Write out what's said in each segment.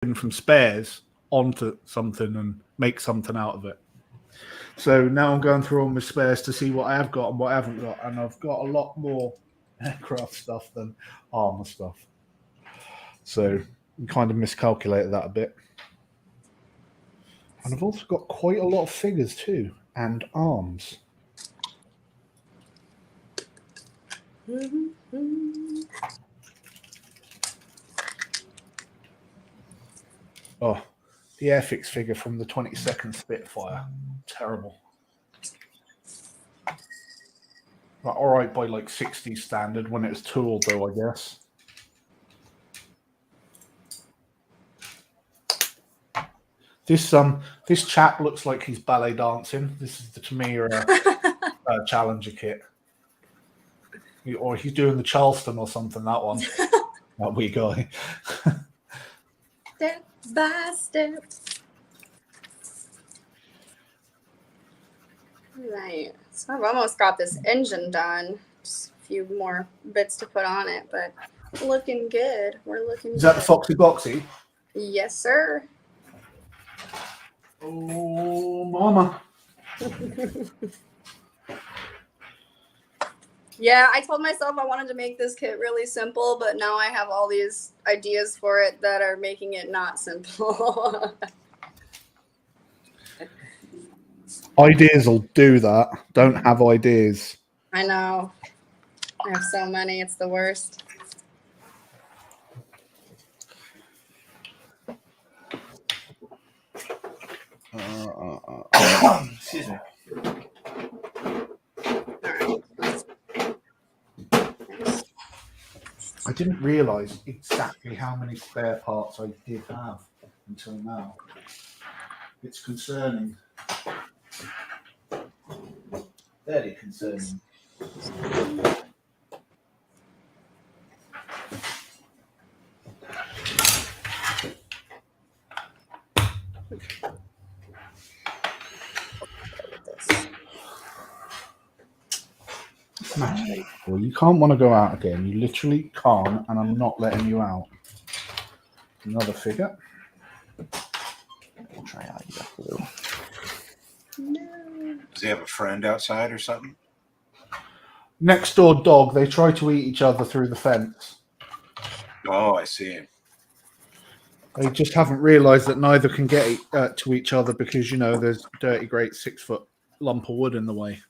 from spares onto something and make something out of it. So now I'm going through all my spares to see what I have got and what I haven't got, and I've got a lot more aircraft stuff than armor stuff. So I kind of miscalculated that a bit. And I've also got quite a lot of figures too, and arms. Oh, the Airfix figure from the 22nd Spitfire. Terrible. Like, all right by like 60 standard when it was tooled, though, I guess. This chap looks like he's ballet dancing. This is the Tamir Challenger kit. Or he's doing the Charleston or something, that one. That wee guy. Step by step. Right. So I've almost got this engine done. Just a few more bits to put on it, but looking good. We're looking Is that the Foxy Boxy? Yes, sir. Oh, mama. Yeah, I told myself I wanted to make this kit really simple, but now I have all these ideas for it that are making it not simple. Ideas will do that. Don't have ideas. I know. I have so many. It's the worst. Excuse me. I didn't realize exactly how many spare parts I did have until now. It's concerning. Very concerning. Well, you can't want to go out again. You literally can't, and I'm not letting you out. Another figure. We'll try out your blue. No. Does he have a friend outside or something? Next door dog. They try to eat each other through the fence. Oh, I see. They just haven't realised that neither can get to each other because, you know, there's a dirty, great 6-foot lump of wood in the way.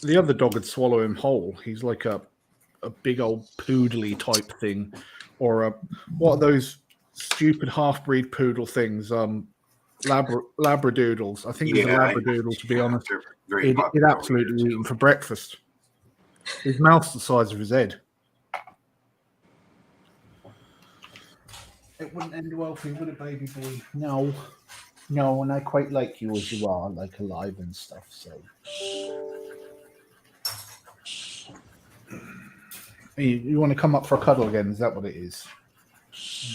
The other dog would swallow him whole. He's like a big old poodly type thing, or what are those stupid half-breed poodle things? Labradoodles. I think it's a Labradoodle, to be honest. He'd absolutely eat him for breakfast. His mouth's the size of his head. It wouldn't end well for you, would it, baby boy? No. No, and I quite like you as you are, like alive and stuff, so... You want to come up for a cuddle again? Is that what it is?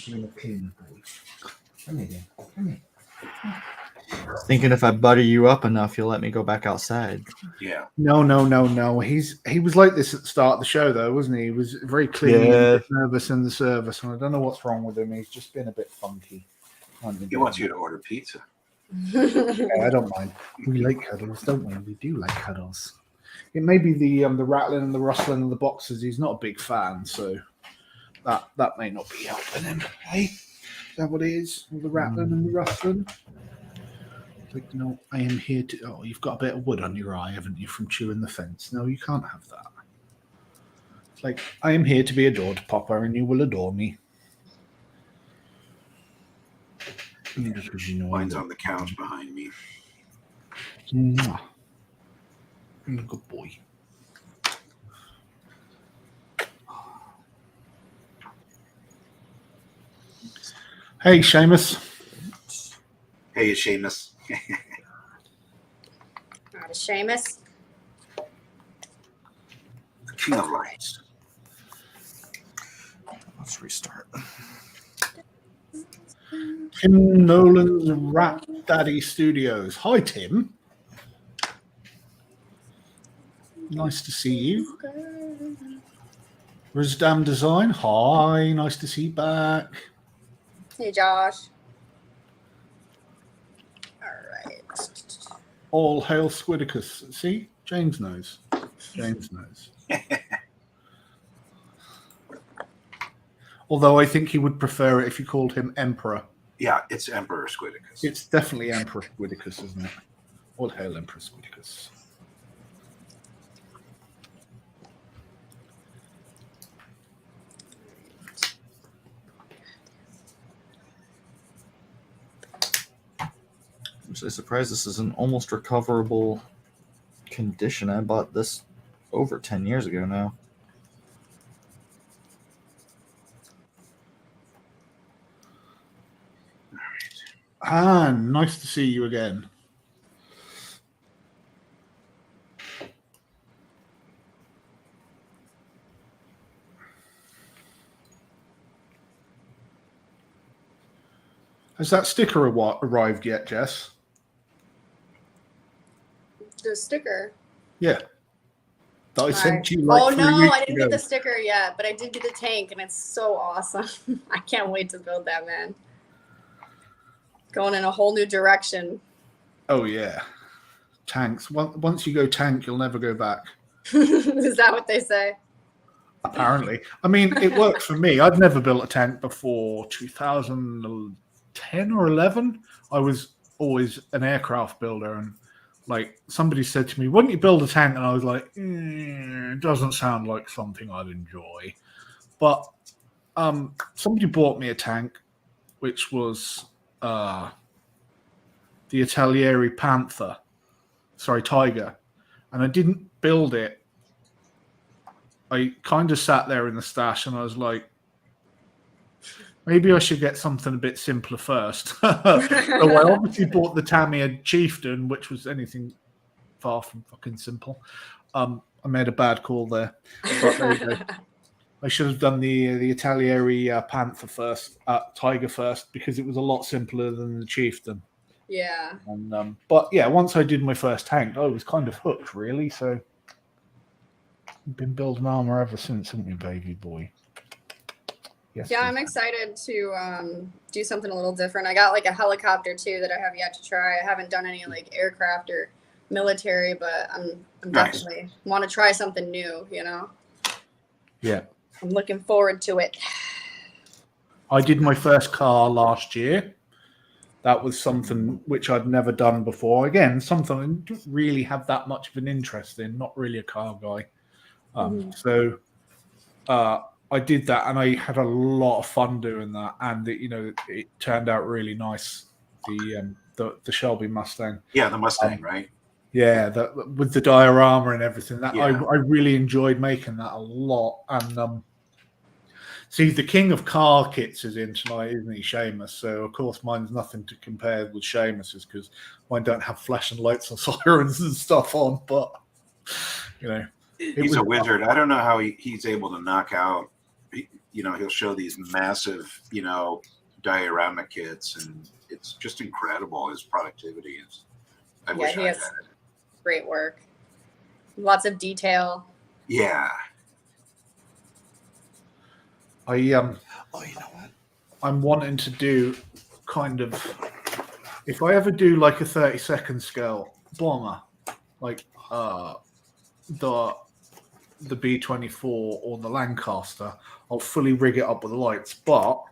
I'm doing a clean boy. Come here, come here. Thinking if I butter you up enough, you'll let me go back outside. Yeah. No. He was like this at the start of the show, though, wasn't he? He was very clean and nervous in the service, and I don't know what's wrong with him. He's just been a bit funky. He wants you to order pizza. Yeah, I don't mind. We like cuddles, don't we? We do like cuddles. It may be the rattling and the rustling of the boxes. He's not a big fan, so that may not be helping him. Hey, is that what it is? All the rattling and the rustling. Like, no, I am here to. Oh, you've got a bit of wood on your eye, haven't you, from chewing the fence? No, you can't have that. It's like, I am here to be adored, Papa, and you will adore me. Just because you know. Mine's on the couch behind me. Mwah. Good boy. Hey, Seamus. Hey, Seamus. Not a Seamus. The King of Lights. Let's restart. Tim Nolan's Rat Daddy Studios. Hi, Tim. Nice to see you. Rizdam Design, hi, nice to see you back. Hey, Josh. All right. All hail Squidicus. See, James knows. James knows. Although I think he would prefer it if you called him Emperor. Yeah, it's Emperor Squidicus. It's definitely Emperor Squidicus, isn't it? All hail Emperor Squidicus. I'm so surprised this is an almost recoverable condition. I bought this over 10 years ago now. Han, nice to see you again. Has that sticker arrived yet, Jess? The sticker. Yeah. That I sent you like oh 3 no, weeks I didn't ago. get the sticker yet, but I did get the tank, and it's so awesome. I can't wait to build that, man. Going in a whole new direction. Oh yeah, tanks. Once you go tank, you'll never go back. Is that what they say? Apparently, I mean, it worked for me. I'd never built a tank before 2010 or 11. I was always an aircraft builder, and like somebody said to me, "Wouldn't you build a tank?" And I was like, "It doesn't sound like something I'd enjoy." But somebody bought me a tank, which was the Italieri Tiger, and I didn't build it. I kind of sat there in the stash and I was like, maybe I should get something a bit simpler first. So I obviously bought the Tamiya Chieftain, which was anything far from fucking simple. I made a bad call there. But there you go. I should have done the Italieri Tiger first, because it was a lot simpler than the Chieftain. Yeah. And but yeah, once I did my first tank, I was kind of hooked, really. So you've been building armor ever since, haven't you, baby boy? Yes. Yeah, I'm excited to do something a little different. I got like a helicopter too that I have yet to try. I haven't done any like aircraft or military, but I'm Nice. definitely want to try something new, you know? Yeah. I'm looking forward to it. I did my first car last year. That was something which I'd never done before. Again, something I didn't really have that much of an interest in. Not really a car guy. So I did that, and I had a lot of fun doing that. And it turned out really nice. The Shelby Mustang. Yeah, the Mustang, right? Yeah, with the diorama and everything. That Yeah. I really enjoyed making that a lot. And see, the king of car kits is in tonight, isn't he, Seamus? So of course mine's nothing to compare with Seamus's, because mine don't have flashing lights and sirens and stuff on. But He's a wizard. I don't know how he's able to knock out. He'll show these massive, diorama kits, and it's just incredible. His productivity is. I wish he I has had it. great work. Lots of detail. Yeah. Oh, you know what? I'm wanting to do kind of, if I ever do like a 30-second scale bomber, like the B-24 or the Lancaster, I'll fully rig it up with lights, but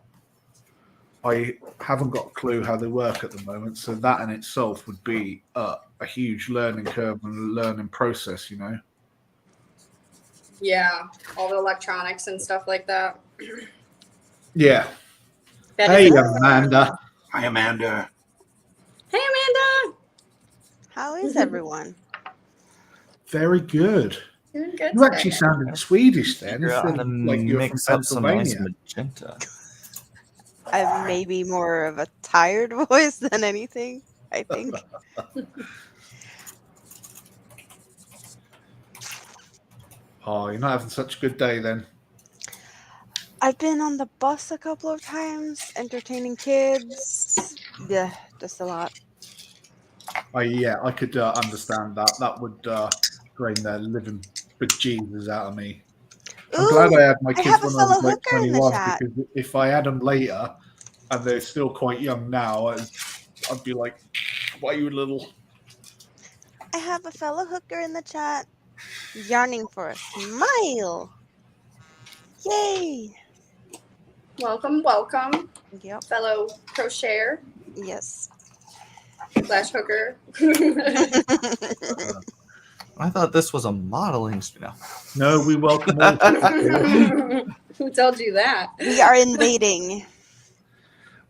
I haven't got a clue how they work at the moment. So that in itself would be a huge learning curve and learning process, Yeah, all the electronics and stuff like that. Yeah. That Hey, is- Amanda. Hi, Amanda. Hey, Amanda. How is everyone? Very good. Doing good. You actually today. sounded Swedish then. Figure out how instead to of like you're from mix up some nice Pennsylvania. magenta. I'm maybe more of a tired voice than anything, I think. Oh, you're not having such a good day then. I've been on the bus a couple of times, entertaining kids. Yeah, just a lot. Yeah, I could understand that. That would drain the living bejesus out of me. I'm glad I had my I kids have a when I fellow was like hooker in the 21 chat. because if I had them later and they're still quite young now, I'd be like, why you little? I have a fellow hooker in the chat yearning for a smile. Yay! Welcome, welcome, Yep. fellow crocheter Yes. / hooker. I thought this was a modeling studio. No, we welcome all. Who told you that? We are invading.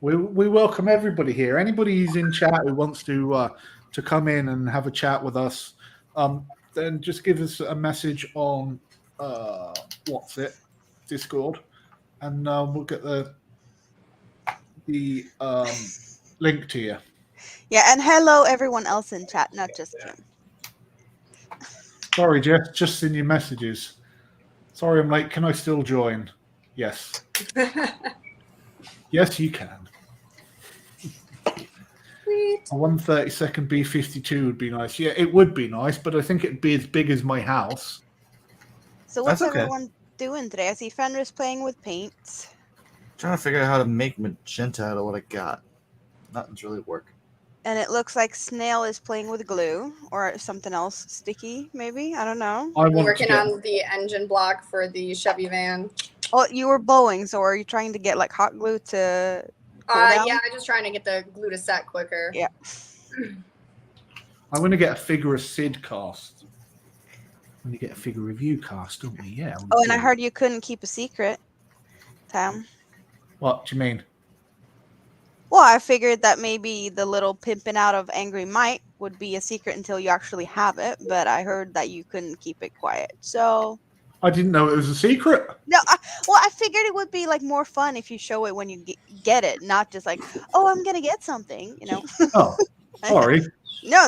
We welcome everybody here. Anybody who's in chat who wants to come in and have a chat with us, then just give us a message on Discord, and we'll get the link to you. Yeah, and hello everyone else in chat, not just Kim. Sorry, Jess, just in your messages. Sorry, I'm late. Can I still join? Yes. Yes, you can. Sweet. A 132nd B52 would be nice. Yeah, it would be nice, but I think it'd be as big as my house. So what's That's okay. everyone doing today? I see Fenris playing with paints. Trying to figure out how to make magenta out of what I got. Nothing's really working. And it looks like Snail is playing with glue or something else sticky, maybe. I don't know. I I'm want working to get, on the engine block for the Chevy van. Oh, you were bowing, so are you trying to get like hot glue to cool down? Yeah, I'm just trying to get the glue to set quicker. Yeah. I want to get a figure of Sid cast. When you get a figure of you cast, don't we? Yeah. we Oh, and I do. heard you couldn't keep a secret, Tam. What do you mean? Well, I figured that maybe the little pimping out of Angry Mike would be a secret until you actually have it, but I heard that you couldn't keep it quiet. So, I didn't know it was a secret. no, I figured it would be like more fun if you show it when you get it, not just like, oh, I'm gonna get something, you know? Oh, sorry. No,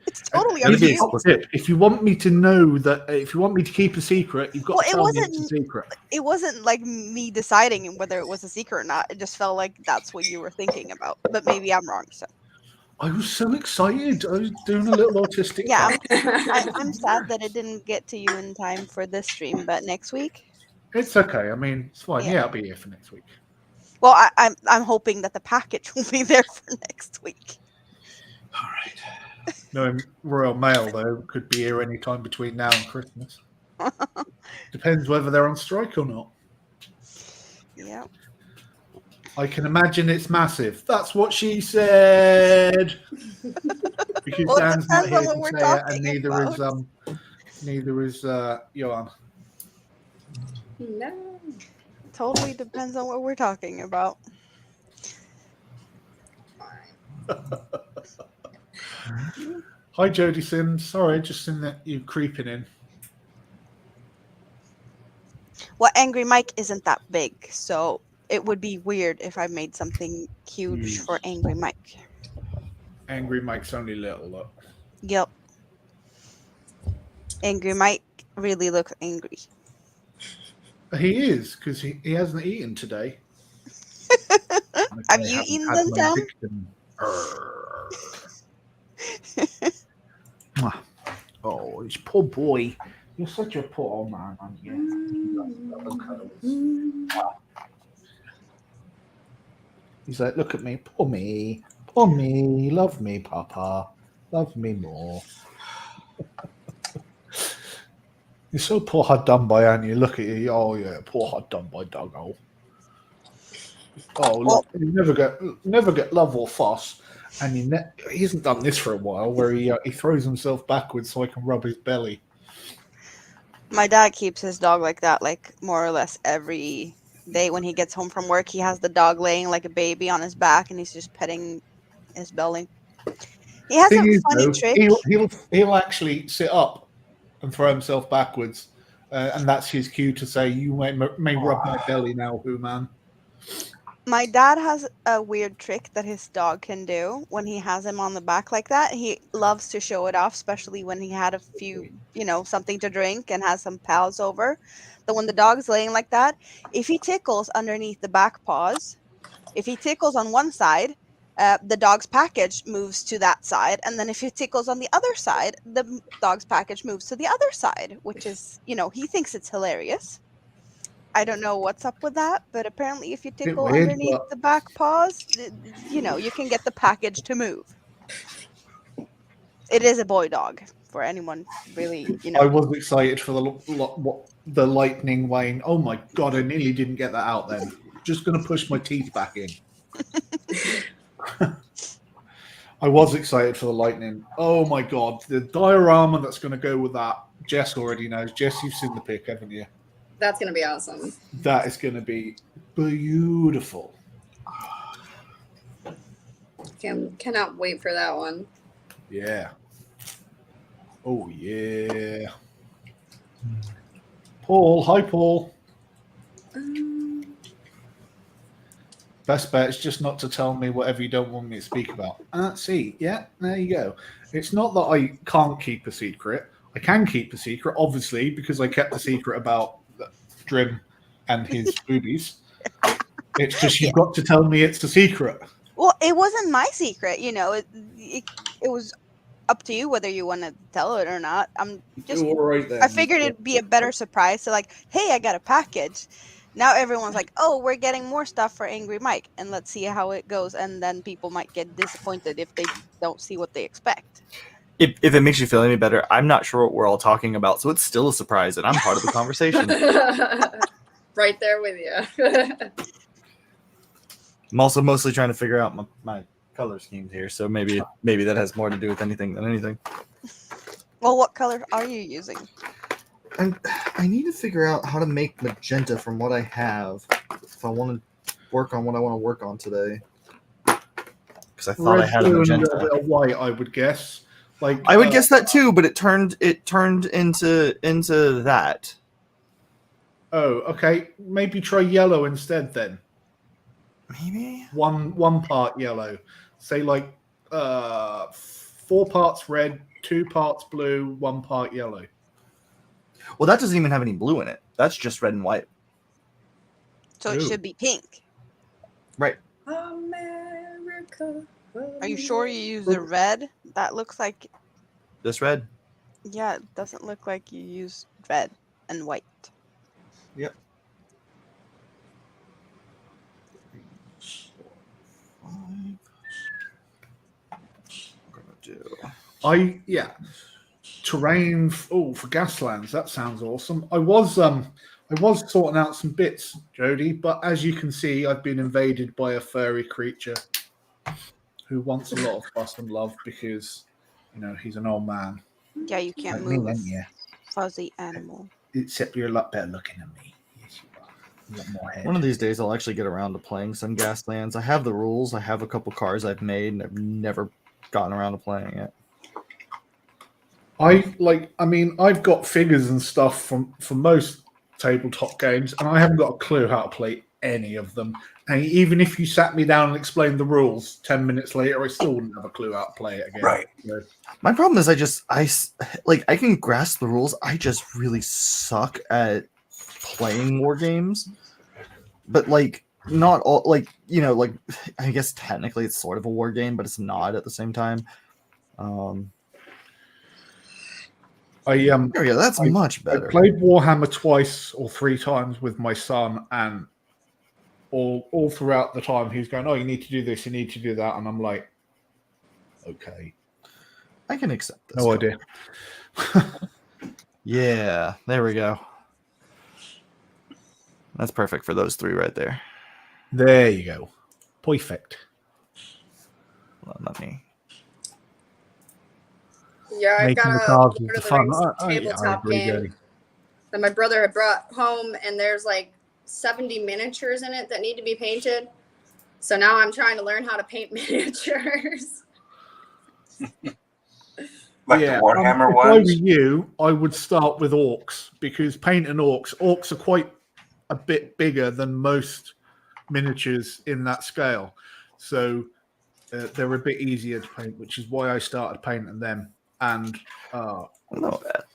it's totally up It'd to be you. explicit. If you want me to know that, if you want me to keep a secret, you've got Well, to it tell me it's a wasn't- secret. It wasn't like me deciding whether it was a secret or not. It just felt like that's what you were thinking about. But maybe I'm wrong. So I was so excited. I was doing a little autistic. yeah, thing. I'm sad that it didn't get to you in time for this stream. But next week, It's okay. I mean, it's fine. Yeah. Yeah, I'll be here for next week. well, I'm hoping that the package will be there for next week. All right. No, Royal Mail though could be here any time between now and Christmas. Depends whether they're on strike or not. Yeah. I can imagine it's massive. That's what she said. Because Well, it Dan's not depends here on what to we're say it, talking and neither is Johan. No. Totally depends on what we're talking about. Hi, Jody Sims. Sorry, just seen that you creeping in. Well, Angry Mike isn't that big, so it would be weird if I made something huge for Angry Mike. Angry Mike's only little, look. Yep. Angry Mike really looks angry. He is, because he hasn't eaten today. Have you eaten them, Tom? Oh, it's poor boy. You're such a poor old man, aren't you? He's like, look at me, poor me, love me, Papa, love me more. You're so poor hard done by, aren't you? Look at you. Oh yeah, poor hard done by, doggo. Oh, look, you never get love or fuss, and he hasn't done this for a while, where he throws himself backwards so I can rub his belly. My dad keeps his dog like that, like more or less every day when he gets home from work. He has the dog laying like a baby on his back, and he's just petting his belly. He has Thing a is, funny though, trick. he'll actually sit up and throw himself backwards, and that's his cue to say, "You may rub my belly now, who man." My dad has a weird trick that his dog can do when he has him on the back like that. He loves to show it off, especially when he had a few, something to drink and has some pals over. That when the dog's laying like that, if he tickles underneath the back paws, if he tickles on one side, the dog's package moves to that side, and then if it tickles on the other side, the dog's package moves to the other side, which is, he thinks it's hilarious. I don't know what's up with that, but apparently if you tickle weird, underneath but- the back paws, you can get the package to move. It is a boy dog, for anyone really, I was excited for the lightning Wayne. Oh my god, I nearly didn't get that out then. Just going to push my teeth back in. I was excited for the lightning. Oh my god, the diorama that's going to go with that. Jess already knows. Jess, you've seen the pic, haven't you? That's gonna be awesome. That is going to be beautiful. Cannot wait for that one. Yeah. Oh yeah. Paul, hi Paul. Best bet is just not to tell me whatever you don't want me to speak about. See, yeah, there you go. It's not that I can't keep a secret. I can keep a secret, obviously, because I kept a secret about Drim and his boobies. It's just you've got to tell me it's a secret. Well, it wasn't my secret, it was up to you whether you want to tell it or not. I'm just, You're right there. I figured it'd be a better surprise to hey, I got a package. Now everyone's like, oh, we're getting more stuff for Angry Mike, and let's see how it goes. And then people might get disappointed if they don't see what they expect. If it makes you feel any better, I'm not sure what we're all talking about, so it's still a surprise, and I'm part of the conversation. Right there with you. I'm also mostly trying to figure out my color schemes here, so maybe that has more to do with anything than anything. Well, what color are you using? I need to figure out how to make magenta from what I have if I want to work on what I want to work on today. Because I thought I had a Blue, and magenta. little bit of white, I would guess. I would guess that too, but it turned into that. Oh, okay. Maybe try yellow instead then. Maybe One part yellow. Say 4 parts red, 2 parts blue, 1 part yellow. Well, that doesn't even have any blue in it. That's just red and white. So it Ooh. should be pink. Right. America. Are you sure you use the red? That looks like, This red. yeah, it doesn't look like you use red and white. Yep. Terrain. For Gaslands. That sounds awesome. I was sorting out some bits, Jody, but as you can see, I've been invaded by a furry creature who wants a lot of fuss and love because, he's an old man. Yeah, you can't Like me, move a ain't ya? fuzzy animal. Except you're a lot better looking than me. Yes, you are. A lot more head. One of these days, I'll actually get around to playing some Gaslands. I have the rules. I have a couple cars I've made, and I've never gotten around to playing it. I've got figures and stuff from most tabletop games, and I haven't got a clue how to play any of them. And even if you sat me down and explained the rules 10 minutes later, I still wouldn't have a clue how to play it again. Right. So, My problem is I can grasp the rules. I just really suck at playing war games. But not all I guess technically it's sort of a war game, but it's not at the same time. there we go. That's much I better. played Warhammer 2 or 3 times with my son, and all throughout the time he's going, "Oh, you need to do this, you need to do that," and I'm like, "Okay, I can accept this. no idea." Yeah, there we go. That's perfect for those 3 right there. There you go, perfect. Well, let me. Yeah, I've Making the got a cards Lord is of the the fun. Rings I tabletop agree, game Jody. that my brother had brought home, and there's 70 miniatures in it that need to be painted. So now I'm trying to learn how to paint miniatures. Like the Warhammer if I were ones. you, I would start with orcs because painting orcs are quite a bit bigger than most miniatures in that scale. So they're a bit easier to paint, which is why I started painting them. And No,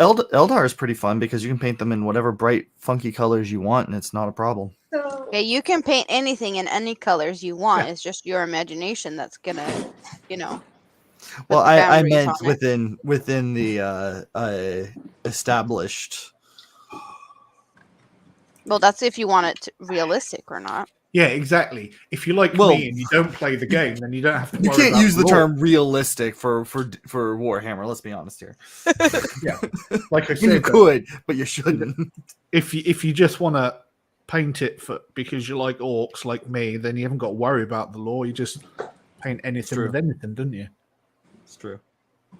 Eldar is pretty fun because you can paint them in whatever bright, funky colors you want, and it's not a problem. So Yeah, you can paint anything in any colors you want. It's just your imagination that's gonna, you know. put Well, the I boundaries meant on it. within the established. Well, that's if you want it realistic or not. Yeah, exactly. If you like Well, me and you don't play the game, then you don't have to You worry can't about use the lore. term realistic for Warhammer. Let's be honest here. Yeah, like I You said, could, but you shouldn't. if you just want to paint it for because you like orcs like me, then you haven't got to worry about the lore. You just paint anything True. with anything, don't you? It's true.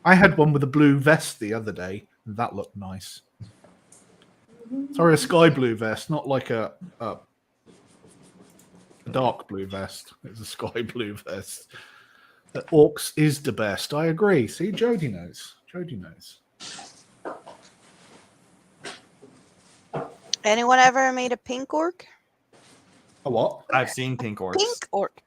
I had one with a blue vest the other day, and that looked nice. Sorry, a sky blue vest, not like a dark blue vest. It's a sky blue vest. The orcs is the best. I agree. See, Jody knows. Jody knows. Anyone ever made a pink orc? A what? I've seen pink orcs. Pink orc.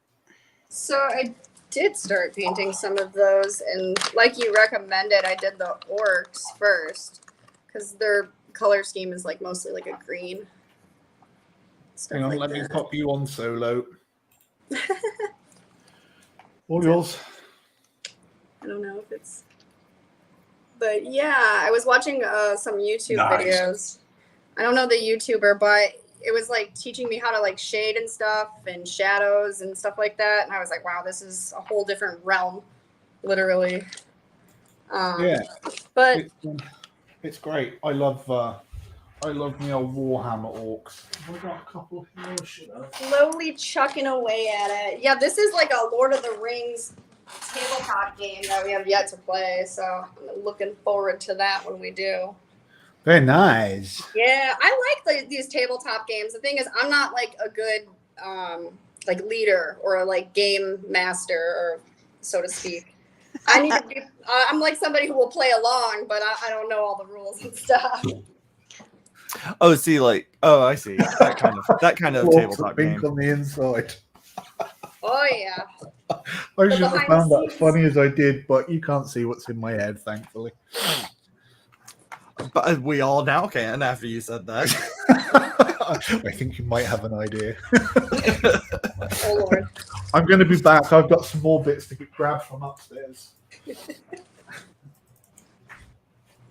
So I did start painting some of those, and like you recommended, I did the orcs first because their color scheme is like mostly like a green. Stuff Hang on, like let me that. pop you on solo. All yours. I don't know if it's, but yeah, I was watching some YouTube Nice. videos. I don't know the YouTuber, but it was like teaching me how to like shade and stuff and shadows and stuff like that. And I was like, wow, this is a whole different realm, literally. Yeah. But It's great. I love me old Warhammer orcs. Have I got a couple here? Should I? slowly chucking away at it. Yeah, this is like a Lord of the Rings tabletop game that we have yet to play. So I'm looking forward to that when we do. Very nice. Yeah, I like these tabletop games. The thing is, I'm not like a good like leader or like game master, or so to speak. I need to be. I'm like somebody who will play along, but I don't know all the rules and stuff. Oh, see, I see that kind of Orcs tabletop are pink game. on the inside. Oh yeah. I shouldn't have behind found the that as scenes. funny as I did, but you can't see what's in my head, thankfully. But we all now can after you said that. I think you might have an idea. Oh Lord. I'm going to be back. I've got some more bits to get grabbed from upstairs. There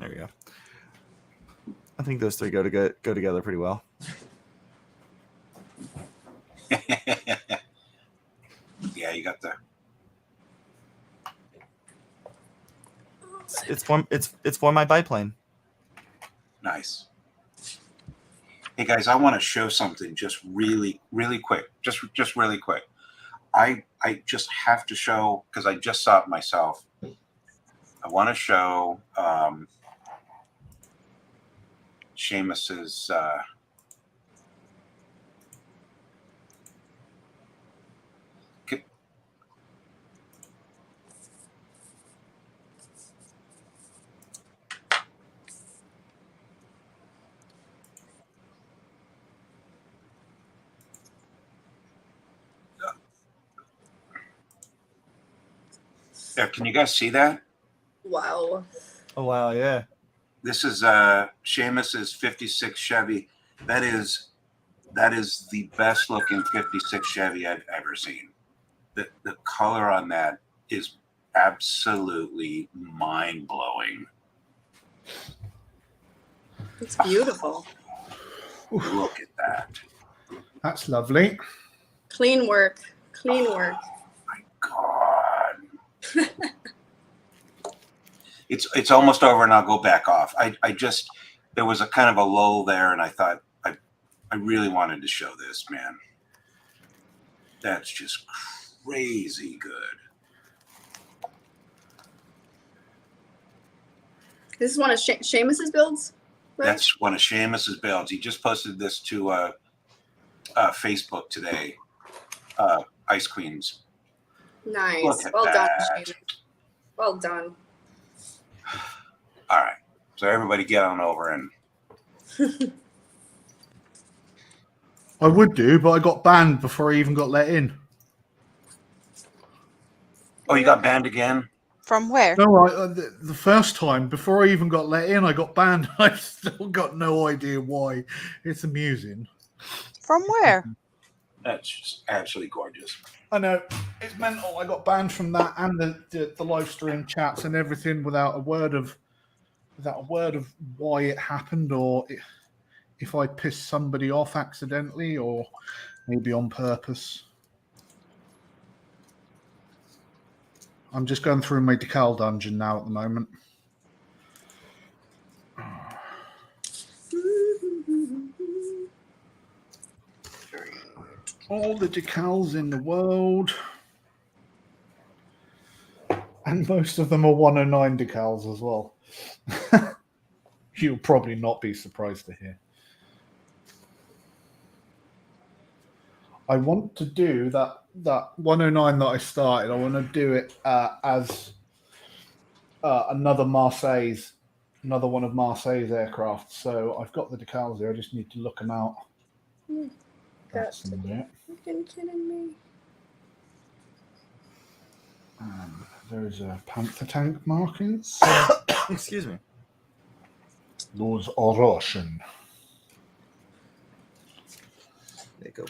we go. I think those three go together pretty well. Yeah, you got the. It's for my biplane. Nice. Hey guys, I want to show something just really quick. Just really quick. I just have to show, because I just saw it myself. I want to show Seamus's can you guys see that? Wow. Oh wow, yeah. This is Seamus's 56 Chevy. That is the best looking 56 Chevy I've ever seen. The color on that is absolutely mind blowing. It's beautiful. Look at that. That's lovely. Clean work. Clean work. God. It's almost over and I'll go back off. I just, there was a kind of a lull there and I thought I really wanted to show this, man. That's just crazy good. This is one of Seamus's builds, right? That's one of Seamus's builds. He just posted this to Facebook today. Ice Queens. Nice. Look at Well done, that. Seamus. Well done. All right. So everybody get on over and I would do, but I got banned before I even got let in. oh, you got banned again? From where? No, the first time, before I even got let in, I got banned. I've still got no idea why. It's amusing. From where? That's just absolutely gorgeous. I know it's mental. I got banned from that and the live stream chats and everything without a word of why it happened or if I pissed somebody off accidentally or maybe on purpose. I'm just going through my decal dungeon now at the moment. All the decals in the world. And most of them are 109 decals as well. You'll probably not be surprised to hear. I want to do that 109 that I started. I want to do it as another one of Marseille's aircraft. So I've got the decals there. I just need to look them out. That's in there. You're kidding me. There's a Panther tank markings. Excuse me. Those are Russian. There you go.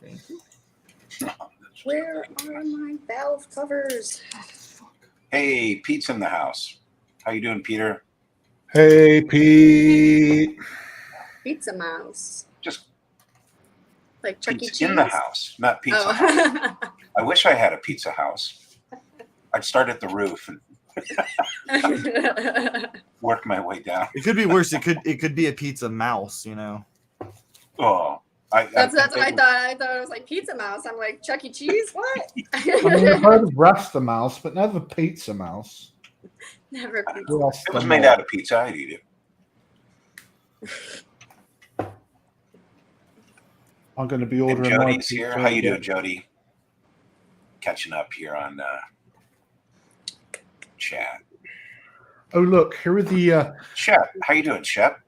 Thank you. Where are my valve covers? Hey, Pete's in the house. How you doing, Peter? Hey, Pete. Pizza Mouse. Just Like Chuck E. Pete's Cheese. in the house, not pizza house. Oh. I wish I had a pizza house. I'd start at the roof and work my way down. It could be worse. It could be a pizza mouse, you know. Oh, That's what I thought. I thought it was like Pizza Mouse. I'm like, Chuck E. Cheese? What? I mean, I've heard of Rasta Mouse, but never Pizza Mouse. Never I pizza. don't know. If it was made out of pizza, I'd eat it. I'm going to be And ordering my Jody's here. pizza. How you doing, Jody? Catching up here on chat. Oh, look, here are the Shep, how you doing, Shep?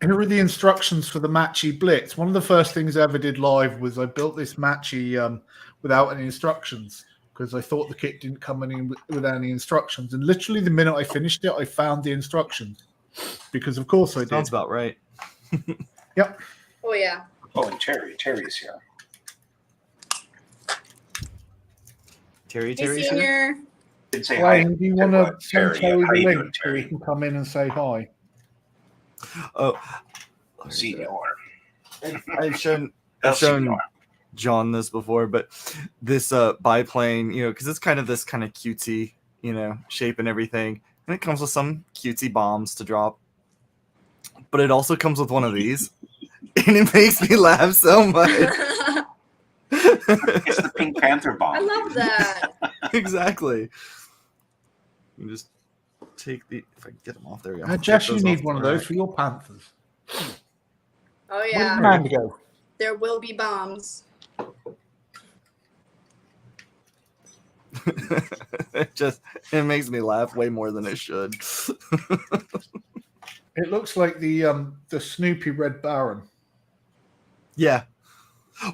instructions for the Matchy Blitz. One of the first things I ever did live was I built this Matchy without any instructions because I thought the kit didn't come in without any instructions. And literally the minute I finished it, I found the instructions because, of course, I did. Sounds about right. Yep. Oh yeah. Oh, and Terry's here. Hey, Terry's here. Senior. Didn't say hi. Ryan, do you want to send Terry, Terry how the you link doing, so he Terry? can come in and say hi? Oh, Senior. I've shown El I've shown Senor. John this before, but this biplane, you know, because it's kind of this kind of cutesy, you know, shape and everything, and it comes with some cutesy bombs to drop. But it also comes with one of these, and it makes me laugh so much. It's the Pink Panther bomb. I love that. Exactly. You just take the if I can get them off there. We go. Jess, Get you those need off one of the those rack. for your Panthers. Oh Where's yeah. Amanda go? There will be bombs. It makes me laugh way more than it should. It looks like the Snoopy Red Baron. Yeah.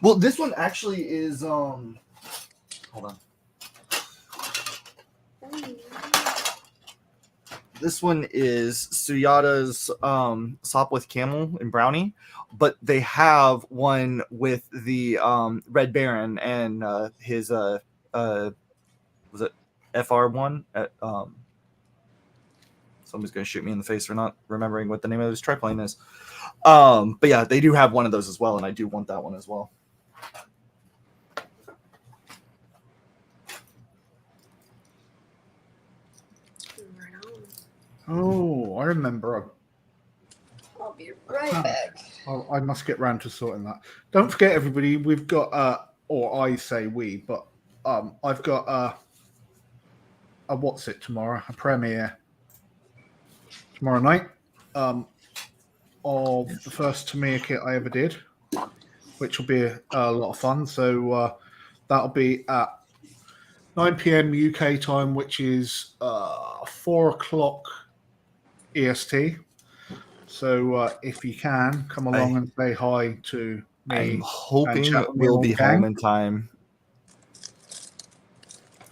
Well, this one actually is hold on. This one is Suyada's Sop with Camel and Brownie, but they have one with the Red Baron and his was it FR1 at somebody's gonna shoot me in the face for not remembering what the name of this triplane is. But yeah, they do have one of those as well, and I do want that one as well. Oh, I remember. I'll be right back. I must get round to sorting that. Don't forget, everybody, we've got, or I say we, but I've got a what's it tomorrow? A premiere tomorrow night of the first Tamiya kit I ever did, which will be a lot of fun. So that'll be at 9 p.m. UK time, which is 4 o'clock EST. So if you can, come along and say hi to me. I'm hoping chat with me we'll on be gang. home in time.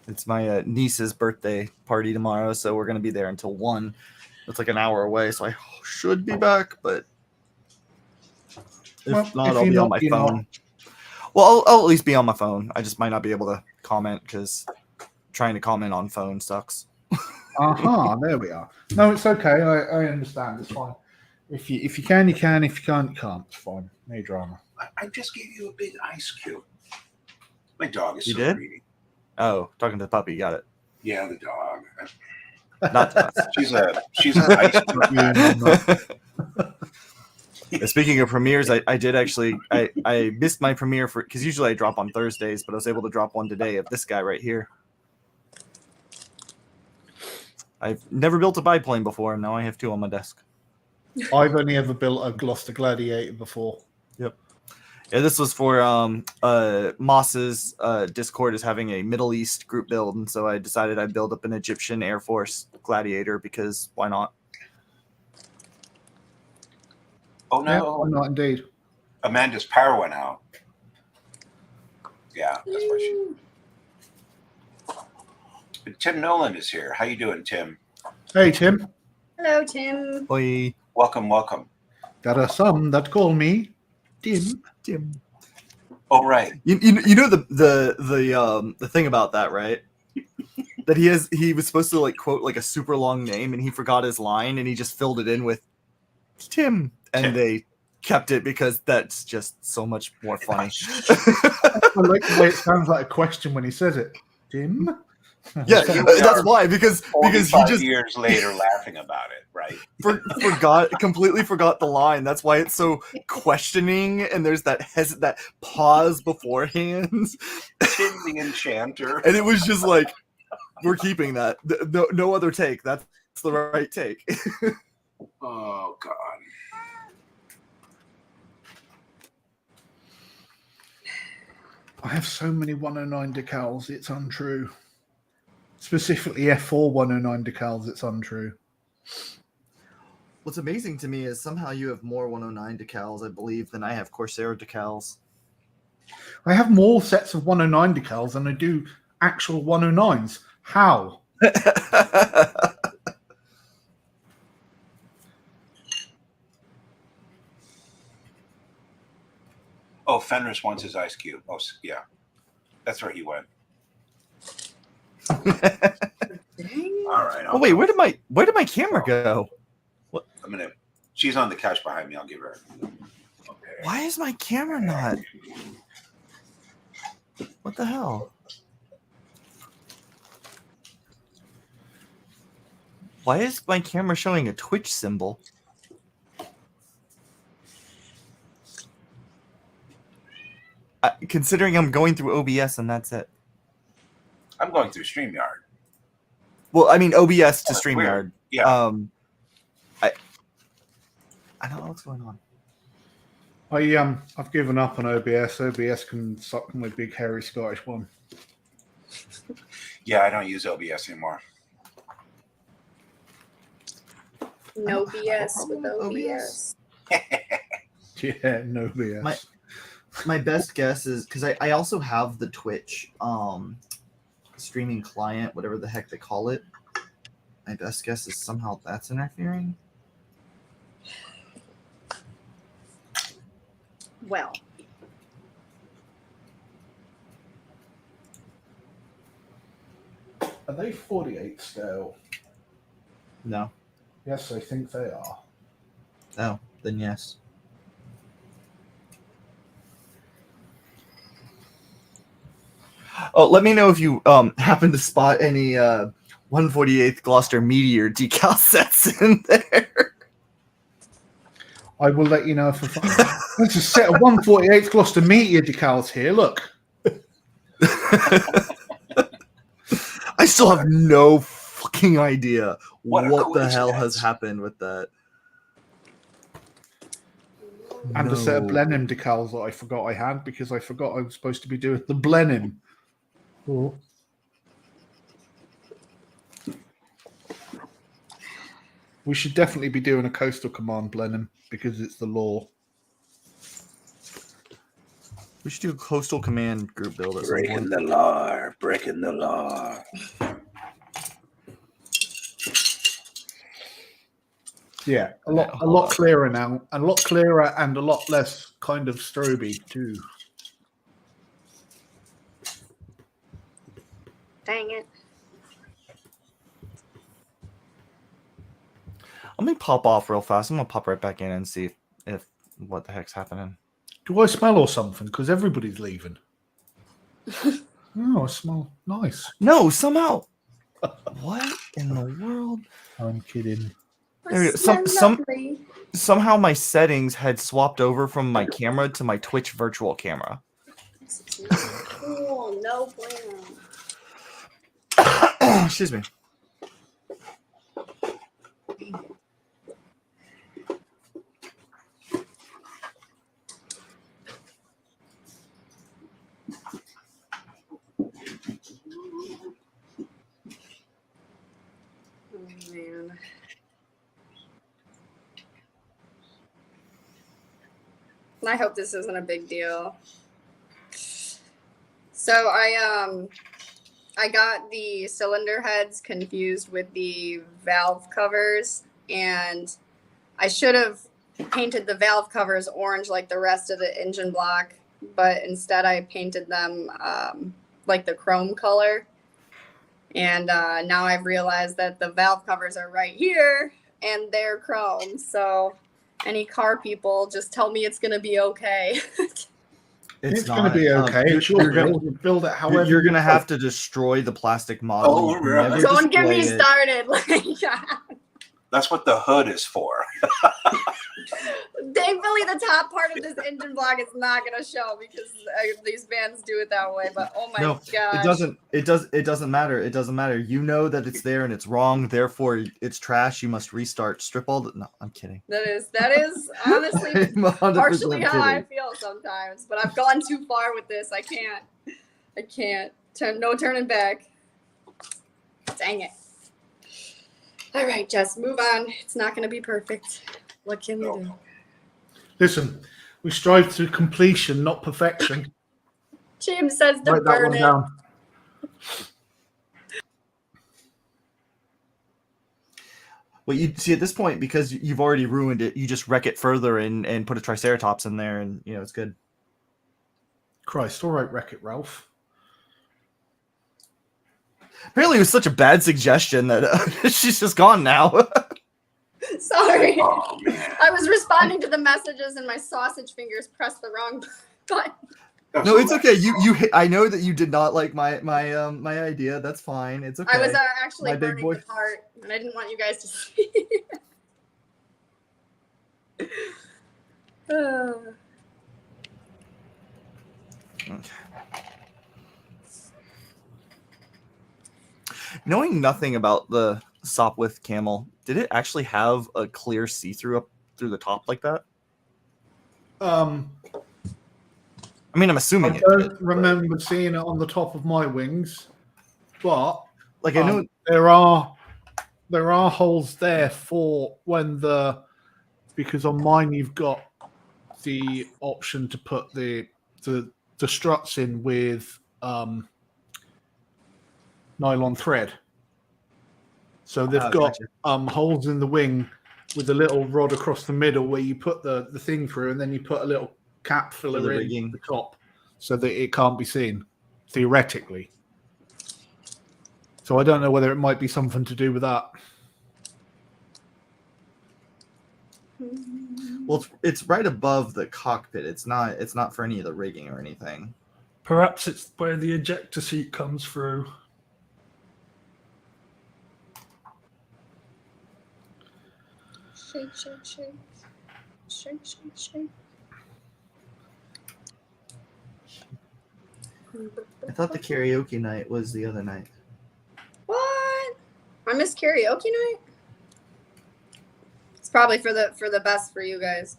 It's my niece's birthday party tomorrow, so we're going to be there until 1. It's like an hour away, so I should be back, but if Well, not, if I'll you're be on not, my you're phone. not. Well, I'll at least be on my phone. I just might not be able to comment because trying to comment on phone sucks. There we are. No, it's okay. I understand. It's fine. If you can, you can. If you can't, you can't. It's fine. No drama. I just gave you a big ice cube. My dog is You so did? greedy. Oh, talking to the puppy. Got it. Yeah, the dog. Not us. She's an ice cube. Speaking of premieres, I did actually I missed my premiere for because usually I drop on Thursdays, but I was able to drop one today of this guy right here. I've never built a biplane before, and now I have two on my desk. I've only ever built a Gloucester Gladiator before. Yep. Yeah, this was for Moss's Discord is having a Middle East group build, and so I decided I'd build up an Egyptian Air Force Gladiator because why not? Oh Yeah, no, why not indeed. Amanda's power went out. Yeah, that's why she. But Tim Nolan is here. How you doing, Tim? Hey, Tim. Hello, Tim. Oi. Welcome, welcome. There are some that call me Tim. Oh right. You know the thing about that, right? That he was supposed to like quote like a super long name and he forgot his line and he just filled it in with Tim and Tim. they kept it because that's just so much more funny. I like the way it sounds like a question when he says it. Tim? Yeah, Here we that's are, why because he 45 just years later laughing about it, right? completely forgot the line. That's why it's so questioning and there's that pause beforehand. Tim the Enchanter. And it was just like, we're keeping that. No other take. That's the right take. Oh God. I have so many 109 decals, it's untrue. Specifically F4 109 decals, it's untrue. What's amazing to me is somehow you have more 109 decals, I believe, than I have Corsair decals. I have more sets of 109 decals than I do actual 109s. How? Oh, Fenris wants his ice cube. Oh, yeah. That's where he went. All right. Oh wait, where did my camera go? She's on the couch behind me. I'll give her. Okay. Why is my camera not? What the hell? Why is my camera showing a Twitch symbol? Considering I'm going through OBS and that's it. I'm going through StreamYard. Well, I mean OBS to Oh, StreamYard. weird. Yeah. I don't know what's going on. I've given up on OBS. OBS can suck my big hairy Scottish one. Yeah, I don't use OBS anymore. No BS with OBS. Yeah, no BS. My best guess is because I also have the Twitch streaming client, whatever the heck they call it. My best guess is somehow that's interfering. Well, Are they 48 scale? No. Yes, I think they are. Oh, then yes. Oh, let me know if you happen to spot any 148th Gloucester Meteor decal sets in there. I will let you know if I find. There's a set of 148th Gloucester Meteor decals here. Look. I still have no fucking idea What a what the hell has coincidence. happened with that. And a set of Blenheim decals that I forgot I had because I forgot I was supposed to be doing the Blenheim. Oh. We should definitely be doing a Coastal Command Blenheim because it's the law. We should do a Coastal Command group build at some Breaking point. the law. Breaking the law. Yeah, a lot clearer now, a lot clearer and a lot less kind of stroby too. Dang it. Let me pop off real fast. I'm gonna pop right back in and see if what the heck's happening. Do I smell or something? Because everybody's leaving. Oh, I smell nice. No, somehow. What in the world? I'm kidding. There we go. Somehow my settings had swapped over from my camera to my Twitch virtual camera. Cool. No bueno. Excuse me. Oh, man. I hope this isn't a big deal. So I got the cylinder heads confused with the valve covers, and I should have painted the valve covers orange like the rest of the engine block, but instead I painted them like the chrome color. And now I've realized that the valve covers are right here and they're chrome. So any car people, just tell me it's going to be okay. It's going to be okay. You're going to build it however. You're going to have to destroy the plastic model. Oh, really? Don't get me started. That's what the hood is for. Thankfully, the top part of this engine block is not going to show because these vans do it that way. But oh my gosh. It doesn't matter. It doesn't matter. You know that it's there and it's wrong. Therefore, it's trash. You must restart. Strip all the. No, I'm kidding. That is honestly partially how I feel sometimes. But I've gone too far with this. I can't. No turning back. Dang it. All right, Jess, move on. It's not going to be perfect. What can we do? Listen, we strive to completion, not perfection. James says to Write that burn one it. down. Well, you see at this point, because you've already ruined it, you just wreck it further and put a Triceratops in there, and it's good. Christ, all right, wreck it, Ralph. Apparently, it was such a bad suggestion that she's just gone now. Sorry. Oh, man. I was responding to the messages and my sausage fingers pressed the wrong button. No, it's okay. I know that you did not like my idea. That's fine. It's okay. I was actually My big burning boy. the part, and I didn't want you guys to see. Okay. Knowing nothing about the Sopwith camel, did it actually have a clear see-through up through the top like that? I mean, I'm assuming I don't remember seeing it on the top of my wings, but like I know there are holes there for when because on mine you've got the option to put the struts in with nylon thread. So they've got holes in the wing with a little rod across the middle where you put the thing through, and then you put a little cap filler in the top so that it can't be seen, theoretically. So I don't know whether it might be something to do with that. Well, it's right above the cockpit. It's not for any of the rigging or anything. Perhaps it's where the ejector seat comes through. Shake, shake, shake. Shake, shake, shake. I thought the karaoke night was the other night. What? I missed karaoke night? It's probably for the best for you guys.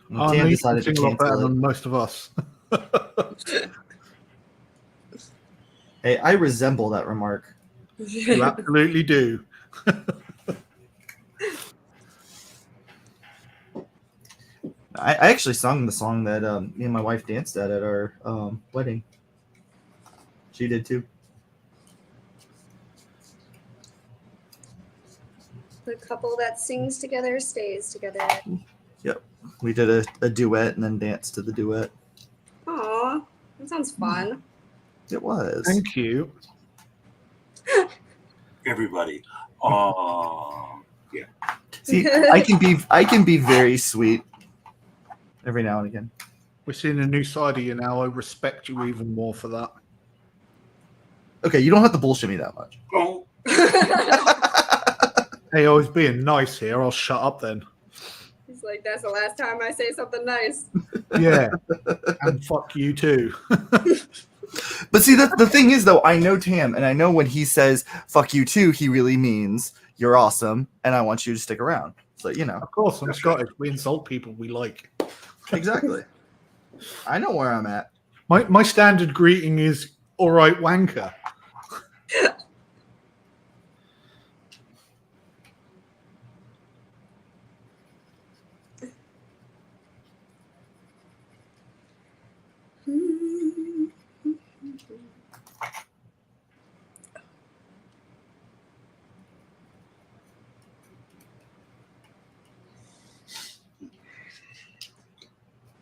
Well, Tam decided to sing a lot better cancel it. than most of us. Hey, I resemble that remark. You absolutely do. I actually sung the song that me and my wife danced at our wedding. She did too. The couple that sings together stays together. Yep. We did a duet and then danced to the duet. Aw, that sounds fun. It was. Thank you. Everybody. Oh, yeah. See, I can be very sweet every now and again. We're seeing a new side of you now. I respect you even more for that. Okay, you don't have to bullshit me that much. Oh, Hey, I was being nice here. I'll shut up then. He's like, that's the last time I say something nice. Yeah. And fuck you too. But see, the thing is, though, I know Tam, and I know when he says "fuck you too," he really means you're awesome, and I want you to stick around. So you know, Of course, I'm Scottish. We insult people we like. exactly. I know where I'm at. My standard greeting is "all right, wanker."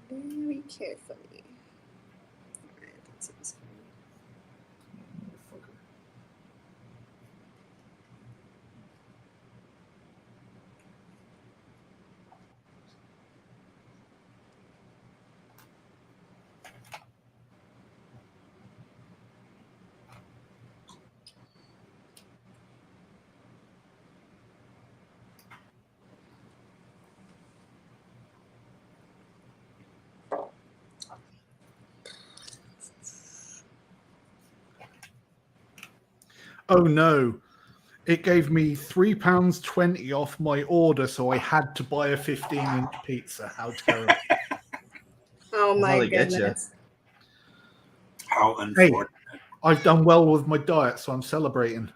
Very carefully. Alright, that seems fine. Oh no. It gave me £3.20 off my order, so I had to buy a 15-inch pizza. How terrible. Oh That's how my they get ya. goodness. how unfortunate. I've done well with my diet, so I'm celebrating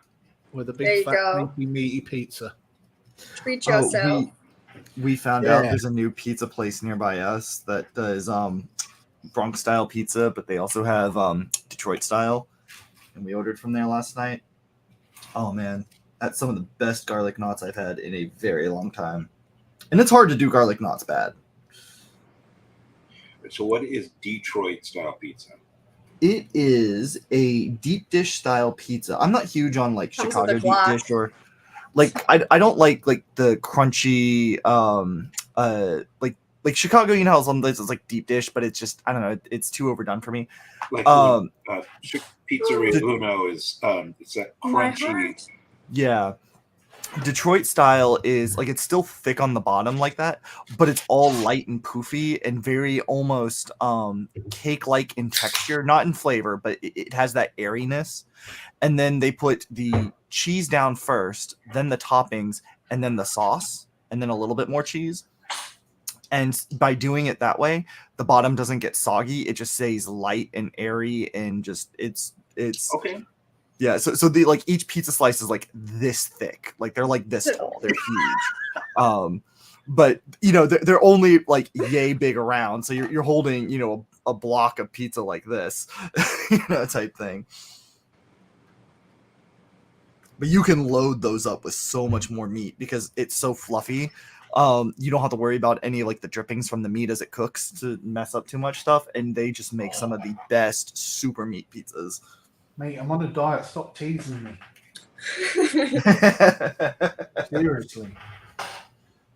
with a There big you fat go. meaty pizza. Treat yourself. We found out Yeah. there's a new pizza place nearby us that does Bronx style pizza, but they also have Detroit style, and we ordered from there last night. Oh man, that's some of the best garlic knots I've had in a very long time, and it's hard to do garlic knots bad. So, what is Detroit style pizza? It is a deep dish style pizza. I'm not huge on like Comes with Chicago a deep block. dish or like I don't like the crunchy like Chicago, you know how some places like deep dish, but it's just I don't know, it's too overdone for me. Like Um Pizzeria the- Uno is it's that My crunchy. heart. Yeah. Detroit style is like it's still thick on the bottom like that, but it's all light and poofy and very almost cake-like in texture, not in flavor, but it has that airiness. And then they put the cheese down first, then the toppings, and then the sauce, and then a little bit more cheese. And by doing it that way, the bottom doesn't get soggy. It just stays light and airy and just it's Okay. yeah, so the like each pizza slice is like this thick, like they're like this tall, they're huge. But you know they're only like yay big around, so you're holding you know a block of pizza like this, you know, type thing. But you can load those up with so much more meat because it's so fluffy. You don't have to worry about any like the drippings from the meat as it cooks to mess up too much stuff, and they just make some of the best super meat pizzas. Mate, I'm on a diet. Stop teasing me. Seriously.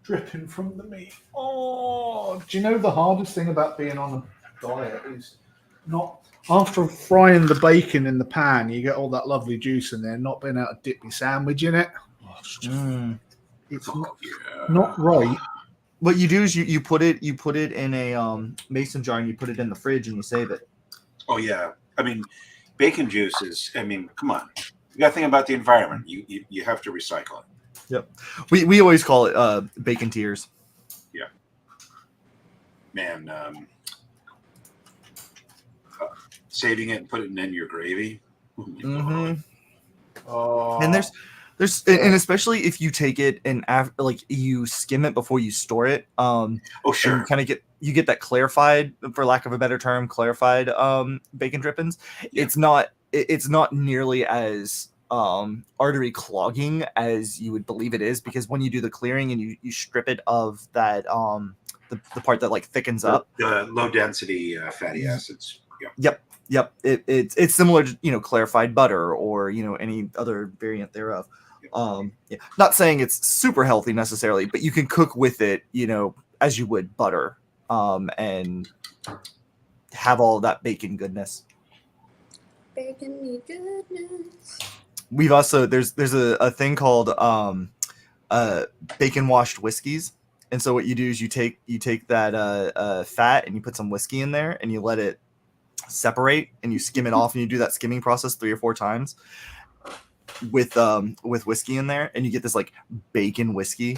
Dripping from the meat. Oh, do you know the hardest thing about being on a diet is not after frying the bacon in the pan, you get all that lovely juice in there, not being able to dip your sandwich in it. Oh, it's Oh, yeah. not right. What you do is you put it in a mason jar and you put it in the fridge and you save it. Oh yeah. I mean, bacon juice is. I mean, come on. You got to think about the environment. You have to recycle it. Yep. We always call it bacon tears. Yeah. Man, saving it and putting it in your gravy. Oh my God. Oh, And there's and especially if you take it and like you skim it before you store it. Oh sure. And kind of get that clarified, for lack of a better term, clarified bacon drippings. Yeah. It's not nearly as artery clogging as you would believe it is, because when you do the clearing and you strip it of that the part that like thickens up. The low density fatty acids. Yep. It's similar to clarified butter or any other variant thereof. Not saying it's super healthy necessarily, but you can cook with it, as you would butter, and have all of that bacon goodness. Bacon goodness. We've also there's a thing called bacon washed whiskeys, and so what you do is you take that fat and you put some whiskey in there and you let it separate and you skim it off, and you do that skimming process 3 or 4 times with whiskey in there, and you get this like bacon whiskey.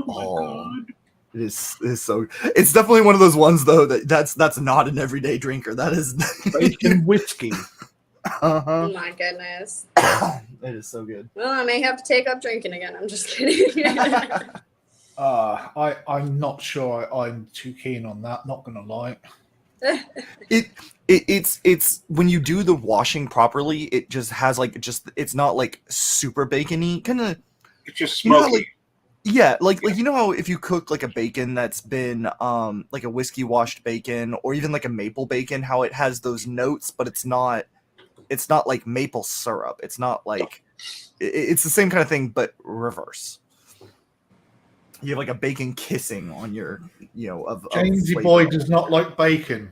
God. It is so. It's definitely one of those ones though that's not an everyday drinker. That is Bacon whiskey. Oh my goodness. It is so good. Well, I may have to take up drinking again. I'm just kidding. I'm not sure I'm too keen on that. Not gonna lie. It's when you do the washing properly, it just has it's not like super bacony, kind of. It's just smoky. Like how if you cook like a bacon that's been like a whiskey washed bacon or even like a maple bacon, how it has those notes, but it's not like maple syrup. It's not like it's the same kind of thing, but reverse. You have like a bacon kissing on your, of Jamesy flavor. boy does not like bacon.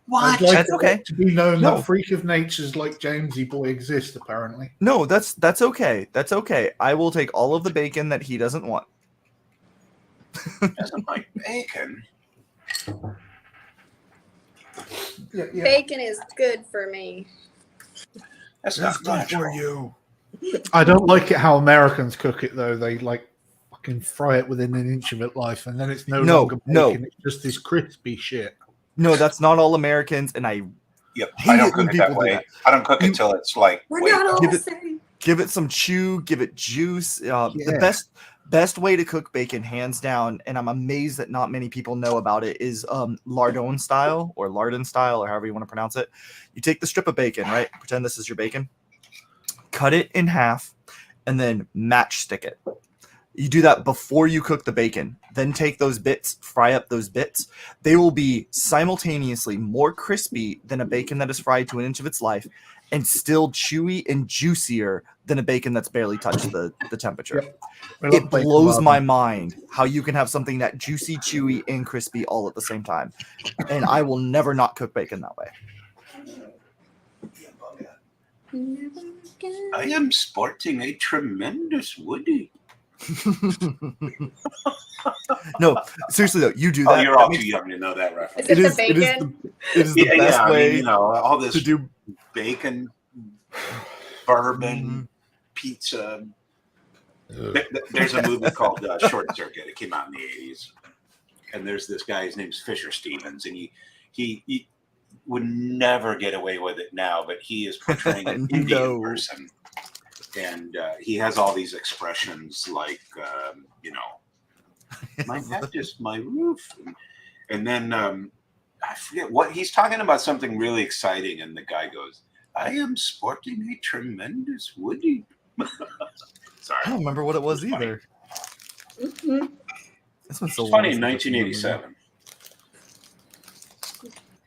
What? I'd like That's okay. to be known No. that freak of natures like Jamesy boy exist, apparently. No, that's okay. That's okay. I will take all of the bacon that he doesn't want. Doesn't like bacon. Yeah. Bacon is good for me. That's not natural. you. I don't like it how Americans cook it though. They like fucking fry it within an inch of its life, and then it's no longer bacon. It's just this crispy shit. No, that's not all Americans, and I Yep. hate I don't it when cook it that people do way. that. I don't cook it till it's like We're way not all Give the it- same. give it some chew, give it juice. Yeah. The best way to cook bacon, hands down, and I'm amazed that not many people know about it, is lardon style or lardon style or however you want to pronounce it. You take the strip of bacon, right? Pretend this is your bacon. Cut it in half and then matchstick it. You do that before you cook the bacon. Then take those bits, fry up those bits. They will be simultaneously more crispy than a bacon that is fried to an inch of its life and still chewy and juicier than a bacon that's barely touched the temperature. Yep. I love It bacon blows my barbecue. mind how you can have something that juicy, chewy, and crispy all at the same time. And I will never not cook bacon that way. I am sporting a tremendous Woody. No, seriously though, you do Oh, that. you're That all makes- too young to know that reference. Is it the it is bacon? it is the Yeah, best I way mean, all this to do. bacon, bourbon, Mhm. pizza. There's a movie called Short Circuit. It came out in the 80s. And there's this guy, his name's Fisher Stevens, and he would never get away with it now, but he is portraying an Indian No. person. And he has all these expressions like, my head is my roof. And then I forget what he's talking about, something really exciting. And the guy goes, I am sporting a tremendous Woody. Sorry. I don't remember what it was It's funny. either. Mhm. This one's so It's funny long in since I've seen the movie.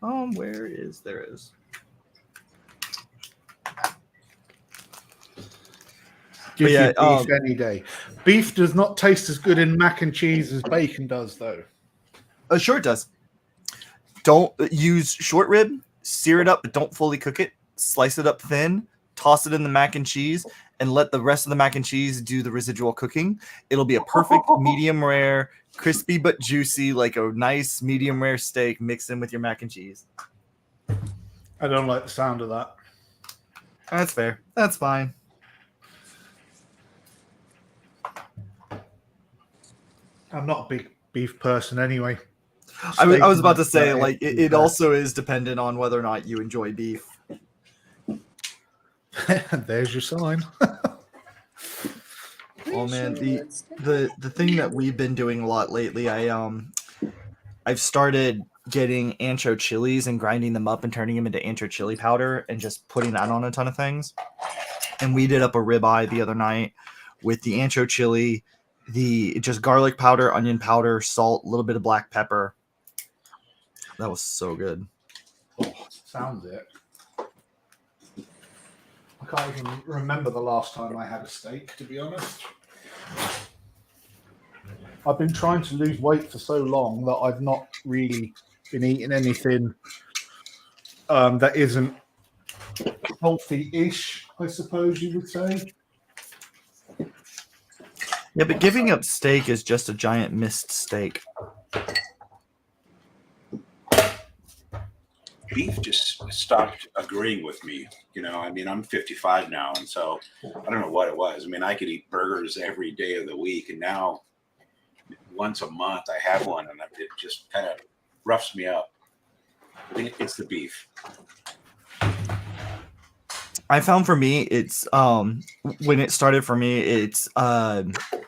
1987. Where is there is? Give But yeah, you beef any day. Beef does not taste as good in mac and cheese as bacon does, though. Sure it does. Don't use short rib. Sear it up, but don't fully cook it. Slice it up thin. Toss it in the mac and cheese, and let the rest of the mac and cheese do the residual cooking. It'll be a perfect medium rare, crispy but juicy, like a nice medium rare steak mixed in with your mac and cheese. I don't like the sound of that. That's fair. That's fine. I'm not a big beef person anyway. I was Steak about to and say, that, like, it also is dependent on whether or not you enjoy beef. There's your sign. Oh man, the thing that we've been doing a lot lately, I've started getting ancho chilies and grinding them up and turning them into ancho chili powder and just putting that on a ton of things. And we did up a ribeye the other night with the ancho chili, the just garlic powder, onion powder, salt, a little bit of black pepper. That was so good. Sounds it. I can't even remember the last time I had a steak, to be honest. I've been trying to lose weight for so long that I've not really been eating anything that isn't healthy-ish, I suppose you would say. Yeah, but giving up steak is just a giant missed steak. Beef just stopped agreeing with me. You know, I mean, I'm 55 now, and so I don't know what it was. I mean, I could eat burgers every day of the week, and now once a month I have one, and it just kind of roughs me up. I think it's the beef. I found for me, it's when it started for me, it's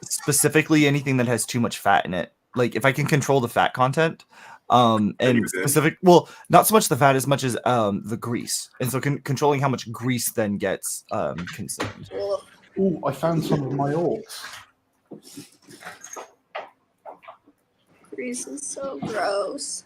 specifically anything that has too much fat in it. Like if I can control the fat content, and specific, well, not so much the fat as much as the grease, and so controlling how much grease then gets consumed. Oh, I found some of my orcs. Grease is so gross.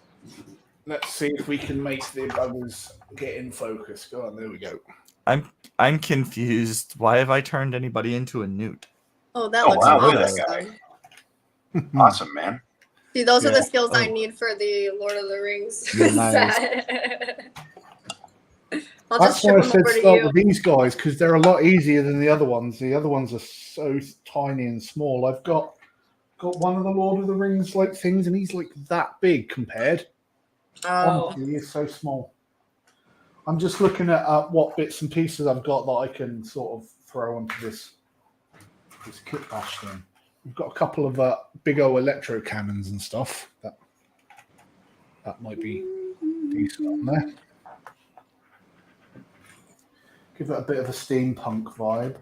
Let's see if we can make the buggers get in focus. Go on, there we go. I'm confused. Why have I turned anybody into a newt? Oh, that Oh, looks wow, look at that awesome. Awesome, man. See, those are Yeah. the skills I Oh. need for the Lord of the Rings Yeah, nice. set. I'll That's just why ship I them said over to start you. with these guys, because they're a lot easier than the other ones. The other ones are so tiny and small. I've got one of the Lord of the Rings like things, and he's like that big compared. Oh, Honestly, he is so small. I'm just looking at what bits and pieces I've got that I can sort of throw onto this kit bash thing. We've got a couple of big old electro cannons and stuff. That might be decent on there. Give it a bit of a steampunk vibe.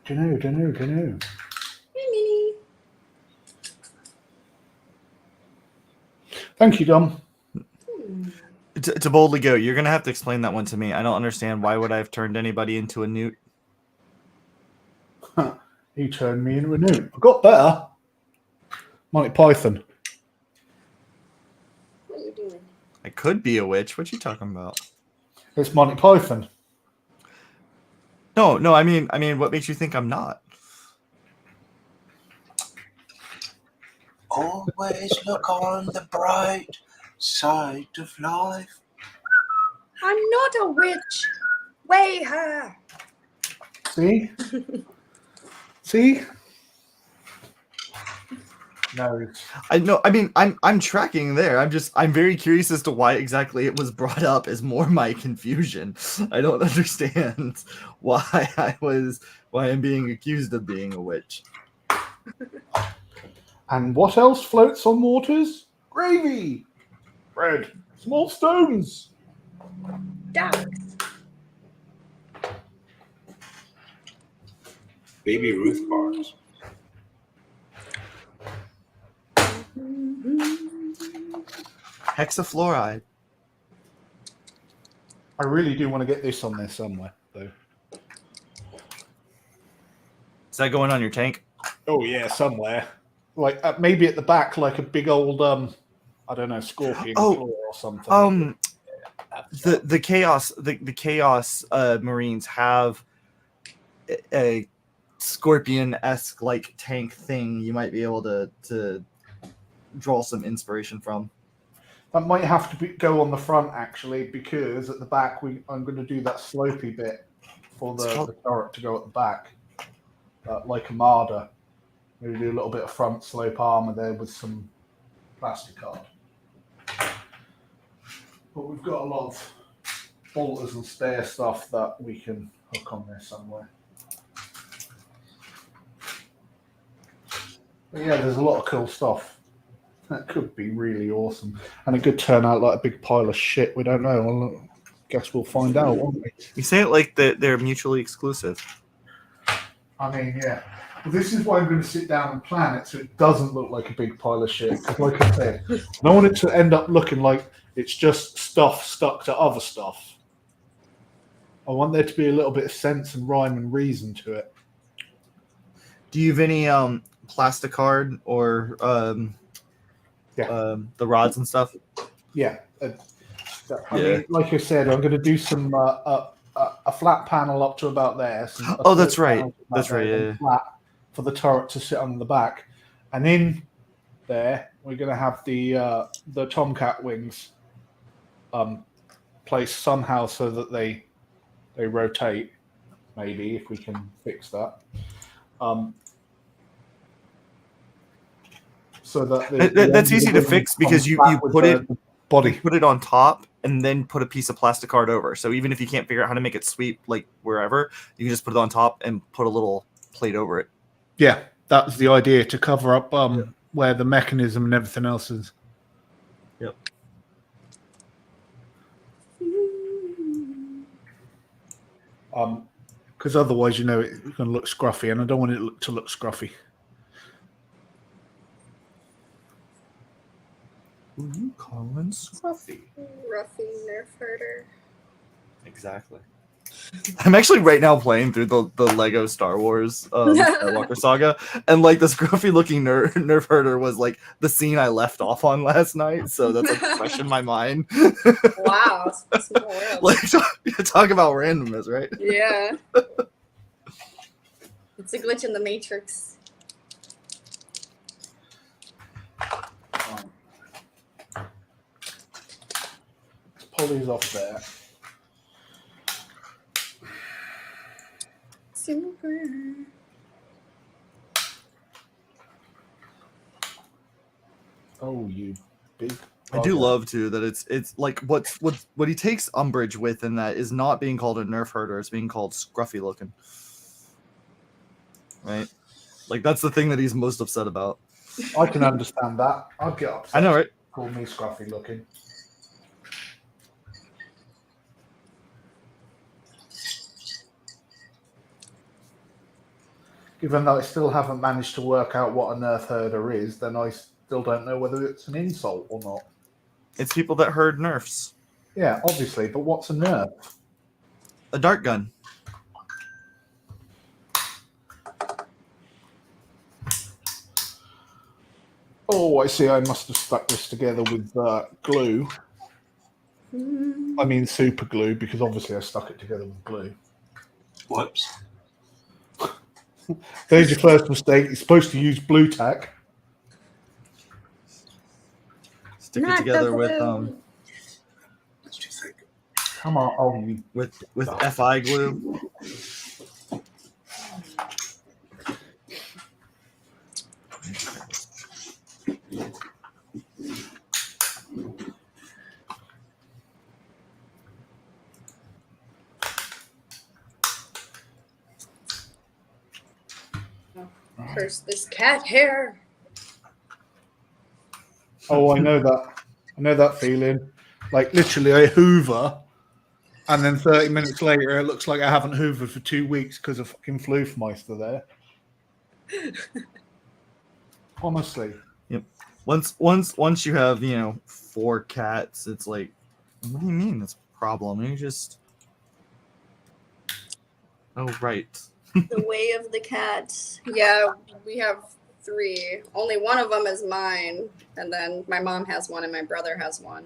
Dunno. Mini. Thank you, Dom. To boldly go, you're gonna have to explain that one to me. I don't understand. Why would I have turned anybody into a newt? He turned me into a newt. I got better. Monty Python. What are you doing? I could be a witch. What you talking about? It's Monty Python. No. I mean, what makes you think I'm not? Always look on the bright side of life. I'm not a witch. Weigh her. See? See? No. I know. I mean, I'm tracking there. I'm very curious as to why exactly it was brought up as more my confusion. I don't understand why I'm being accused of being a witch. And what else floats on waters? Gravy. Bread. Small stones. Ducks. Baby Ruth bars. Hexafluoride. I really do want to get this on there somewhere, though. Is that going on your tank? Oh, yeah, somewhere. Like, maybe at the back, like a big old, I don't know, scorpion claw or something. The chaos Marines have a scorpion-esque like tank thing you might be able to draw some inspiration from. That might have to go on the front, actually, because at the back, I'm going to do that slopey bit for the turret to go at the back, like a Marder. Maybe do a little bit of front slope armor there with some plastic card. But we've got a lot of bolters and spare stuff that we can hook on there somewhere. But yeah, there's a lot of cool stuff. That could be really awesome. And it could turn out like a big pile of shit. We don't know. Well, I guess we'll find out, won't we? You say it like they're mutually exclusive. I mean, yeah. Well, this is why I'm going to sit down and plan it so it doesn't look like a big pile of shit. Because like I said, I don't want it to end up looking like it's just stuff stuck to other stuff. I want there to be a little bit of sense and rhyme and reason to it. Do you have any plasticard or the rods and stuff. Yeah. I mean, like I said, I'm going to do some a flat panel up to about there. Oh, that's right. That's right. Yeah. Flat for the turret to sit on the back, and in there we're going to have the Tomcat wings placed somehow so that they rotate. Maybe if we can fix that. So that's easy to fix because you put it body. Put it on top and then put a piece of plastic card over. So even if you can't figure out how to make it sweep like wherever, you can just put it on top and put a little plate over it. Yeah, that's the idea, to cover up where the mechanism and everything else is. Yep. Because otherwise, it's going to look scruffy, and I don't want it to look scruffy. Who you calling scruffy? Ruffy nerf herder. Exactly. I'm actually right now playing through the Lego Star Wars Skywalker saga, and like the scruffy looking nerf herder was like the scene I left off on last night, so that's like fresh in my mind. Wow, small world. Like talk about randomness, right? Yeah. It's a glitch in the Matrix. Let's pull these off there. Super. Oh, you big. I do love too that it's like what he takes umbrage with in that is not being called a nerf herder, it's being called scruffy looking. Right? Like that's the thing that he's most upset about. I can understand that. I'd get upset. I know, right? Call me scruffy looking. Even though I still haven't managed to work out what a nerf herder is, then I still don't know whether it's an insult or not. It's people that herd nerfs. Yeah, obviously, but what's a nerf? A dart gun. Oh, I see. I must have stuck this together with glue. I mean super glue, because obviously I stuck it together with glue. Whoops. There's your first mistake. You're supposed to use blue tack. Stick it together with That's too thick. Come on, with FI glue. Curse this cat hair. Oh, I know that. I know that feeling. Like literally, I hoover, and then 30 minutes later, it looks like I haven't hoovered for 2 weeks because of fucking Floofmeister there. Honestly. Yep. Once you have 4 cats, it's like, what do you mean that's a problem? You just right. The way of the cat. Yeah, we have 3. Only one of them is mine, and then my mom has one, and my brother has one.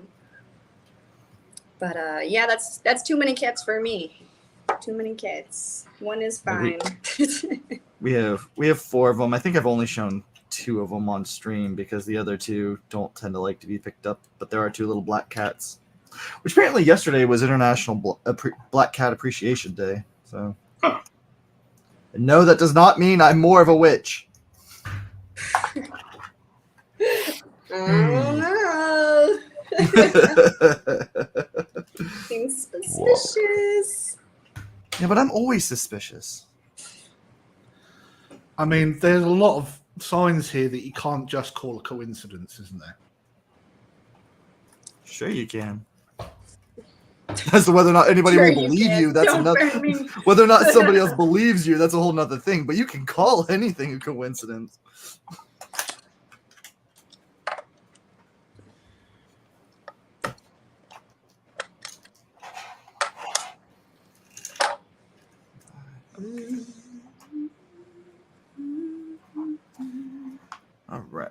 But yeah, that's too many cats for me. Too many cats. One is fine. We have 4 of them. I think I've only shown 2 of them on stream because the other 2 don't tend to like to be picked up. But there are 2 little black cats, which apparently yesterday was International Black Cat Appreciation Day. So. Huh. No, that does not mean I'm more of a witch. I don't know. Seems suspicious. Yeah, but I'm always suspicious. I mean, there's a lot of signs here that you can't just call a coincidence, isn't there? Sure you can. As to whether or not anybody will believe you, that's another. Whether or not somebody else believes you, that's a whole nother thing. But you can call anything a coincidence. All right.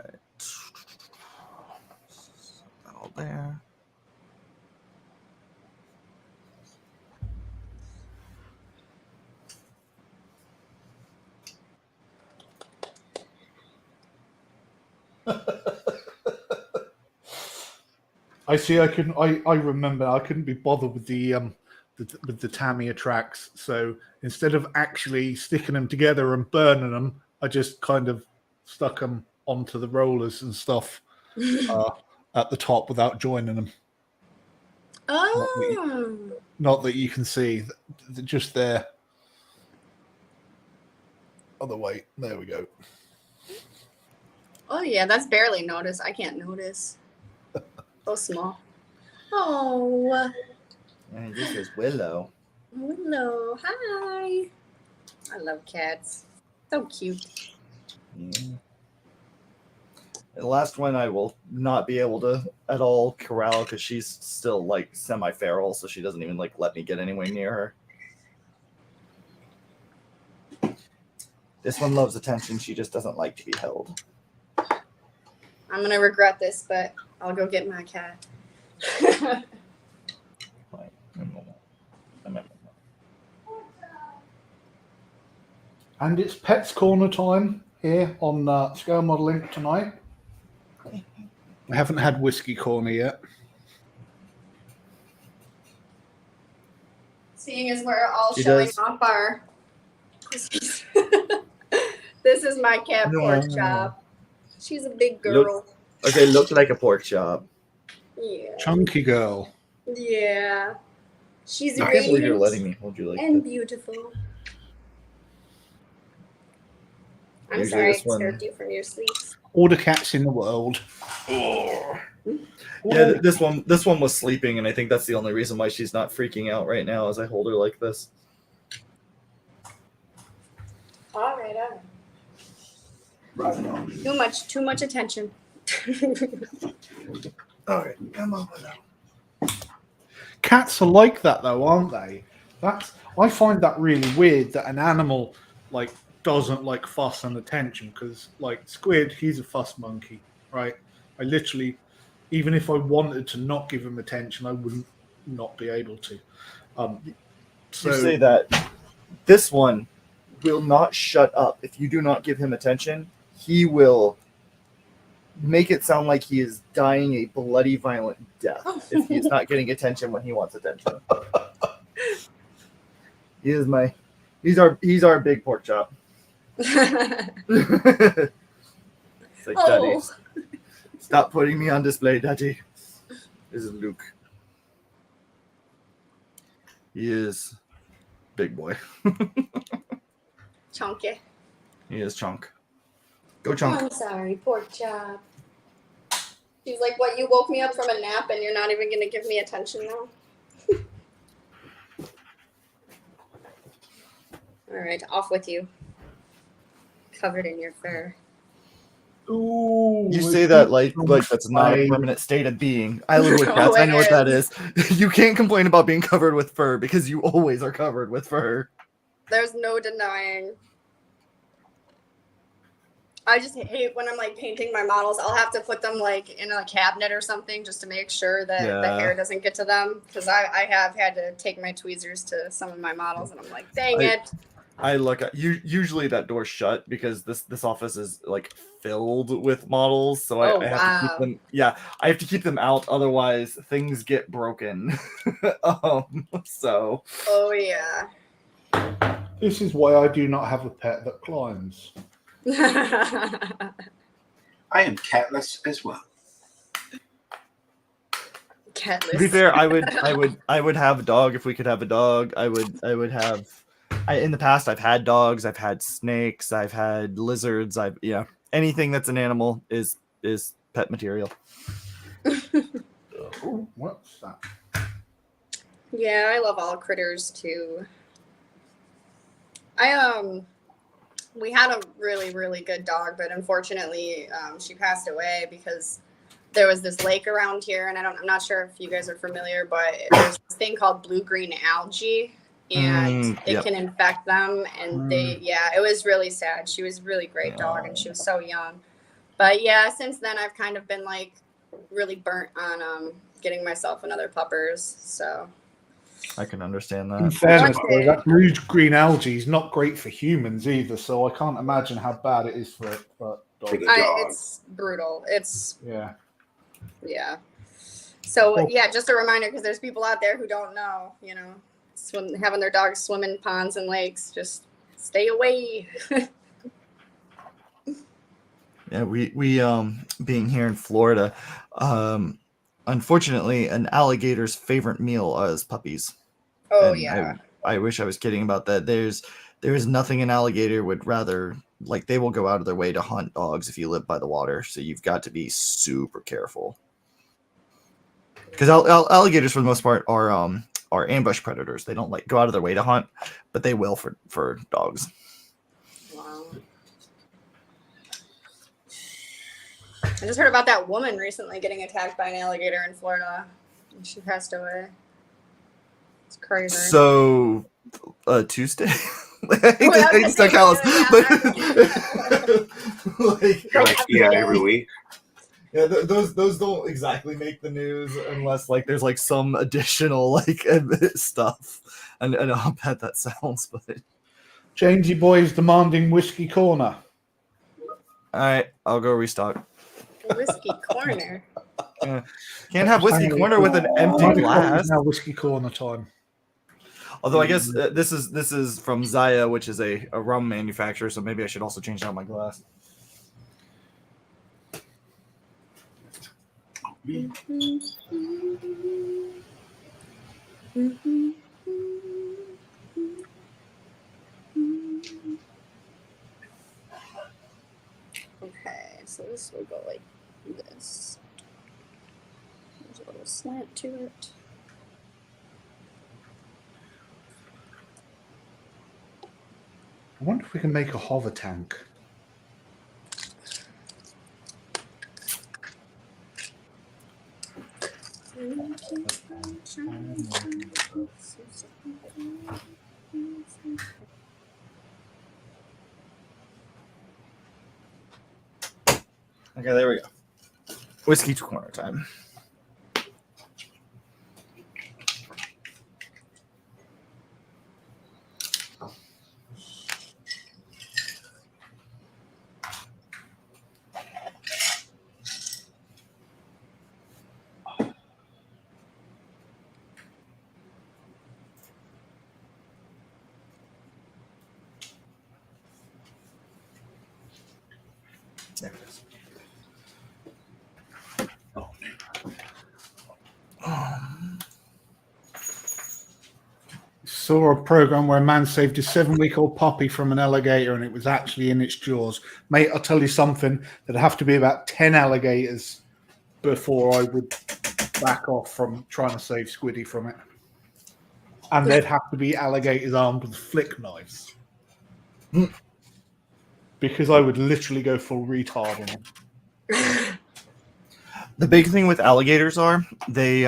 I see. I couldn't. I remember. I couldn't be bothered with the Tamiya tracks. So instead of actually sticking them together and burning them, I just kind of stuck them onto the rollers and stuff at the top without joining them. Oh. Not that you can see. Just there. Other way. There we go. Oh yeah, that's barely noticed. I can't notice. So small. Oh. And this is Willow. Hello. Hi. I love cats. So cute. Yeah. The last one I will not be able to at all corral because she's still like semi-feral, so she doesn't even like let me get anywhere near her. This one loves attention. She just doesn't like to be held. I'm gonna regret this, but I'll go get my cat. And it's Pets Corner time here on Scale Modeling tonight. We haven't had Whiskey Corner yet. Seeing as we're all She showing does. off our pussies. This is my cat pork chop. She's a big girl. Okay, look like a pork chop. Yeah. Chunky girl. Yeah. She's I can't believe you're radiant letting me hold you like and that. beautiful. I'm Usually sorry I this one- disturbed you from your sleep. All the cats in the world. Yeah, this one was sleeping, and I think that's the only reason why she's not freaking out right now as I hold her like this. All right. Too much attention. All right, come on. Cats are like that though, aren't they? I find that really weird that an animal like doesn't like fuss and attention, because like Squid, he's a fuss monkey, right? I literally, even if I wanted to not give him attention, I wouldn't not be able to. So You say that this one will not shut up if you do not give him attention. He will make it sound like he is dying a bloody, violent death if he's not getting attention when he wants attention. He's our big pork chop. It's like, Daddy, stop putting me on display, Daddy. This is Luke. He is big boy. Chunky. He is chunk. Go Oh, chunk. I'm sorry, pork chop. She's like, what, you woke me up from a nap and you're not even going to give me attention now? All right, off with you. Covered in your fur. Ooh, You say that like that's not a permanent state of being. I live with cats. I know what that is. You can't complain about being covered with fur because you always are covered with fur. There's no denying. I just hate when I'm like painting my models. I'll have to put them like in a cabinet or something just to make sure that the hair doesn't get to them. Because I have had to take my tweezers to some of my models, and I'm like, dang it. I look at usually that door's shut because this office is like filled with models, so I have to keep them. Yeah, I have to keep them out, otherwise things get broken. So. Oh yeah. This is why I do not have a pet that climbs. I am catless as well. Catless. To be fair, I would have a dog if we could have a dog. I would have. In the past, I've had dogs, I've had snakes, I've had lizards. Anything that's an animal is pet material. Oh, what's that? Yeah, I love all critters too. We had a really, really good dog, but unfortunately, she passed away because there was this lake around here, and I'm not sure if you guys are familiar, but there's this thing called blue-green algae, and it can infect them, and it was really sad. She was a really great dog, and she was so young. But yeah, since then, I've kind of been like really burnt on getting myself another puppers, so. I can understand that. In fairness, though, that blue-green algae is not great for humans either, so I can't imagine how bad it is for dogs. For the dog. It's brutal. It's Yeah. So Oh. yeah, just a reminder because there's people out there who don't know. You know, having their dogs swim in ponds and lakes. Just stay away. Yeah, we being here in Florida, unfortunately, an alligator's favorite meal is puppies. Oh And yeah. I wish I was kidding about that. There is nothing an alligator would rather, like, they will go out of their way to hunt dogs if you live by the water. So you've got to be super careful. Because alligators, for the most part, are ambush predators. They don't like go out of their way to hunt, but they will for dogs. Wow. I just heard about that woman recently getting attacked by an alligator in Florida. And she passed away. It's crazy. So Tuesday. I hate Well, I to was sound gonna callous, say, but like, Yeah, every week. yeah, those don't exactly make the news unless like there's like some additional like stuff. And I know how bad that sounds, but Jamesy boy is demanding whiskey corner. all right, I'll go restock. Whiskey corner. Can't have whiskey corner with an empty 9 o'clock glass. is now whiskey corner time. Although I guess this is from Zaya, which is a rum manufacturer, so maybe I should also change out my glass. Okay, so this will go like this. There's a little slant to it. I wonder if we can make a hover tank. Okay, there we go. Whiskey corner time. There it is. Saw a program where a man saved a 7-week-old puppy from an alligator and it was actually in its jaws. Mate, I'll tell you something. There'd have to be about 10 alligators before I would back off from trying to save Squiddy from it. And there'd have to be alligators armed with flick knives. Because I would literally go full retard on them. The big thing with alligators are they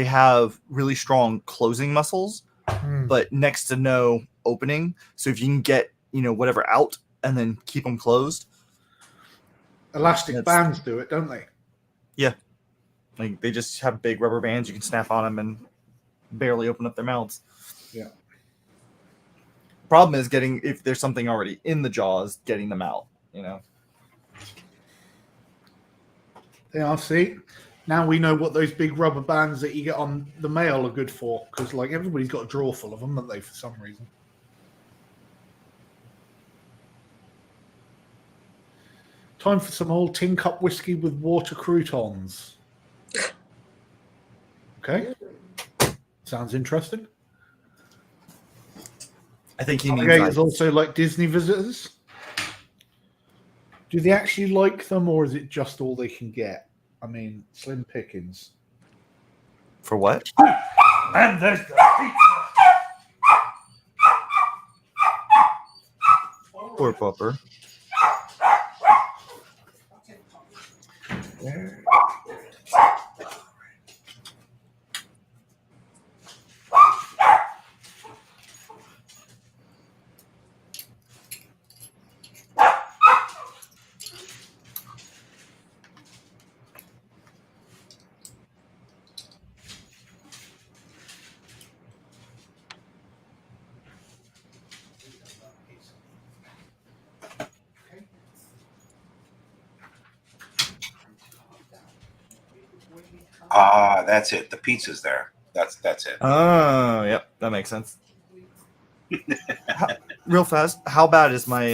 have really strong closing muscles, but next to no opening. So if you can get whatever out and then keep them closed, Elastic bands do it, don't they? Yeah, like they just have big rubber bands you can snap on them and barely open up their mouths. Yeah. Problem is if there's something already in the jaws, getting them out. Yeah, see. Now we know what those big rubber bands that you get on the mail are good for, because like everybody's got a drawer full of them, haven't they, for some reason? Time for some old tin cup whiskey with water croutons. Okay. Sounds interesting. I think he means Alligators also like Disney visitors. Do they actually like them, or is it just all they can get? I mean, slim pickings. For what? And there's the Poor pupper. That's it. The pizza's there. That's it. Oh, yep, that makes sense. Real fast, how bad is my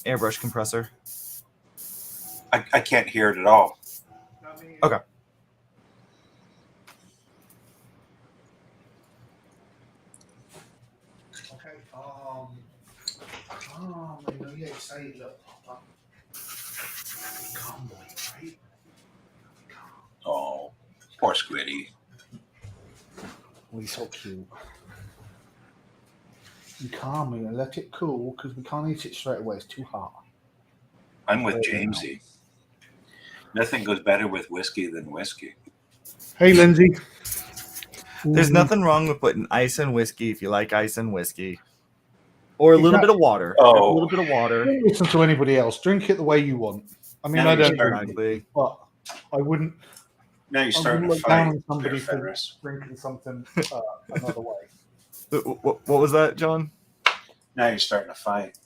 airbrush compressor? I can't hear it at all. Okay. Okay. You're excited, look, Papa. Calm boy, right? Oh, poor Squiddy. Well, he's so cute. You calm me and let it cool because we can't eat it straight away. It's too hot. I'm with Jamesy. Nothing goes better with whiskey than whiskey. Hey, Lindsay. There's nothing wrong with putting ice in whiskey if you like ice in whiskey. Or a little bit of water. Oh. A little bit of water. Don't listen to anybody else. Drink it the way you want. I mean, I don't Exactly. but I wouldn't. Now you're starting to look down fight. on somebody There, for Ferris. drinking something another way. What was that, John? Now you're starting to fight.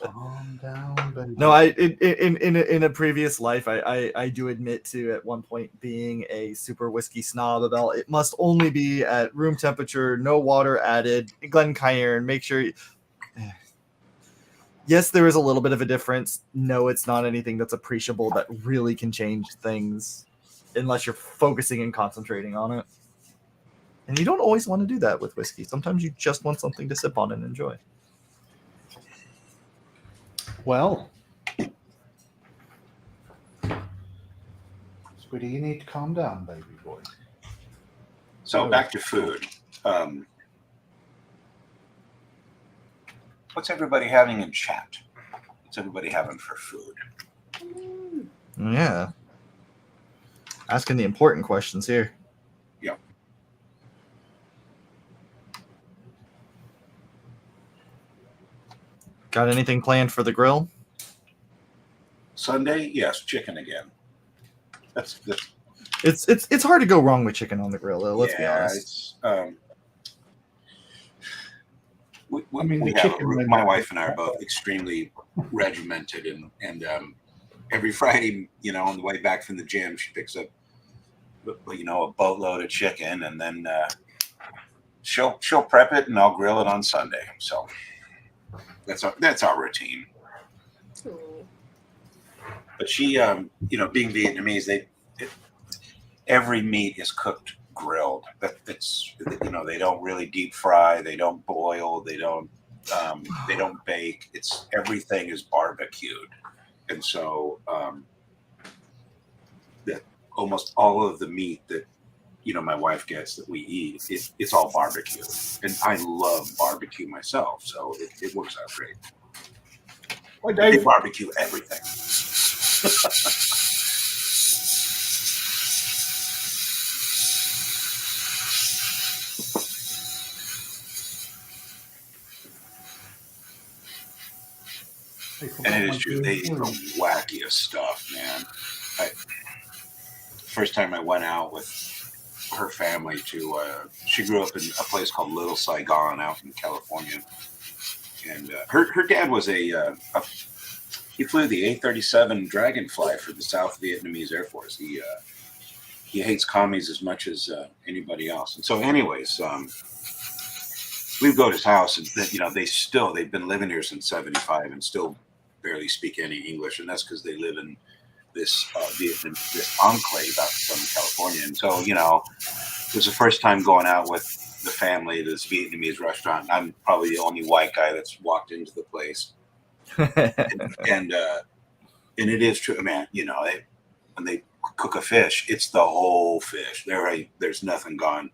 Calm down, baby. No, in a previous life, I do admit to at one point being a super whiskey snob about it must only be at room temperature, no water added, Glencairn. Make sure. Yes, there is a little bit of a difference. No, it's not anything that's appreciable that really can change things, unless you're focusing and concentrating on it. And you don't always want to do that with whiskey. Sometimes you just want something to sip on and enjoy. Well, Squiddy, you need to calm down, baby boy. So back to food. What's everybody having in chat? What's everybody having for food? Yeah. Asking the important questions here. Yep. Got anything planned for the grill? Sunday, yes, chicken again. That's It's hard to go wrong with chicken on the grill, though, let's be honest. It's, I mean, we the have chicken my wife and I are both extremely regimented, and every Friday, on the way back from the gym, she picks up, a boatload of chicken, and then she'll prep it, and I'll grill it on Sunday. So that's our routine. Ooh. But she, being Vietnamese, every meat is cooked grilled. That's they don't really deep fry, they don't boil, they don't bake. It's everything is barbecued, and so that almost all of the meat that my wife gets that we eat, it's all barbecue, and I love barbecue myself, so it works out great. Hi, They Dave. barbecue everything. And it is true. They eat the wackiest stuff, man. First time I went out with her family to, she grew up in a place called Little Saigon out in California. And her dad was he flew the A-37 Dragonfly for the South Vietnamese Air Force. He hates commies as much as anybody else. And so anyways, we go to his house, and they've been living here since 75 and still barely speak any English, and that's because they live in this this enclave out in Southern California. And so it was the first time going out with the family to this Vietnamese restaurant. And I'm probably the only white guy that's walked into the place, and it is true, man. When they cook a fish, it's the whole fish. There's nothing gone,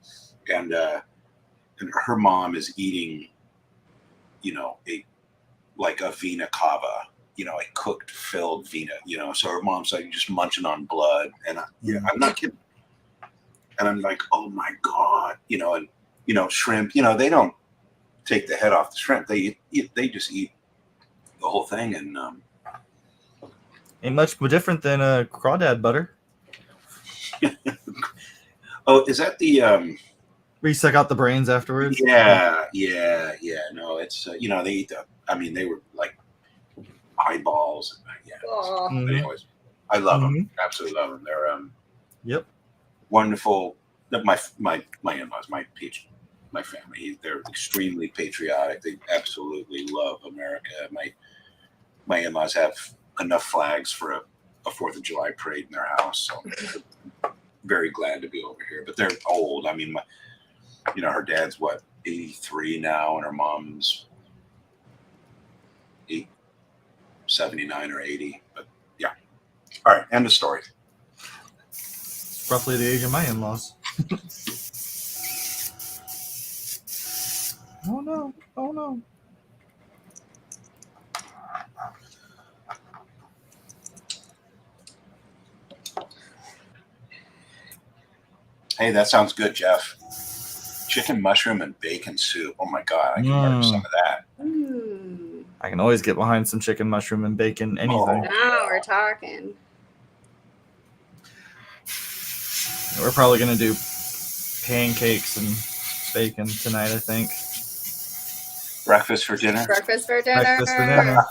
and her mom is eating, a vina cava, a cooked filled vina, so her mom's like just munching on blood, and I'm not kidding. And I'm like, oh my God, and shrimp, they don't take the head off the shrimp. They just eat the whole thing. And Ain't much different than crawdad butter. oh, is that the Where you suck out the brains afterwards? Yeah. No, it's they eat they were like eyeballs. Yeah. Aw. Mhm. Anyways, I love them. Absolutely love them. They're Yep. wonderful. My in-laws, my family, they're extremely patriotic. They absolutely love America. My in-laws have enough flags for a 4th of July parade in their house. So I'm very glad to be over here. But they're old. I mean, her dad's 83 now, and her mom's 79 or 80. But yeah. All right, end of story. Roughly the age of my in-laws. Oh no! Oh no! Hey, that sounds good, Jeff. Chicken, mushroom, and bacon soup. Oh my God, I can order some of that. I can always get behind some chicken, mushroom, and bacon. Anything. Now we're talking. We're probably gonna do pancakes and bacon tonight, I think. Breakfast for dinner. Breakfast for dinner. Breakfast for dinner.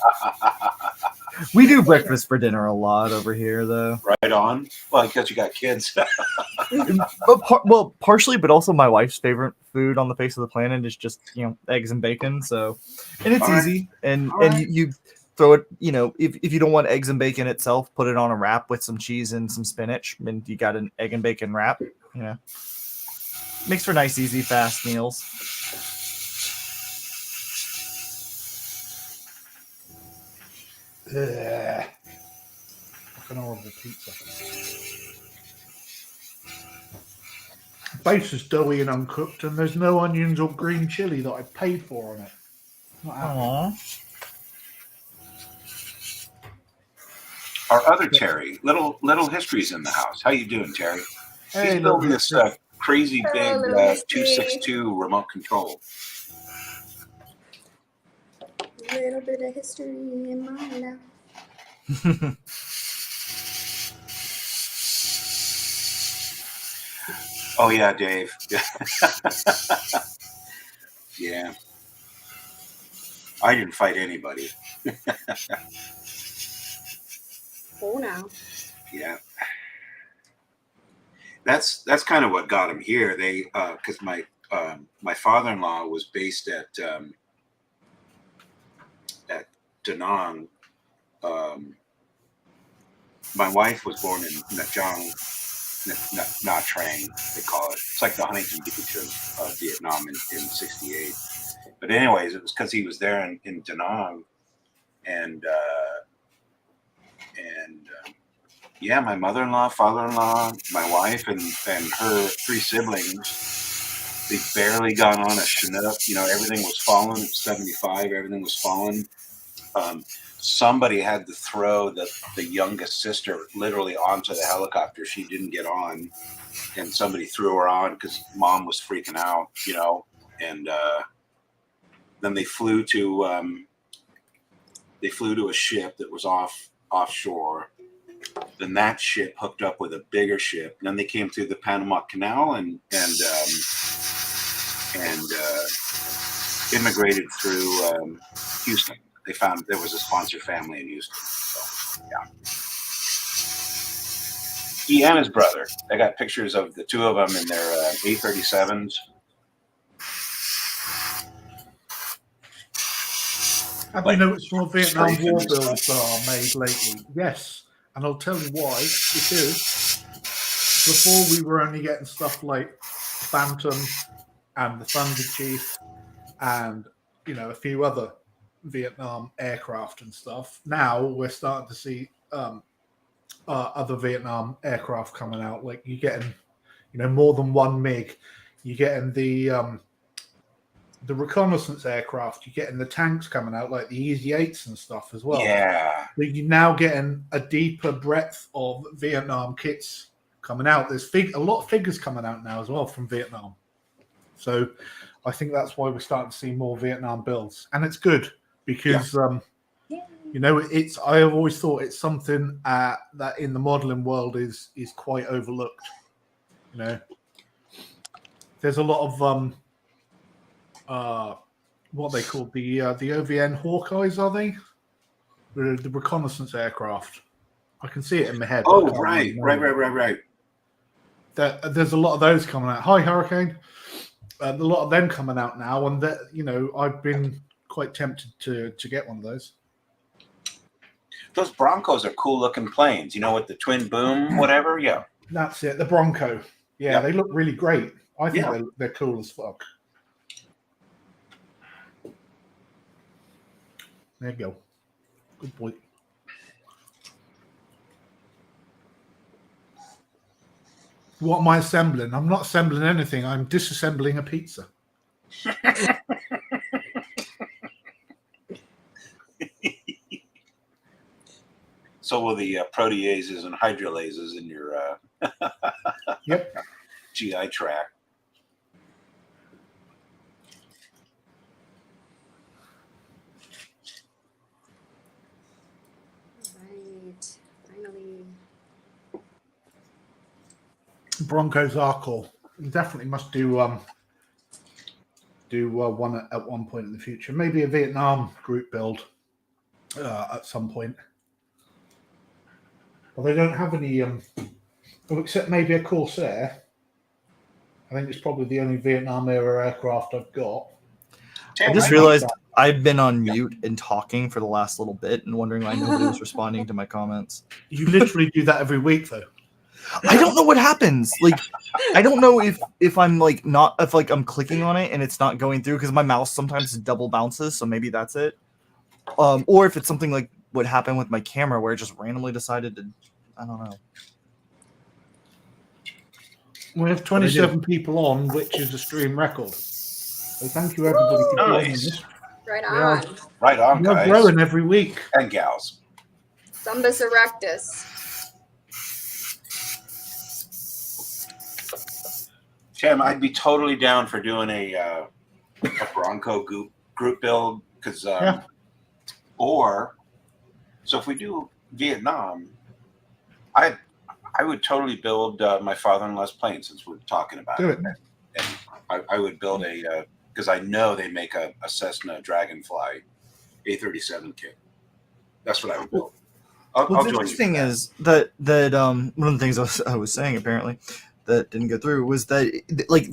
We do breakfast for dinner a lot over here, though. Right on. Well, because you got kids. But partially, but also my wife's favorite food on the face of the planet is just eggs and bacon. So, and it's easy, and you throw it. If you don't want eggs and bacon itself, put it on a wrap with some cheese and some spinach, and you got an egg and bacon wrap. Makes for nice, easy, fast meals. Ugh. Fucking horrible pizza. Base is doughy and uncooked, and there's no onions or green chili that I paid for on it. Not happening. Aww. Our other Terry, little history's in the house. How you doing, Terry? Hey, He's building this crazy big little history. 262 remote control. A little bit of history in my life. Oh yeah, Dave. Yeah. I didn't fight anybody. Oh, now. Yeah. That's kind of what got him here. They because my father-in-law was based at Da Nang. My wife was born in Nha Trang, they call it. It's like the Huntington Beach of Vietnam in 68. But anyways, it was because he was there in Da Nang, and yeah, my mother-in-law, father-in-law, my wife, and her 3 siblings, they barely got on a Chinook. Everything was falling. It was 75. Everything was falling. Somebody had to throw the youngest sister literally onto the helicopter. She didn't get on, and somebody threw her on because mom was freaking out, and then they flew to a ship that was offshore. Then that ship hooked up with a bigger ship. Then they came through the Panama Canal and immigrated through Houston. They found there was a sponsor family in Houston. So, yeah. He and his brother. I got pictures of the 2 of them in their A37s. Have you noticed more Vietnam War builds that are made lately? Yes, and I'll tell you why. Because before we were only getting stuff like Phantom and the Thunder Chief and a few other Vietnam aircraft and stuff. Now we're starting to see other Vietnam aircraft coming out. Like you're getting, more than one MiG. You're getting the reconnaissance aircraft. You're getting the tanks coming out, like the Easy 8s and stuff as well. Yeah. You're now getting a deeper breadth of Vietnam kits coming out. There's a lot of figures coming out now as well from Vietnam. So I think that's why we're starting to see more Vietnam builds, and it's good because it's. I have always thought it's something that in the modeling world is quite overlooked. There's a lot of what they call the OVN Hawkeyes, are they? The reconnaissance aircraft. I can see it in my head. but I Oh, can't right. remember. There's a lot of those coming out. Hi, Hurricane. A lot of them coming out now, and that I've been quite tempted to get one of those. Those Broncos are cool looking planes. You know, with the twin boom, whatever. Yeah. That's it. The Bronco. Yeah, Yeah. they look really great. I think Yeah. they're cool as fuck. There you go. Good boy. What am I assembling? I'm not assembling anything. I'm disassembling a pizza. So will the proteases and hydrolases in your Yep. GI tract. Right. Finally. Broncos are cool. You definitely must do one at one point in the future. Maybe a Vietnam group build at some point. Well, they don't have any, except maybe a Corsair. I think it's probably the only Vietnam era aircraft I've got. I just realized I've been on mute and talking for the last little bit and wondering why nobody was responding to my comments. You literally do that every week, though. I don't know what happens. Like, I don't know if I'm like not if like I'm clicking on it and it's not going through because my mouse sometimes double bounces, so maybe that's it. Or if it's something like what happened with my camera where it just randomly decided to, I don't know. We have 27 people on, which is a stream record. So thank you, everybody, for joining Nice. us. Right We are- on. Right on, We're guys. growing every week. And gals. Zumbus erectus. Tim, I'd be totally down for doing a Bronco group build because, Yeah. or so if we do Vietnam, I would totally build my father-in-law's plane since we're talking about Do it. it. And I would build a because I know they make a Cessna Dragonfly A37 kit. That's what I would build. I'll What's join you. interesting is that one of the things I was saying apparently that didn't go through was that like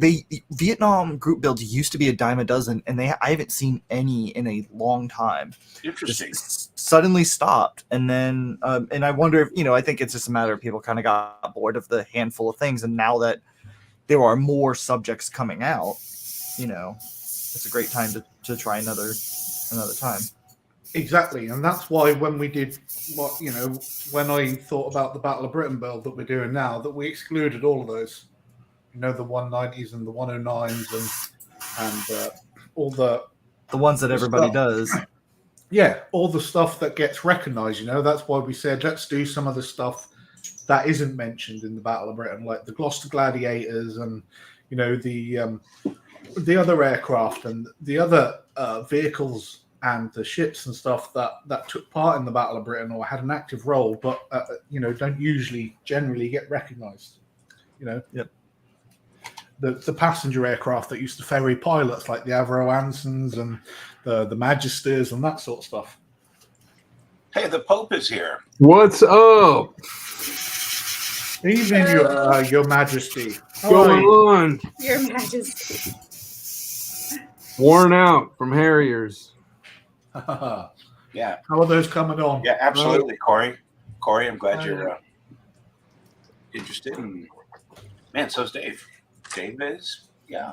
Vietnam group builds used to be a dime a dozen, and I haven't seen any in a long time. Interesting. Just suddenly stopped, and then and I wonder if I think it's just a matter of people kind of got bored of the handful of things, and now that there are more subjects coming out, it's a great time to try another time. Exactly, and that's why when we did when I thought about the Battle of Britain build that we're doing now, that we excluded all of those, the 190s and the 109s and all the ones that everybody stuff. does. Yeah, all the stuff that gets recognized. That's why we said let's do some of the stuff that isn't mentioned in the Battle of Britain, like the Gloucester Gladiators and the other aircraft and the other vehicles and the ships and stuff that took part in the Battle of Britain or had an active role, but don't usually generally get recognised. Yep. The passenger aircraft that used to ferry pilots like the Avro Ansons and the Magisters and that sort of stuff. Hey, the Pope is here. What's up? Even your Majesty. Going on? Your Majesty. Worn out from Harriers. Yeah. How are those coming on? Yeah, absolutely, Corey. Corey, I'm glad you're interested in. Man, so's Dave. Dave is, yeah.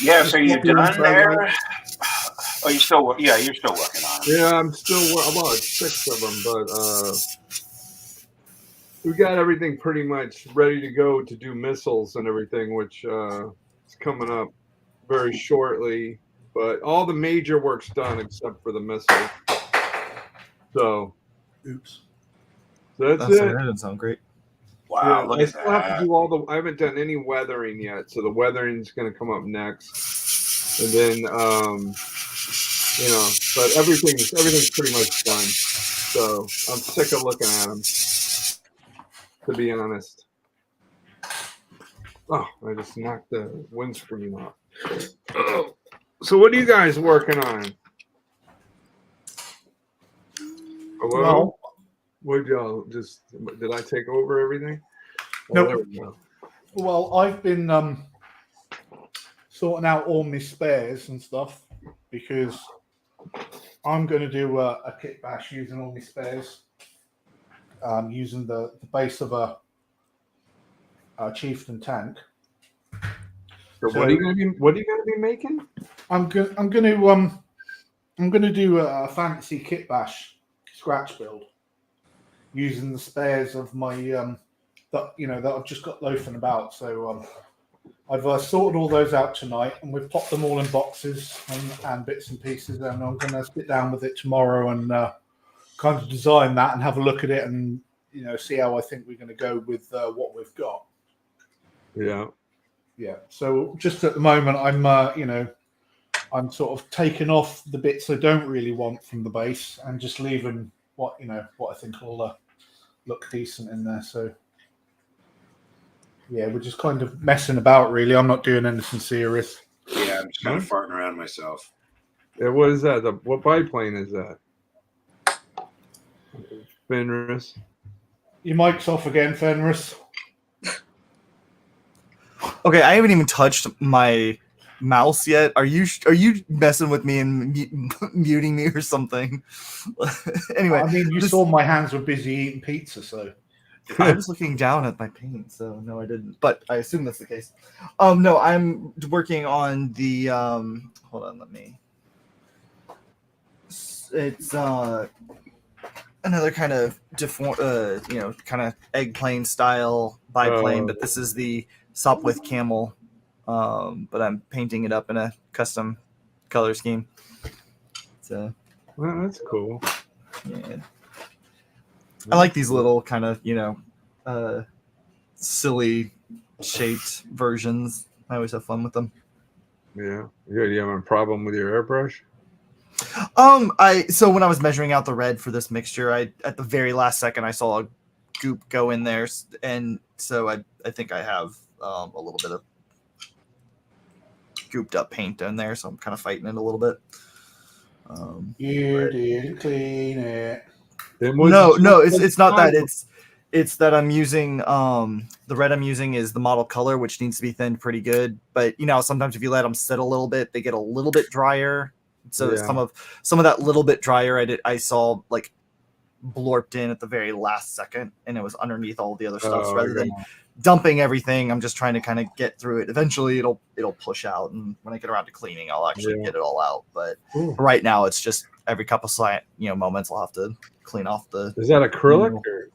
Yeah, so you're done there. Oh, you're still working on it. Yeah, I'm still about 6 of them, but we got everything pretty much ready to go to do missiles and everything, which is coming up very shortly. But all the major work's done except for the missile. So, Oops. that's That it. doesn't sound great. Wow, Yeah, look I at still have to that. do I haven't done any weathering yet, so the weathering's going to come up next, and then but everything's pretty much done. So I'm sick of looking at them, to be honest. Oh, I just knocked the windscreen off. Oh. So what are you guys working on? Hello? Well, Would y'all just? Did I take over everything? No. There we go. well, I've been sorting out all my spares and stuff because I'm going to do a kit bash using all my spares, using the base of a chieftain tank. So So- what are you gonna be making? I'm going to do a fantasy kit bash scratch build using the spares of my that I've just got loafing about. So I've sorted all those out tonight, and we've popped them all in boxes and bits and pieces. And I'm going to sit down with it tomorrow and kind of design that and have a look at it and see how I think we're going to go with what we've got. Yeah. Yeah. So just at the moment, I'm sort of taking off the bits I don't really want from the base and just leaving what I think will look decent in there. So yeah, we're just kind of messing about really. I'm not doing anything serious. Yeah, I'm just kind of farting around myself. Yeah, what is that? What biplane is that? Fenris. Your mic's off again, Fenris. Okay, I haven't even touched my mouse yet. Are you messing with me and muting me or something? Anyway, I mean, you saw my hands were busy eating pizza, so I was looking down at my paint, so no, I didn't. But I assume that's the case. No, I'm working on the hold on, let me. It's another kind of kind of eggplane style biplane, but this is the Sopwith Camel. But I'm painting it up in a custom color scheme. So, Well, that's cool. yeah. I like these little kind of, silly shaped versions. I always have fun with them. Yeah. You having a problem with your airbrush? So when I was measuring out the red for this mixture, at the very last second I saw a goop go in there, and so I think I have a little bit of gooped up paint in there, so I'm kind of fighting it a little bit. you didn't clean it. No, it's not that. It's that I'm using the red I'm using is the model color, which needs to be thinned pretty good. But sometimes if you let them sit a little bit, they get a little bit drier. So Yeah. some of that little bit drier I saw like blorped in at the very last second, and it was underneath all the other stuff. So rather than dumping everything, I'm just trying to kind of get through it. Eventually it'll push out, and when I get around to cleaning, I'll actually get it all out. But right now it's just every couple moments I'll have to clean off the. Is that acrylic? Or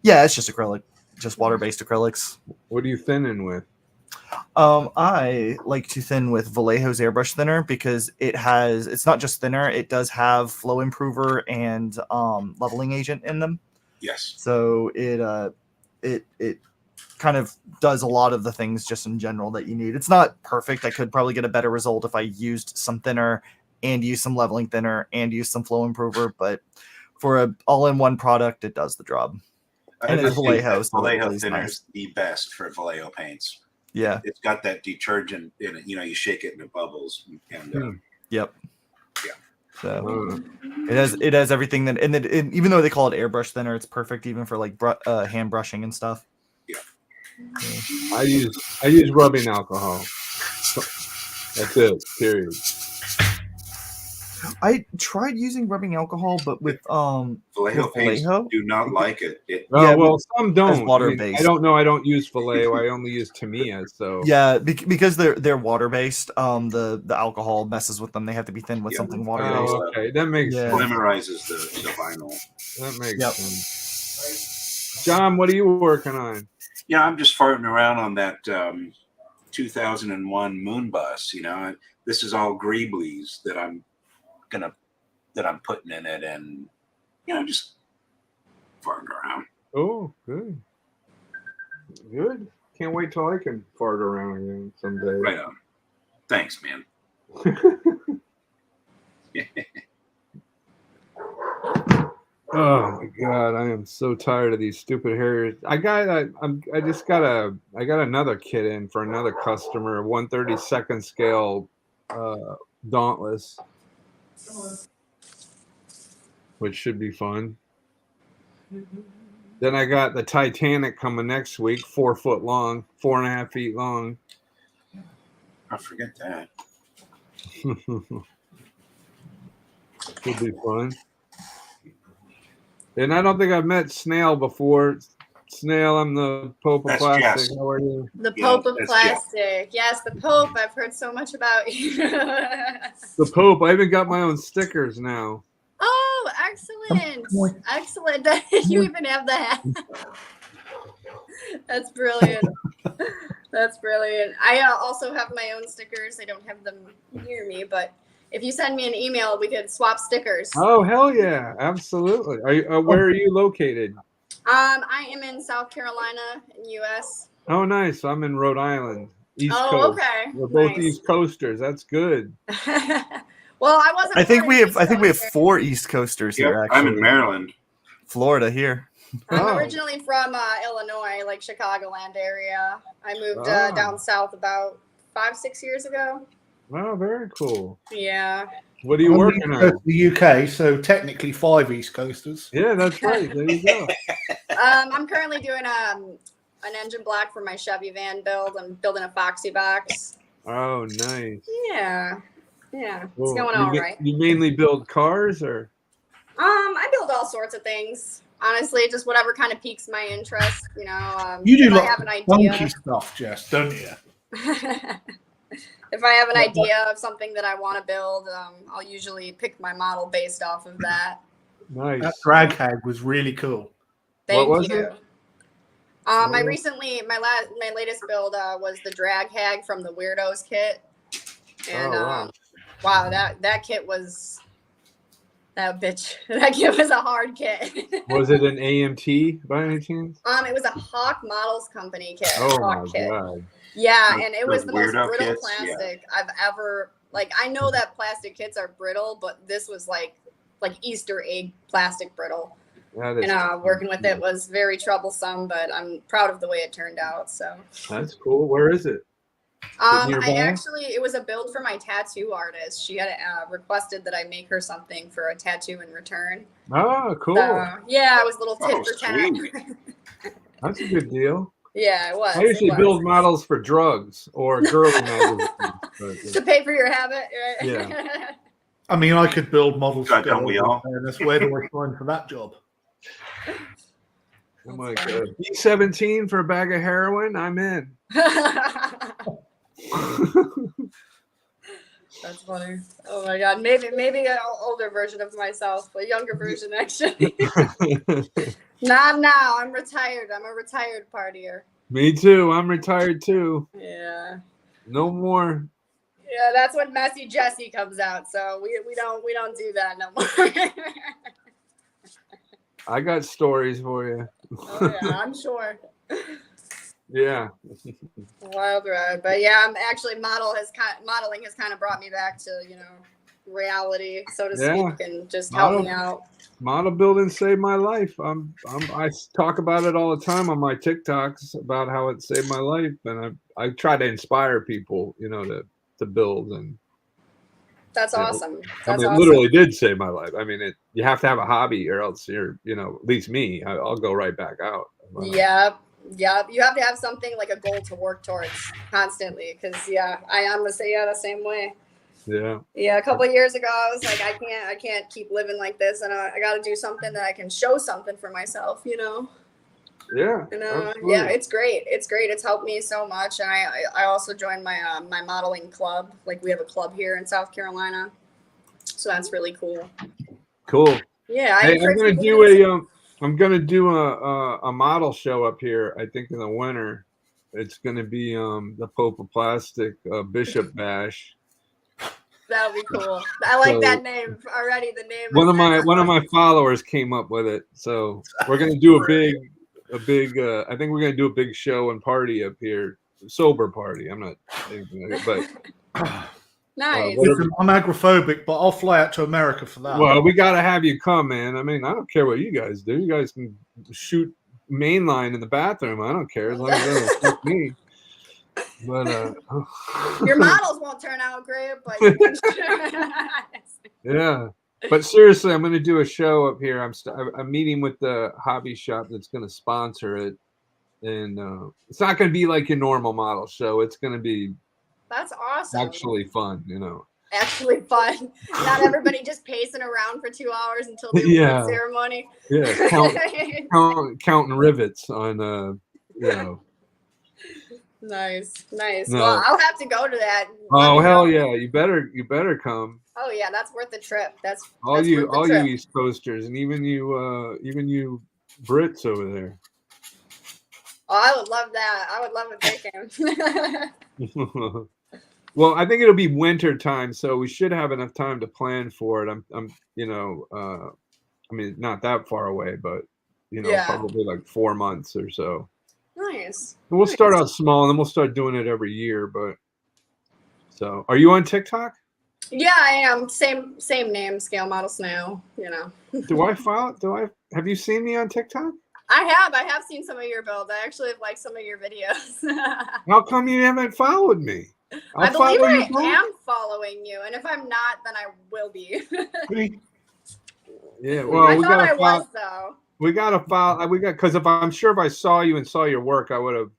Yeah, it's just acrylic, just water-based acrylics. what are you thinning with? I like to thin with Vallejo's airbrush thinner because it's not just thinner, it does have flow improver and leveling agent in them. Yes. So it kind of does a lot of the things just in general that you need. It's not perfect. I could probably get a better result if I used some thinner and used some leveling thinner and used some flow improver, but for a all-in-one product, it does the job. And it's Vallejo, so Vallejo it's thinner nice. is the best for Vallejo paints. Yeah. It's got that detergent in it. You shake it and it bubbles. And Yep. Yeah. So it has everything that, and even though they call it airbrush thinner, it's perfect even for like hand brushing and stuff. Yeah. I use rubbing alcohol. That's it. Period. I tried using rubbing alcohol, but with Vallejo paints do not like it. Some don't. Water-based. I don't know. I don't use Vallejo. I only use Tamiya. So yeah, because they're water based. The alcohol messes with them. They have to be thinned with something water based. Oh, okay, that makes sense. Polymerizes the vinyl. That makes sense. John, what are you working on? Yeah, I'm just farting around on that 2001 moon bus. This is all greeblies that I'm putting in it, and just farting around. Oh, good. Good. Can't wait till I can fart around again someday. Right on. Thanks, man. Oh my god, I am so tired of these stupid hairs. I got another kit in for another customer, 1/32 scale Dauntless. which should be fun. Then I got the Titanic coming next week, 4 foot long, 4.5 feet long. I forget that. Should be fun. And I don't think I've met Snail before. Snail, I'm the Pope of That's Plastic. Jess. How are you? The Yeah, Pope of that's Plastic. Yes, the Pope. I've heard so much about you. The Pope. I even got my own stickers now. Oh, excellent. Come on. Excellent. You even have that. That's brilliant. That's brilliant. I also have my own stickers. I don't have them near me, but if you send me an email, we could swap stickers. Oh, hell yeah. Absolutely. Are you, where are you located? I am in South Carolina, in U.S. Oh, nice. I'm in Rhode Island. East Oh, Coast. okay. We're both Nice. East Coasters. That's good. Well, I wasn't. I think born we in have. I think we have East 4 East Coasters Yep, here. Actually, I'm in Maryland. Florida here. I'm Oh. originally from Illinois, like Chicagoland area. I moved Oh. down south about 5-6 years ago. Oh, very cool. Yeah. What are you I'm working East on? Coast of the UK, so technically 5 East Coasters. Yeah, that's right. There you go. I'm currently doing an engine block for my Chevy van build. I'm building a Foxy box. Oh, nice. Yeah. Yeah. Cool. It's going You all ma- right. You mainly build cars, or? I build all sorts of things. Honestly, just whatever kind of piques my interest. You know, You do if I lots have of an funky idea. stuff, Jess, don't you? If I have an idea of something that I want to build, I'll usually pick my model based off of that. Nice. That drag hag was really cool. Thank What was you. it? I What was- recently my latest build was the drag hag from the Weirdos kit, and Oh, wow, that kit was that bitch. That kit was a hard kit. Was it an AMT by any chance? It was a Hawk Models Company kit. Oh Hawk my kit. god. Yeah, Those- and it was those the most weirdo brittle kits, yeah. plastic I've ever like. I know that plastic kits are brittle, but this was like Easter egg plastic brittle. That is And working with it was very troublesome, but I'm proud of the way it turned out. So, That's cool. Where is it? nearby? it was a build for my tattoo artist. She had requested that I make her something for a tattoo in return. Oh, cool. So, yeah, it was a little tit Oh, for tat. sweet. That's a good deal. Yeah, it was. I usually it was. build models for drugs or girly magazines. But, To pay for your habit, right? Yeah. I mean, I could build models. God, don't we all? Fairness. Where do I find for that job? I'm like, B17 for a bag of heroin? I'm in. That's funny. Oh my god, maybe an older version of myself, a younger version actually. Not now. I'm retired. I'm a retired partier. Me too. I'm retired too. Yeah. No more. Yeah, that's when Messy Jessie comes out. So we don't do that no more. I got stories for you. Oh yeah, I'm sure. Yeah. Wild ride, but yeah, I'm actually modeling has kind of brought me back to reality, so to Yeah. speak, and just help me Model- out. Model building saved my life. I talk about it all the time on my TikToks about how it saved my life, and I try to inspire people, to build. And That's Yeah. I awesome. mean, That's it awesome. literally did save my life. I mean, you have to have a hobby, or else you're, at least me, I'll go right back out. Yep. You have to have something like a goal to work towards constantly, because I'm gonna say the same way. Yeah. Yeah, a couple of years ago, I was like, I can't keep living like this, and I got to do something that I can show something for myself, Yeah. And absolutely. yeah, it's great. It's great. It's helped me so much, and I also joined my my modeling club. Like, we have a club here in South Carolina, so that's really cool. Cool. Yeah, I Hey, encourage I'm people to listen. gonna do a model show up here. I think in the winter, it's gonna be the Pope of Plastic Bishop Bash. That'll be cool. I like So- that name already. The name. One is of my followers came up with it, so we're gonna do a big. I think we're gonna do a big show and party up here, sober party. I'm not, but Nice. what- Listen, I'm agoraphobic, but I'll fly out to America for that. well, we gotta have you come, man. I mean, I don't care what you guys do. You guys can shoot mainline in the bathroom. I don't care as long as it doesn't affect me. But Your models won't turn out great, but you can- yeah. But seriously, I'm going to do a show up here. I'm meeting with the hobby shop that's going to sponsor it, and it's not going to be like your normal model show. It's going to be That's awesome. actually fun, you know. Actually fun. Not everybody just pacing around for 2 hours until the Yeah. award ceremony. Yeah, counting rivets on, you know. Nice. No. Well, I'll have to go to that. Oh hell yeah! You better come. Oh yeah, that's worth the trip. That's All you trip. East Coasters, and even you Brits over there. Oh, I would love that. I would love if they came. Well, I think it'll be winter time, so we should have enough time to plan for it. I'm you know, I mean, not that far away, but you know, probably like 4 months or so. Nice. And we'll start out small, and then we'll start doing it every year. But so, are you on TikTok? Yeah, I am. Same name, Scale Model Snail. You know. Have you seen me on TikTok? I have seen some of your builds. I actually have liked some of your videos. How come you haven't followed me? I believe I am following you, and if I'm not, then I will be. Yeah, well, I thought I was though. We gotta follow. Because if I'm sure if I saw you and saw your work, I would have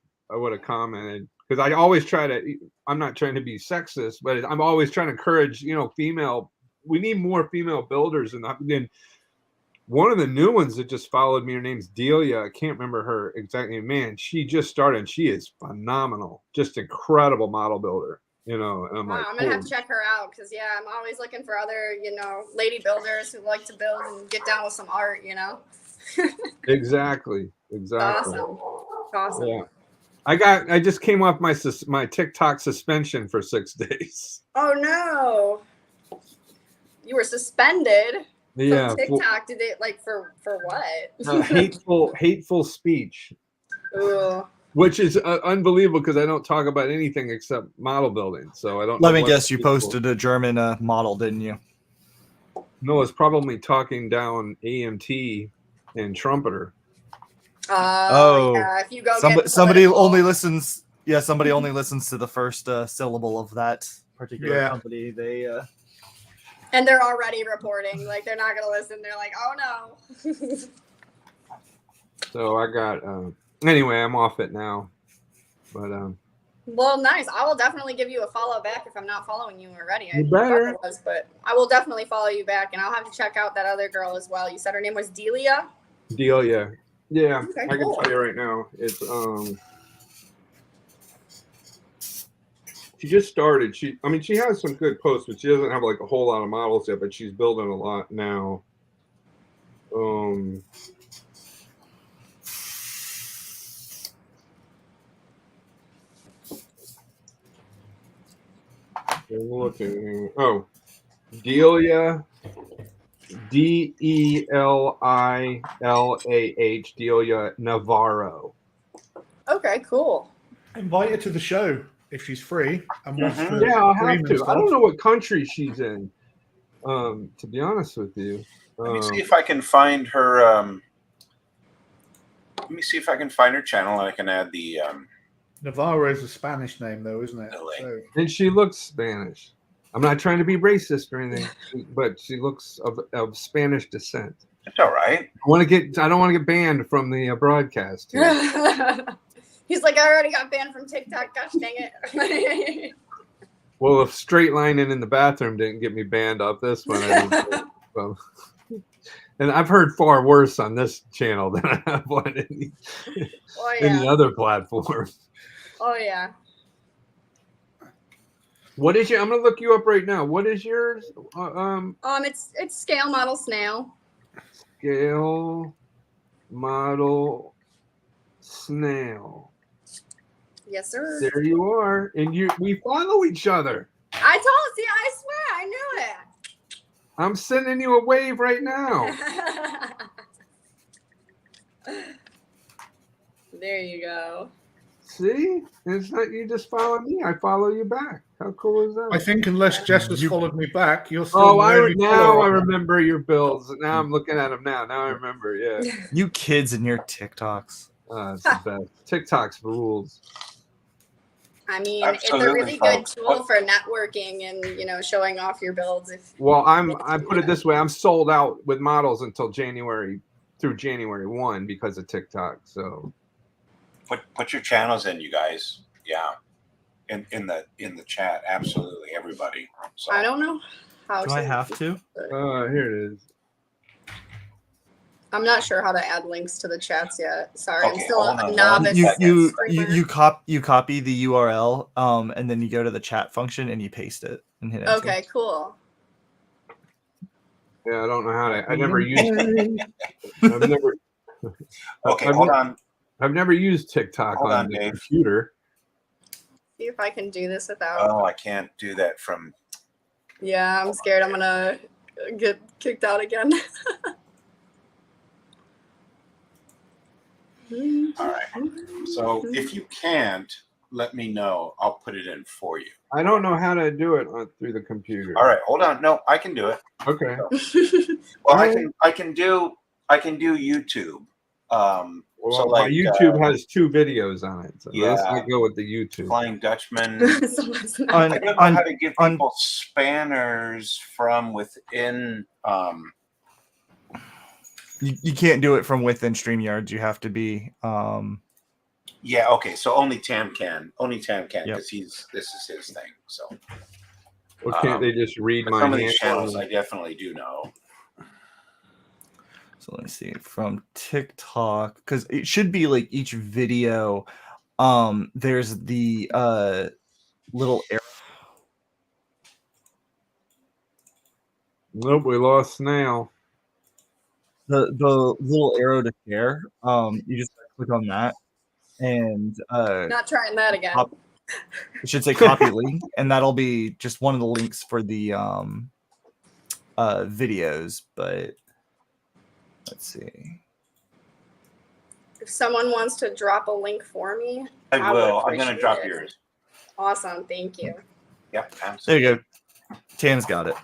commented. Because I always try to. I'm not trying to be sexist, but I'm always trying to encourage. You know, female. We need more female builders, and then one of the new ones that just followed me. Her name's Delia. I can't remember her exact name. Man, she just started. And she is phenomenal. Just incredible model builder. You know, and I'm like, I'm gonna have to check her out because I'm always looking for other lady builders who like to build and get down with some art. Exactly. Awesome. Yeah. I just came off my TikTok suspension for 6 days. Oh no. You were suspended from TikTok. Did it for what? Hateful speech. Ooh. Which is unbelievable because I don't talk about anything except model building. So I don't. Let me guess, you posted a German model, didn't you? No, it's probably talking down AMT and trumpeter. Yeah, if you go somebody only listens. Yeah, somebody only listens to the first syllable of that particular company. They and they're already reporting. Like they're not gonna listen. They're like, oh no. So I got. Anyway, I'm off it now. But well, nice. I will definitely give you a follow back if I'm not following you already. You better. But I will definitely follow you back, and I'll have to check out that other girl as well. You said her name was Delia. Delia. Yeah, okay, I can tell you right now. It's she just started. She has some good posts, but she doesn't have like a whole lot of models yet. But she's building a lot now. Looking. Oh, Delia, DELILAH, Delia Navarro. Okay, cool. Invite her to the show if she's free. And yeah, I'll have to. I don't know what country she's in. To be honest with you, let me see if I can find her. Let me see if I can find her channel, and I can add the. Navarro is a Spanish name, though, isn't it? So. And she looks Spanish. I'm not trying to be racist or anything, but she looks of Spanish descent. That's all right. I don't want to get banned from the broadcast. He's like, I already got banned from TikTok. Gosh dang it. Well, if straight lining in the bathroom didn't get me banned off this one, and I've heard far worse on this channel than I have on any other platform. Oh yeah. What is your? I'm gonna look you up right now. What is yours? It's Scale Model Snail. Scale Model Snail. Yes, sir. There you are, and we follow each other. I swear, I knew it. I'm sending you a wave right now. There you go. See? It's not you just follow me. I follow you back. How cool is that? I think unless Jess has followed me back, you're still. Oh, I remember your builds. Now I'm looking at them now. Now I remember. Yeah. You kids and your TikToks. It's the best. TikTok's rules. I mean, it's a Absolutely, really good folks. tool for networking and showing off your builds. Well, I put it this way: I'm sold out with models until January 1 because of TikTok. So Put your channels in, you guys. Yeah, in the chat, absolutely, everybody. So I don't know how Do I have to? here it is. I'm not sure how to add links to the chats yet. Sorry, I'm Okay, still hold a on novice. You copy the URL, and then you go to the chat function and you paste it and hit enter. Okay, cool. Yeah, I don't know how to. I never used. I've never. Okay, hold on. I've never used TikTok Hold on on, the Dave. computer. See if I can do this without. Oh, I can't do that from. Yeah, I'm scared I'm gonna get kicked out again. All right. So if you can't, let me know. I'll put it in for you. I don't know how to do it through the computer. All right, hold on. No, I can do it. Okay. Well, I can do YouTube. Well, So my like YouTube has 2 videos on it. So let's yeah. not go with the YouTube. Flying Dutchman. I I don't know how to give people spanners from within. You can't do it from within StreamYard. You have to be. Yeah. Okay. So only Tam can. Only Tam can Yep. because this is his thing. So. Well, can't they just read But my some of these handle? channels I definitely do know. So let me see from TikTok because it should be like each video. There's the little arrow. Nope, we lost Snail. The little arrow to share. You just click on that, and Not trying that again. it should say copy link, and that'll be just one of the links for the videos. But let's see. If someone wants to drop a link for me, I would will. I'm going to appreciate drop it. yours. Awesome, thank you. Yep. There Absolutely. you go. Tam's got it.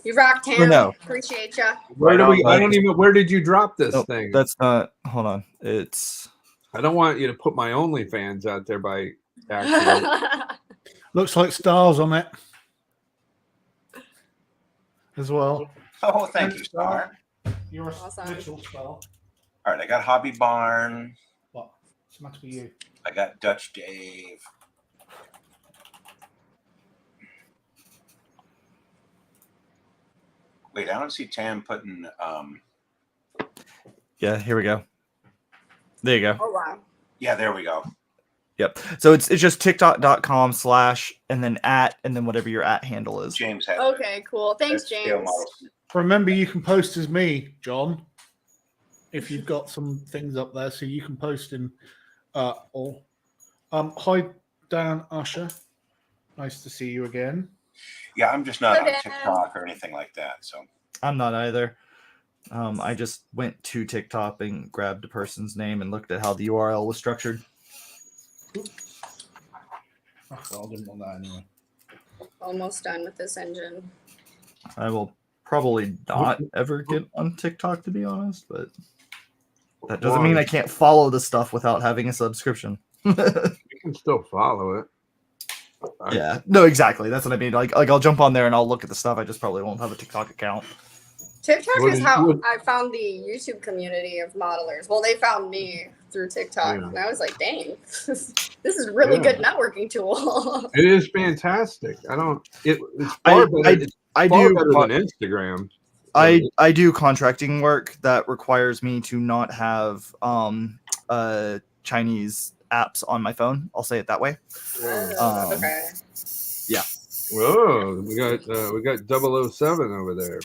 You rock, Tam. no. Appreciate ya. Where Right do we? on, I don't even. Where did you drop this Nope, thing? that's not. Hold on. It's. I don't want you to put my OnlyFans out there by accident. Looks like stars on it as well. Oh, thank you, Star. You're a Awesome. literal star. All right. I got Hobby Barn. What? What's the matter with you? I got Dutch Dave. Wait, I don't see Tam putting. Yeah. Here we go. There you go. Oh wow. Yeah, there we go. Yep. So it's just tiktok.com/ and then and then whatever your @ handle is. James had. Okay, cool. Thanks, That's scale James. models. Remember, you can post as me, John, if you've got some things up there, so you can post in all. Hi, Dan Usher. Nice to see you again. Yeah, I'm just not on Okay. TikTok or anything like that. So I'm not either. I just went to TikTok and grabbed a person's name and looked at how the URL was structured. Oh, I didn't want that anyway. Almost done with this engine. I will probably not ever get on TikTok, to be honest, but that doesn't mean I can't follow the stuff without having a subscription. You can still follow it. Yeah, no, exactly. That's what I mean. Like I'll jump on there and I'll look at the stuff. I just probably won't have a TikTok account. TikTok What is is- how what- I found the YouTube community of modelers. Well, they found me through TikTok, Yeah. and I was like, "Dang, this is a really Yeah. good networking tool." It is fantastic. I don't. It's I- far better. It's I far do. better than Instagram. I do contracting work that requires me to not have Chinese apps on my phone. I'll say it that way. Okay. Whoa, we got 007 over there.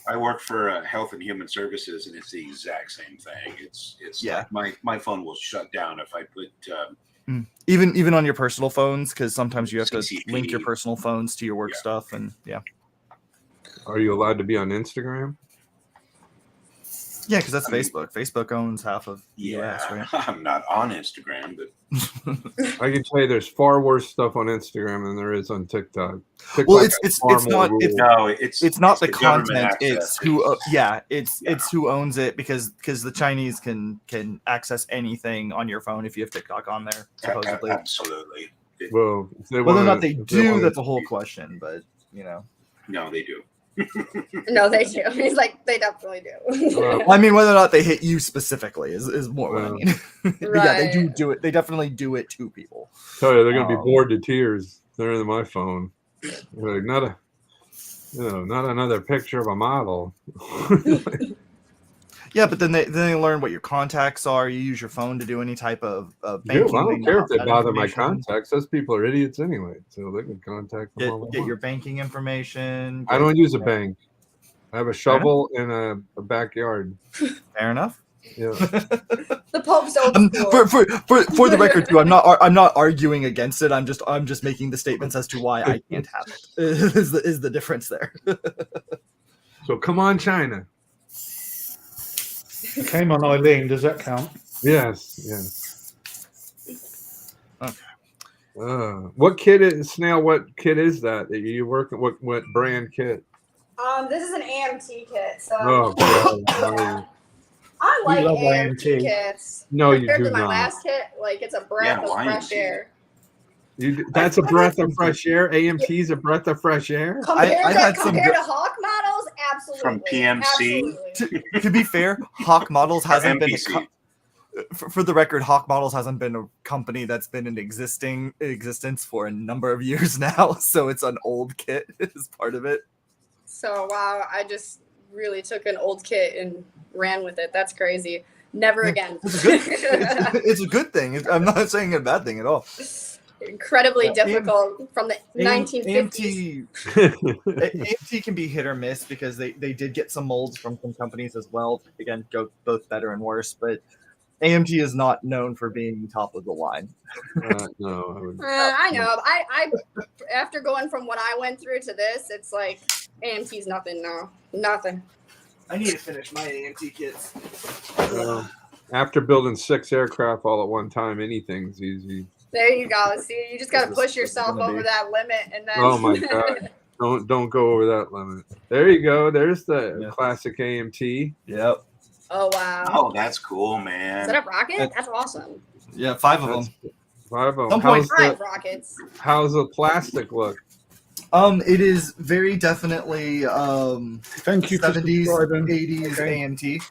I work for Health and Human Services, and it's the exact same thing. It's Yeah. like my phone will shut down if I put. Even on your personal phones, because sometimes you have to CCP. link your personal phones to your work Yeah. stuff, and yeah. Are you allowed to be on Instagram? Yeah, because that's I mean- Facebook. Facebook owns half of the Yeah, US, right? I'm not on Instagram, but I can tell you, there's far worse stuff on Instagram than there is on TikTok. TikTok Well, has far it's more not rules. no, it's not the government content. access. It's who. Yeah. It's who owns it because the Chinese can access anything on your phone if you have TikTok on there. Supposedly, Absolutely. Well, if they whether or wanna- not they if do, wanna- that's a whole question. But you know, No, they do. No, they do. He's like, they definitely do. well, I mean, whether or not they hit you specifically is more what I mean. But yeah, they Right. do it. They definitely do it to people. tell you, they're gonna be Um, bored to tears. They're in my phone. They're like, not another picture of a model. Yeah, but then they learn what your contacts are. You use your phone to do any type of banking. Dude, I don't thing care if without they that bother my information. contacts. Those people are idiots anyway, so they can contact them all they Get want. your banking information. I don't use a bank. I have a shovel in a backyard. Fair enough. Yeah. The Pope's old school. For the record too, I'm not arguing against it. I'm just making the statements as to why I can't have it. Is the difference there? So come on, China. It came on Eileen. Does that count? Yes. Yes. Okay. What kit is Snail? What kit is that you working? What brand kit? This is an AMT kit, so Oh, God. I We like love AMT AMT. kits. No, you Compared do to my not. last kit, like it's a breath Yeah, of fresh AMT. air. That's a breath of fresh air. AMT's a breath of fresh air. Compared some to Hawk models, absolutely. From PMC? Absolutely. To be fair, Hawk Models hasn't been. MPC. For the record, Hawk Models hasn't been a company that's been in existence for a number of years now, so it's an old kit as part of it. So wow, I just really took an old kit and ran with it. That's crazy. Never again. It's a good thing. I'm not saying a bad thing at all. Incredibly difficult from the 1950s. AMT can be hit or miss because they did get some molds from some companies as well. Again, go both better and worse, but AMT is not known for being top of the line. No, I would. I know. I after going from what I went through to this, it's like AMT's nothing now. Nothing. I need to finish my AMT kits. After building 6 aircraft all at one time, anything's easy. There you go. See, you just got to push yourself over that limit, and then. Oh my God! Don't go over that limit. There you go. There's the classic AMT. Yep. Oh wow. Oh, that's cool, Is man. that a rocket? That's awesome. Yeah, 5 of them. 5 of them. Some point- Five rockets. How's the plastic look? It is very definitely Thank you for 70s, subscribing. 80s Okay. AMT.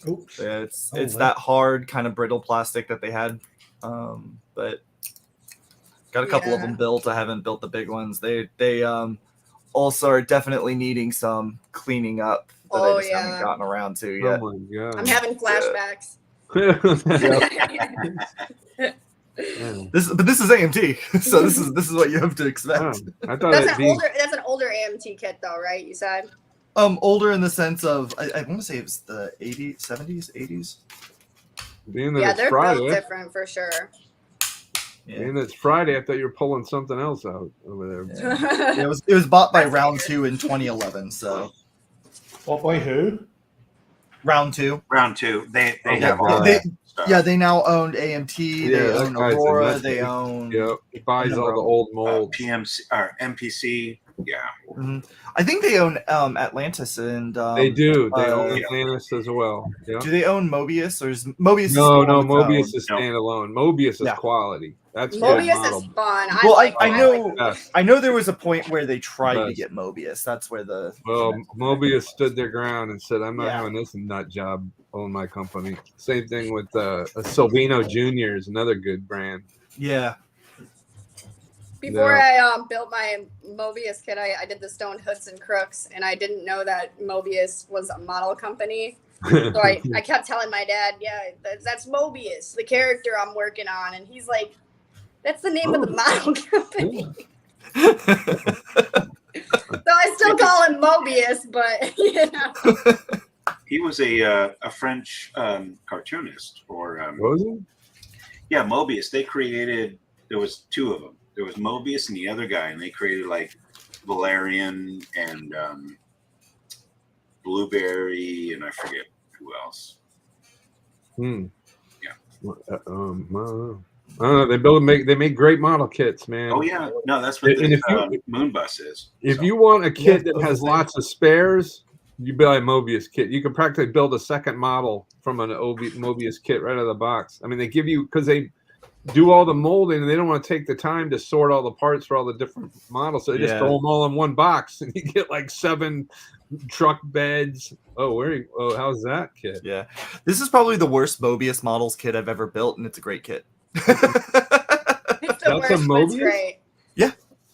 Oops. Yeah, it's Oh, wow. that hard kind of brittle plastic that they had, but got a couple of Yeah. them built. I haven't built the big ones. They also are definitely needing some cleaning up that Oh, I just haven't yeah. gotten around to yet. Oh my God! I'm having flashbacks. This is AMT, so this is what you have to expect. I thought That's it'd an be. older. That's an older AMT kit, though, right? You said. Older in the sense of I want to say it was the 80s, 70s, 80s. Being that Yeah, it's they're Friday, built different for sure. Yeah. being that it's Friday, I thought you were pulling something else out over there. Yeah, it was bought by Round 2 in 2011. So What by who? Round 2. Round 2. They Oh, have all God. They- that stuff. Yeah, they now owned AMT. Yeah, They that own guy's a Aurora. nut They case. own. Yep, he buys all the old molds. PMC or MPC. Yeah. Mhm. I think they own Atlantis and. They do. They own yeah. Atlantis as well. Yeah. Do they own Mobius or is Mobius? No, still no, on its Mobius own? is No. standalone. Mobius is Yeah. quality. That's good Mobius model. is fun. Well, like I that. know. Yes. I know there was a point where they tried to Yes. get Mobius. That's where the. Well, Mobius stood their ground and said, "I'm not Yeah. having this nut job on my company." Same thing with Silvino Jr. is another good brand. Yeah. Before Yeah. I built my Mobius kit, I did the Stone Hoods and Crooks, and I didn't know that Mobius was a model company. So I kept telling my dad, yeah, that's Mobius, the character I'm working on. And he's like, that's the name of the model company. So I still call him Mobius, but, you know. He was a French cartoonist, or Was it? yeah, Mobius. They created. There was 2 of them. There was Mobius and the other guy, and they created like Valerian and Blueberry, and I forget who else. Hmm. Yeah. I don't know. They make great model kits, man. Oh yeah, no, that's what And the if you- Moonbus is. If So, you want a kit Yeah, that has lots of spares, you buy a Mobius kit. You can practically build a second model from an Mobius kit right out of the box. I mean, they give you, because they do all the molding and they don't want to take the time to sort all the parts for all the different models. So they just Yeah. throw them all in one box and you get like 7 truck beds. Oh, how's that kit? Yeah, this is probably the worst Mobius models kit I've ever built, and it's a great kit. It's the That's a worst, but it's Mobius? great.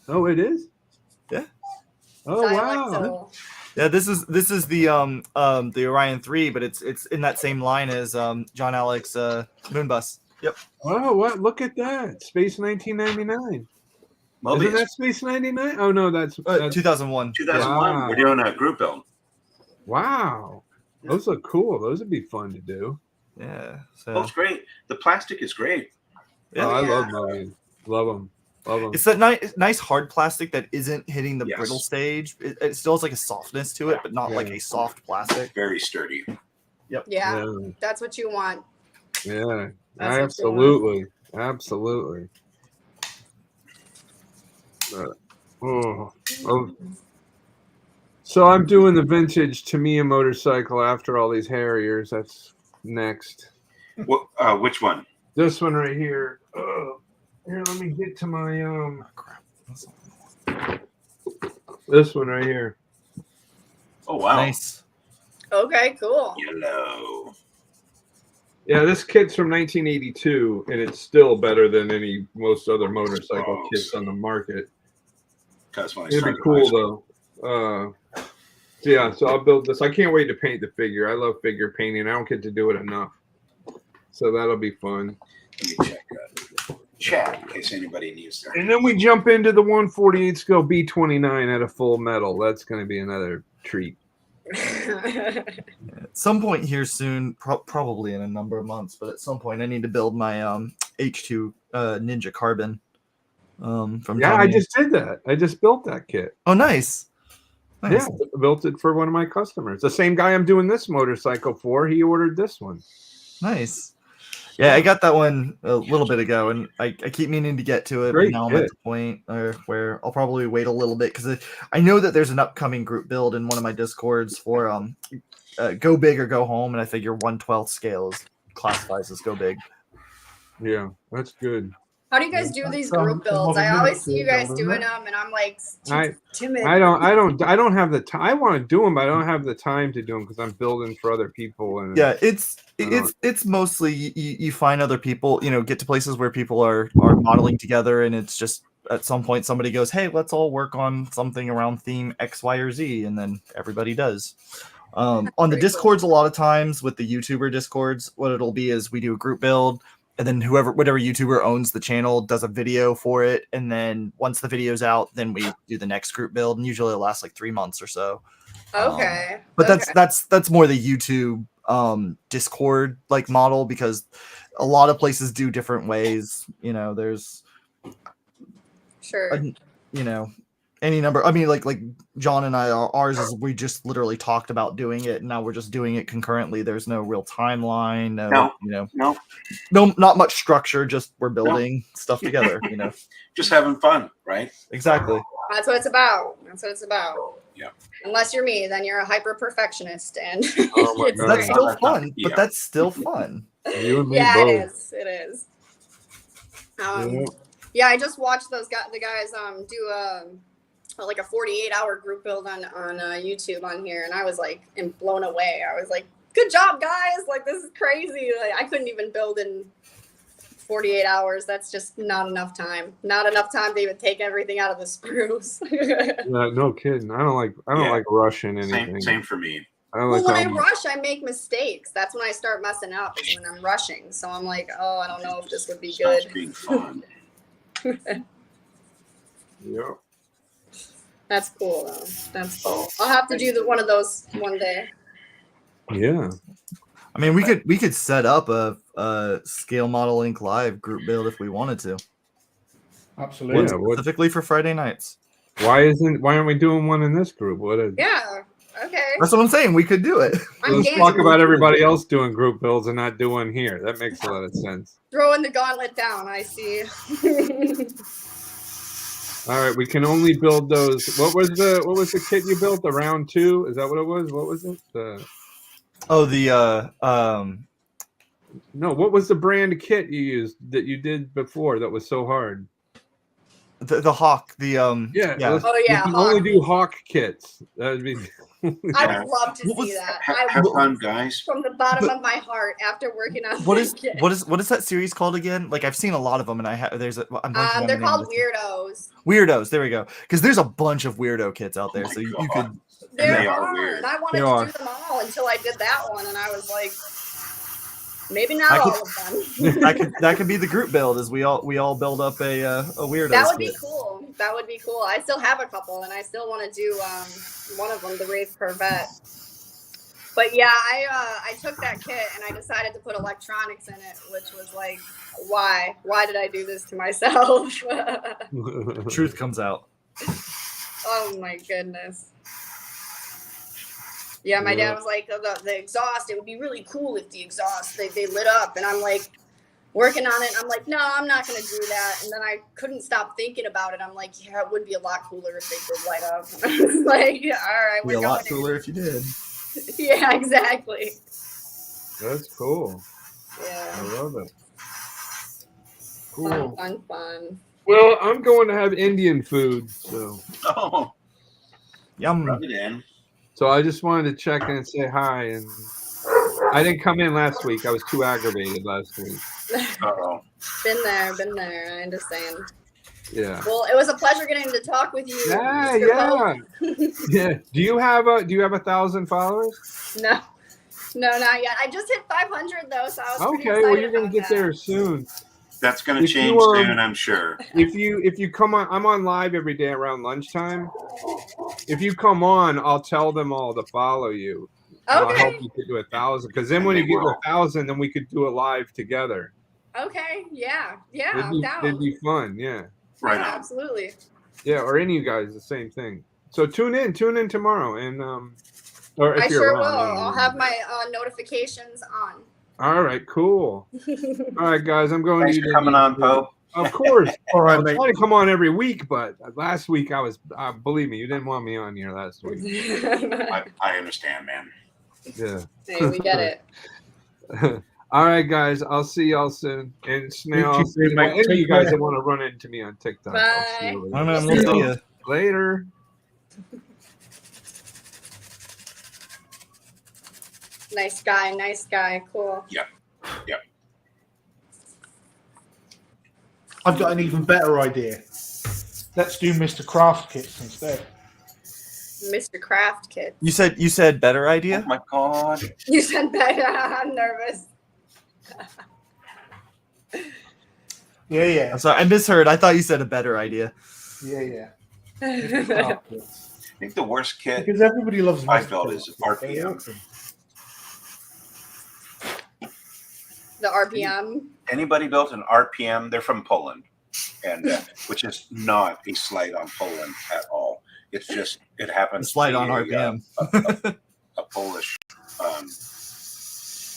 Oh, it is? Yeah. Oh, wow. Dialectal. Yeah, this is the Orion 3, but it's in that same line as John Alex Moonbus. Yep. Oh, what? Look at that. Space 1999. Mobius. Isn't that Space 99? Oh, no, that's 2001. 2001. Wow. We're doing a group build. wow. Those look cool. Those would be fun to do. Yeah. Oh, So it's great. The plastic is great. yeah. Oh, I Yeah. love Mobius. Love them. Love them. It's that nice hard plastic that isn't hitting the Yes. brittle stage. It still has like a softness to it, but not like Yeah. a soft plastic. Very sturdy. Yeah, that's what you want. Yeah. That's what you Absolutely. Absolutely. Oh. So I'm doing the vintage Tamiya motorcycle after all these Harriers. That's next. What? Which one? This one right here. Here, let me get to my Oh, crap. this one right here. Oh wow. Nice. Okay, cool. Yellow. Yeah, this kit's from 1982, and it's still better than most other motorcycle Oh, kits on the market. Because when I It'd be started high cool school- though. So yeah, so I'll build this. I can't wait to paint the figure. I love figure painting. I don't get to do it enough, so that'll be fun. Let me check chat in case anybody needs that. And then we jump into the 148 scale B29 at a full metal. That's going to be another treat. At some point here soon, probably in a number of months, but at some point I need to build my H2 Ninja Carbon. From Yeah, I Tamiya. just did that. I just built that kit. Oh, nice. Nice. Yeah, I built it for one of my customers. The same guy I'm doing this motorcycle for, he ordered this one. Nice. Yeah, I got that one a little bit ago, and I keep meaning to get to it. Great But now I'm at kit. the point where I'll probably wait a little bit because I know that there's an upcoming group build in one of my discords for go big or go home, and I figure 1/12 scale is classifies as go big. Yeah, that's good. How do you guys do these Some- group some builds? other I always minutes see you to guys build, doing isn't it? them, and I'm like I- timid. I don't have the time. I want to do them, but I don't have the time to do them because I'm building for other people. And Yeah, it's Uh-huh. it's mostly you find other people, get to places where people are modeling together, and it's just at some point somebody goes, hey, let's all work on something around theme X, Y, or Z, and then everybody does. On the Very cool. discords, a lot of times with the YouTuber discords, what it'll be is we do a group build, and then whatever YouTuber owns the channel does a video for it, and then once the video's out, then we do the next group build, and usually it lasts like 3 months or so. Okay. But okay. that's more the YouTube Discord like model, because a lot of places do different ways. There's sure. any number. I mean, like John and I, ours is we just literally talked about doing it, and now we're just doing it concurrently. There's no real timeline. No. Not much structure. Just we're building stuff together. Just having fun, right? Exactly. That's what it's about. That's what it's about. Yeah. Unless you're me, then you're a hyper perfectionist, and Oh my it's God. That's like- still fun, Yeah. but that's still fun. you and me yeah, both. it is. It is. Yeah, I just watched the guys do like a 48-hour group build on YouTube on here, and I was like blown away. I was like, good job, guys! Like, this is crazy. Like, I couldn't even build in 48 hours. That's just not enough time. Not enough time to even take everything out of the sprues. No kidding. I don't Yeah. like rushing anything. Same for me. I don't Well, like when I all- rush, I make mistakes. That's when I start messing up, is when I'm rushing. So I'm like, oh, I don't know if this would be Stops good. being fun. Yeah. That's cool, though. That's cool. I'll have to do one of those one day. Yeah. I mean, we could set up a Scale Model Inc. Live group build if we wanted to, Absolutely. Yeah. What, specifically for Friday nights. why aren't we doing one in this group? What is Yeah, Okay. That's what I'm saying. We could do it. I'm Let's game. talk about everybody else doing group builds and not doing here. That makes a lot of sense. Throwing the gauntlet down. I see. All right, we can only build those. What was the kit you built? The round 2? Is that what it was? What was it? Oh, the No, what was the brand kit you used that you did before that was so hard? the hawk. The Yeah. yeah. Oh You yeah, can Hawk. only do hawk kits. That would be. I would love to What was- see that. Have fun, guys. From the bottom of my heart, after working on What that is kit. what is that series called again? Like I've seen a lot of them, and I have there's a I'm blanking on the They're name of called this. weirdos. Weirdos. There we go. Because there's a bunch of weirdo kits out there, Oh my so you God. could. There They are are, weird. and I wanted They to are. do them all until I did that one, and I was like, maybe I not could- all of them. that could be the group build. Is we all build up a weirdo. That would be cool. That would be cool. I still have a couple, and I still want to do one of them, the Wraith Corvette. But yeah, I took that kit and I decided to put electronics in it, which was like, why? Why did I do this to myself? Truth comes out. Oh my goodness. Yeah, my dad was like, the exhaust, it would be really cool if the exhaust, they lit up. And I'm like, working on it. And I'm like, no, I'm not going to do that. And then I couldn't stop thinking about it. I'm like, yeah, it would be a lot cooler if they did light up. I was like, all right, Be we're a going lot in. cooler if you did. Yeah, exactly. That's cool. I Yeah. love it. Fun, Cool. fun. Well, I'm going to have Indian food, so Oh, Yum. rub it in. I just wanted to check in and say hi. And I didn't come in last week. I was too aggravated last week. Uh-oh. Been there. I understand. Yeah. Well, it was a pleasure getting to talk with you. Yeah, Mr. yeah, Pope. yeah. Do you have 1,000 followers? No, not yet. I just hit 500 though, so I was pretty Okay, well excited you're gonna about get that. there soon. That's going to If you, change soon, I'm sure. If you come on, I'm on live every day around lunchtime. If you come on, I'll tell them all to follow you. And I'll Okay. help you get to 1,000. Because then And when they you get to will. 1,000, then we could do it live together. Okay. Yeah. I'm down. It'd be fun. Yeah. Right Yeah, on. absolutely. Yeah. Or any of you guys, the same thing. So tune in tomorrow, and or if I you're sure around, will. I don't know. I'll have my notifications on. All right. Cool. All right, guys. I'm going Thanks to for coming on, Pope. Of course. All right, I'm mate. trying to come on every week, but last week I was. Believe me, you didn't want me on here last week. I understand, man. Yeah. Hey, we get it. All right, guys. I'll see y'all soon. And Snail, You too, soon, mate. any of you Take guys care. that want to run into me on TikTok, I'll see you Bye. I later. mean, we'll see you. Later. Nice guy. Cool. I've got an even better idea. Let's do Mr. Craft kits instead. Mr. Craft Kid. You said better Oh idea. my God. You said that. I'm nervous. Yeah. I'm sorry, I misheard. I thought you said a better idea. Yeah. the Mr. Craft kits. I think the worst kit Because everybody loves I Mr. built Kits. is They're RPM. awesome. RPM. Anybody built an RPM? They're from Poland, and which is not a slight on Poland at all. It's just it happens. Slight to on be RPM. a Polish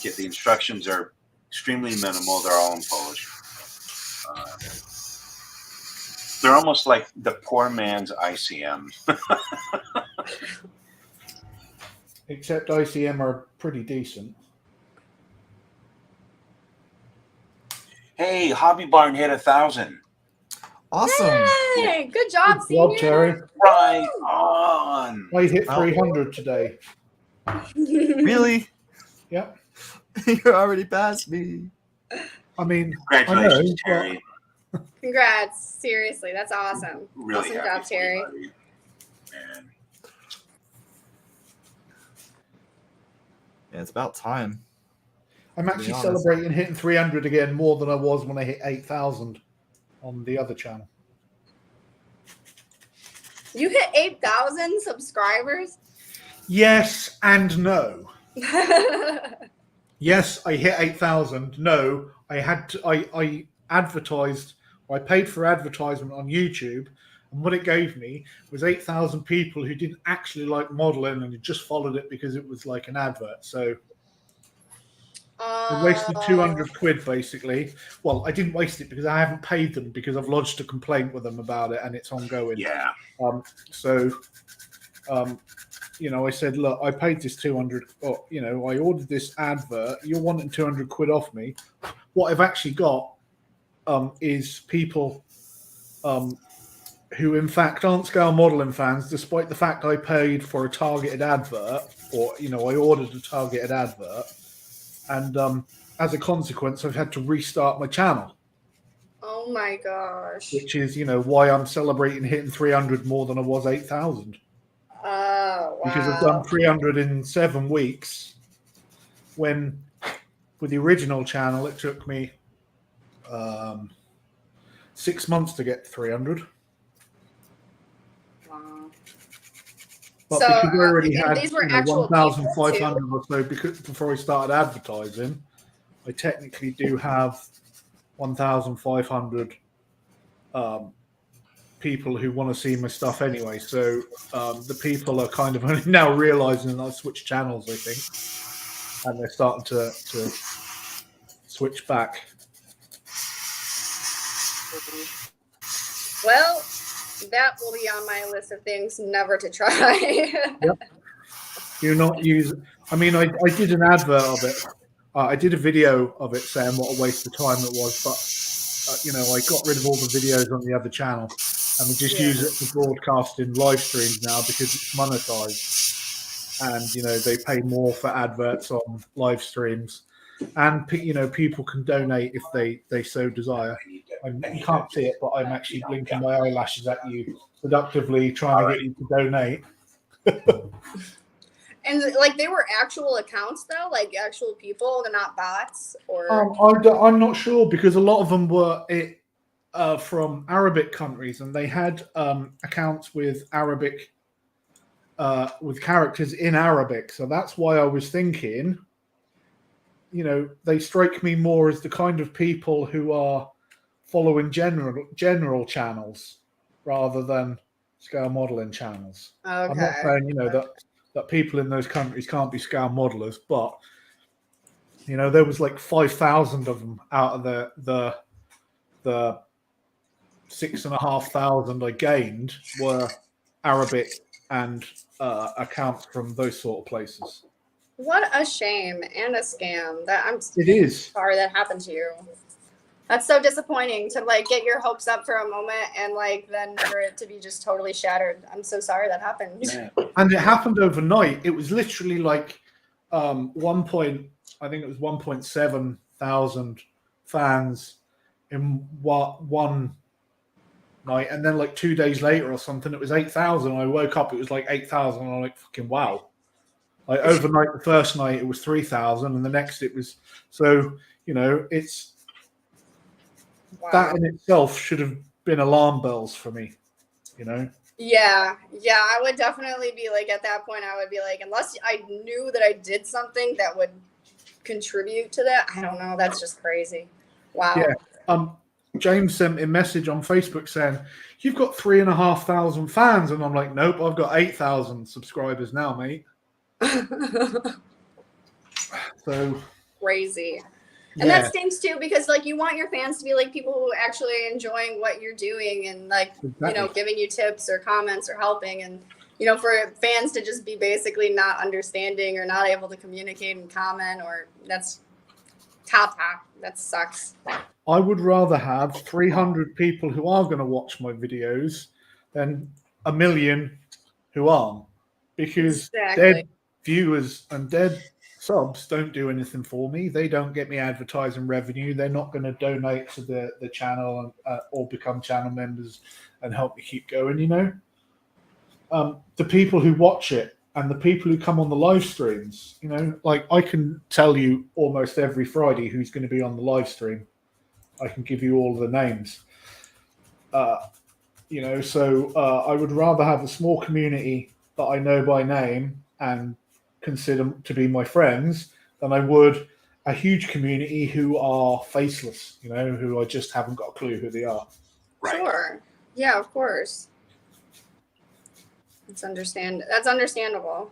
kit. The instructions are extremely minimal. They're all in Polish. They're almost like the poor man's ICM. Except ICM are pretty decent. Hey, Hobby Barn hit 1,000. Awesome. Hey, good job, Good job, senior. Terry. Right on. I hit Wow. 300 today. Really? Yep. You're already past me. I mean, Congratulations, I know, Terry. Congrats. Seriously, that's awesome. Really awesome happy job, for you, Terry. buddy. Man. Yeah, it's about time. I'm actually honest. celebrating hitting 300 again more than I was when I hit 8,000 on the other channel. You hit 8,000 subscribers? Yes and no. Yes, I hit 8,000. No, I had to. I advertised. I paid for advertisement on YouTube, And what it gave me was 8,000 people who didn't actually like modeling and had just followed it because it was like an advert. So I wasted 200 quid basically. Well, I didn't waste it because I haven't paid them because I've lodged a complaint with them about it and it's ongoing. Yeah. I said, look, I paid this 200. Or, I ordered this advert. You're wanting 200 quid off me. What I've actually got is people who, in fact, aren't scale modeling fans, despite the fact I paid for a targeted advert, or I ordered a targeted advert. And as a consequence, I've had to restart my channel. Oh my gosh. Which is, why I'm celebrating hitting 300 more than I was 8,000. Oh, wow. Because I've done 300 in 7 weeks. When with the original channel, it took me 6 months to get 300. Wow. But So, because I already had these were actual 1,500 or so before I started advertising, I technically do have 1,500 people who want to see my stuff anyway. So the people are kind of only now realizing that I switched channels, I think, and they're starting to switch back. Well, that will be on my list of things never to try. Yep. Do not use. I mean, I did an advert of it. I did a video of it saying what a waste of time it was, but I got rid of all the videos on the other channel, and we just use it for broadcasting live streams now because it's monetized, and they pay more for adverts on live streams, and people can donate if they so desire. You can't see it, but I'm actually blinking my eyelashes at you, productively trying to get you to donate. And they were actual accounts though, like actual people, they're not bots, or I'm not sure because a lot of them were from Arabic countries, and they had accounts with Arabic with characters in Arabic. So that's why I was thinking, they strike me more as the kind of people who are following general channels rather than scale modeling channels. okay. I'm not saying that people in those countries can't be scale modelers, but there was like 5,000 of them out of the 6,500 I gained were Arabic and accounts from those sort of places. What a shame and a scam. It is. Sorry that happened to you. That's so disappointing to get your hopes up for a moment and then for it to be just totally shattered. I'm so sorry that happened. Yeah. And it happened overnight. It was literally I think it was 1.7 thousand fans in one night, and then 2 days later or something, it was 8,000. I woke up, it was 8,000, and I'm like, fucking wow. Overnight, the first night it was 3,000, and the next it was it's. Wow. That in itself should have been alarm bells for me, Yeah, I would definitely be at that point, I would be unless I knew that I did something that would contribute to that, I don't know, that's just crazy. Wow. Yeah. James sent me a message on Facebook saying, you've got 3,500 fans, and I'm like, nope, I've got 8,000 subscribers now, mate. So crazy. And that stinks too, because you want your fans to be people who are actually enjoying what you're doing and exactly. Giving you tips or comments or helping, and for fans to just be basically not understanding or not able to communicate and comment, or that's top. That sucks. I would rather have 300 people who are going to watch my videos than 1 million who aren't, because dead viewers and dead subs don't do anything for me. They don't get me advertising revenue. They're not going to donate to the channel or become channel members and help me keep going. The people who watch it and the people who come on the live streams, I can tell you almost every Friday who's going to be on the live stream. I can give you all the names. So I would rather have a small community that I know by name and consider to be my friends than I would a huge community who are faceless, who I just haven't got a clue who they are. Right. Sure. Yeah, of course. That's understandable.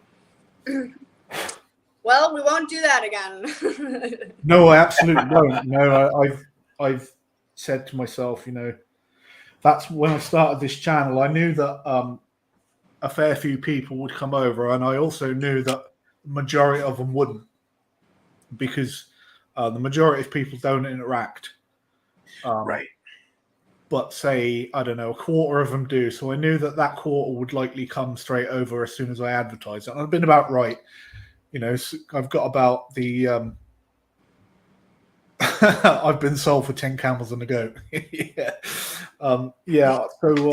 Well, we won't do that again. No, I absolutely won't. No, I've said to myself, that's when I started this channel. I knew that a fair few people would come over, and I also knew that the majority of them wouldn't, because the majority of people don't interact. Right. But say, I don't know, a quarter of them do. So I knew that quarter would likely come straight over as soon as I advertise it. And I've been about right. I've got about the I've been sold for 10 camels and a goat. Yeah. So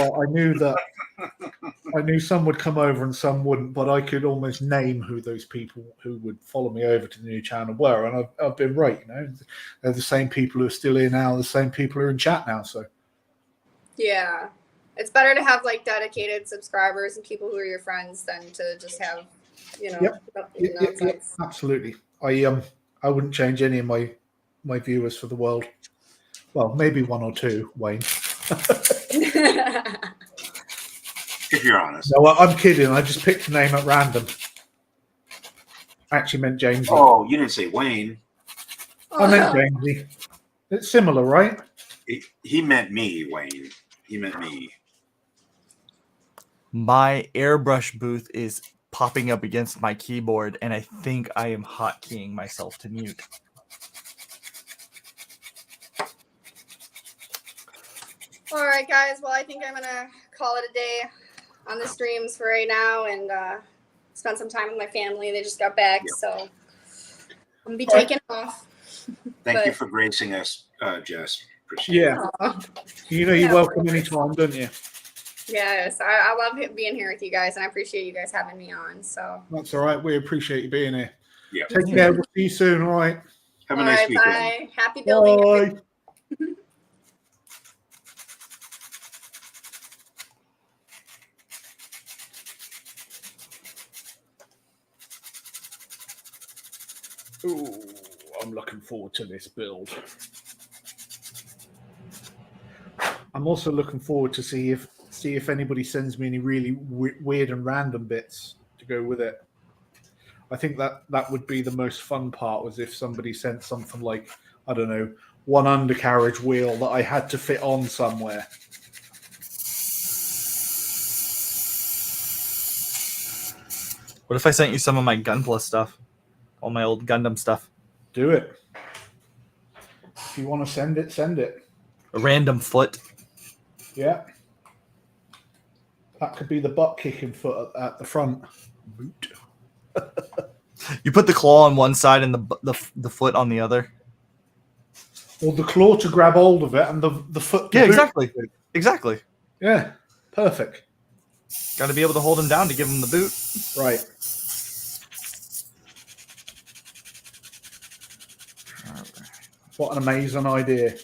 I knew some would come over and some wouldn't, but I could almost name who those people who would follow me over to the new channel were, and I've been right. They're the same people who are still here now, the same people who are in chat now. So yeah, it's better to have like dedicated subscribers and people who are your friends than to just have, Yep, absolutely. I wouldn't change any of my viewers for the world. Well, maybe one or two, Wayne. If you're honest. No, I'm kidding. I just picked a name at random. I actually meant Jamesy. Oh, you didn't say Wayne. I meant Jamesy. It's similar, right? He meant me, Wayne. He meant me. My airbrush booth is popping up against my keyboard, and I think I am hotkeying myself to mute. All right, guys. Well, I think I'm going to call it a day on the streams for right now and spend some time with my family. They just got back, so I'm going to be taking off. Thank you for gracing us, Jess. Appreciate Yeah. You're welcome anytime, don't you? Yes, I love being here with you guys, and I appreciate you guys having me on. So That's all right. We appreciate you being here. Yeah. Take care. We'll see you soon. All right. Have a nice weekend. Bye. Happy building. Bye. Ooh, I'm looking forward to this build. I'm also looking forward to see if anybody sends me any really weird and random bits to go with it. I think that would be the most fun part, was if somebody sent something like, I don't know, one undercarriage wheel that I had to fit on somewhere. What if I sent you some of my Gunpla stuff? All my old Gundam stuff. Do it. If you want to send it, send it. A random foot. Yeah. That could be the butt kicking foot at the front. Boot. You put the claw on one side and the foot on the other. Or the claw to grab hold of it and the foot to Yeah, boot. exactly. Yeah, perfect. Got to be able to hold him down to give him the boot. Right. What an amazing idea.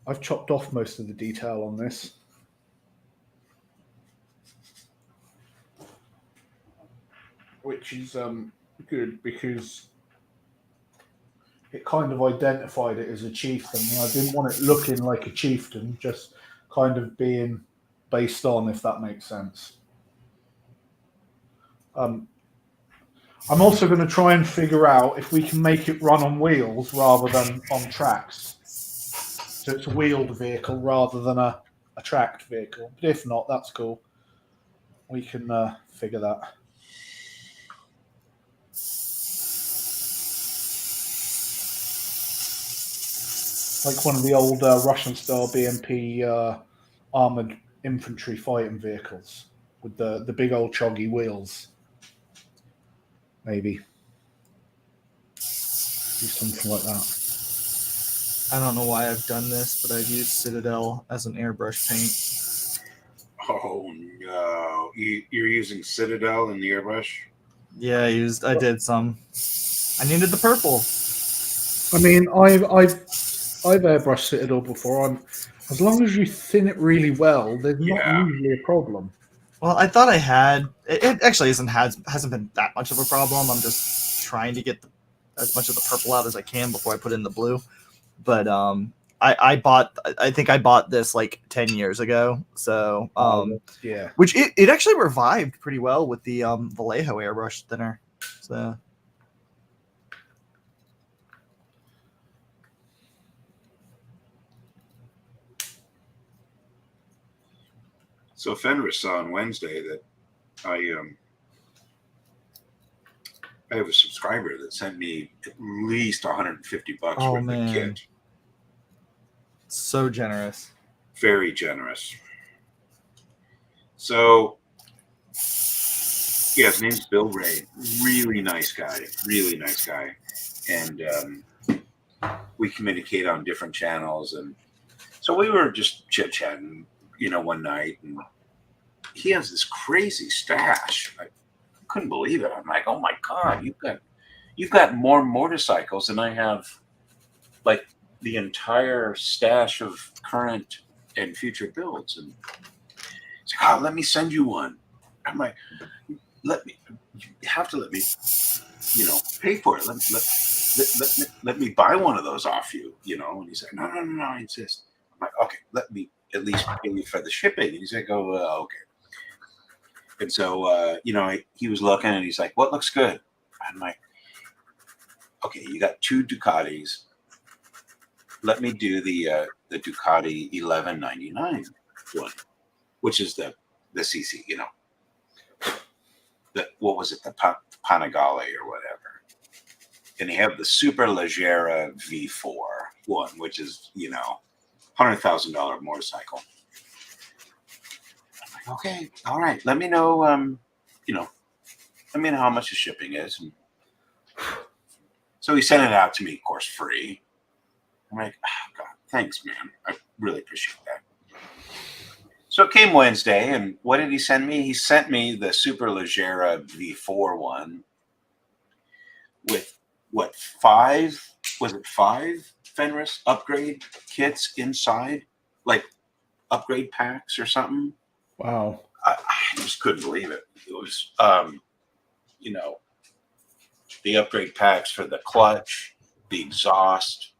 I've chopped off most of the detail on this. Which is good, because it kind of identified it as a chieftain. I didn't want it looking like a chieftain, just kind of being based on, if that makes sense. I'm also going to try and figure out if we can make it run on wheels rather than on tracks. So it's a wheeled vehicle rather than a tracked vehicle. But if not, that's cool. We can figure that. Like one of the old Russian-style BMP armored infantry fighting vehicles with the big old choggy wheels. Maybe. Do something like that. I don't know why I've done this, but I've used Citadel as an airbrush paint. Oh no! You're using Citadel in the airbrush? Yeah, I did some. I needed the purple. I mean, I've airbrushed Citadel before. As long as you thin it really well, there's not usually a problem. Well, I thought I had. It actually hasn't been that much of a problem. I'm just trying to get as much of the purple out as I can before I put in the blue. But I think I bought this like 10 years ago. So yeah. which it actually revived pretty well with the Vallejo airbrush thinner. So So Fenris saw on Wednesday that I have a subscriber that sent me at least $150 worth of kit. So generous. Very generous. So yeah, his name's Bill Ray. Really nice guy. Really nice guy. And we communicate on different channels, and so we were just chit-chatting, one night, and he has this crazy stash. I couldn't believe it. I'm like, oh my God, you've got more motorcycles than I have, like the entire stash of current and future builds. And he's like, oh, let me send you one. I'm like, you have to let me, pay for it. Let me buy one of those off you, And he's like, no, I insist. I'm like, okay, let me at least pay you for the shipping. And he's like, oh, okay. And so, he was looking and he's like, what looks good? I'm like, okay, you got 2 Ducatis. Let me do the Ducati 1199 one, which is the CC, what was it? The Panigale or whatever. And you have the Super Leggera V4 one, which is, $100,000 motorcycle. Okay, all right. Let me know, let me know how much the shipping is. And so he sent it out to me, of course, free. I'm like, oh, God, thanks, man. I really appreciate that. So it came Wednesday, and what did he send me? He sent me the Super Leggera V4 one with, 5 Fenris upgrade kits inside? Like upgrade packs or something? Wow. I just couldn't believe it. It was, the upgrade packs for the clutch, the exhaust,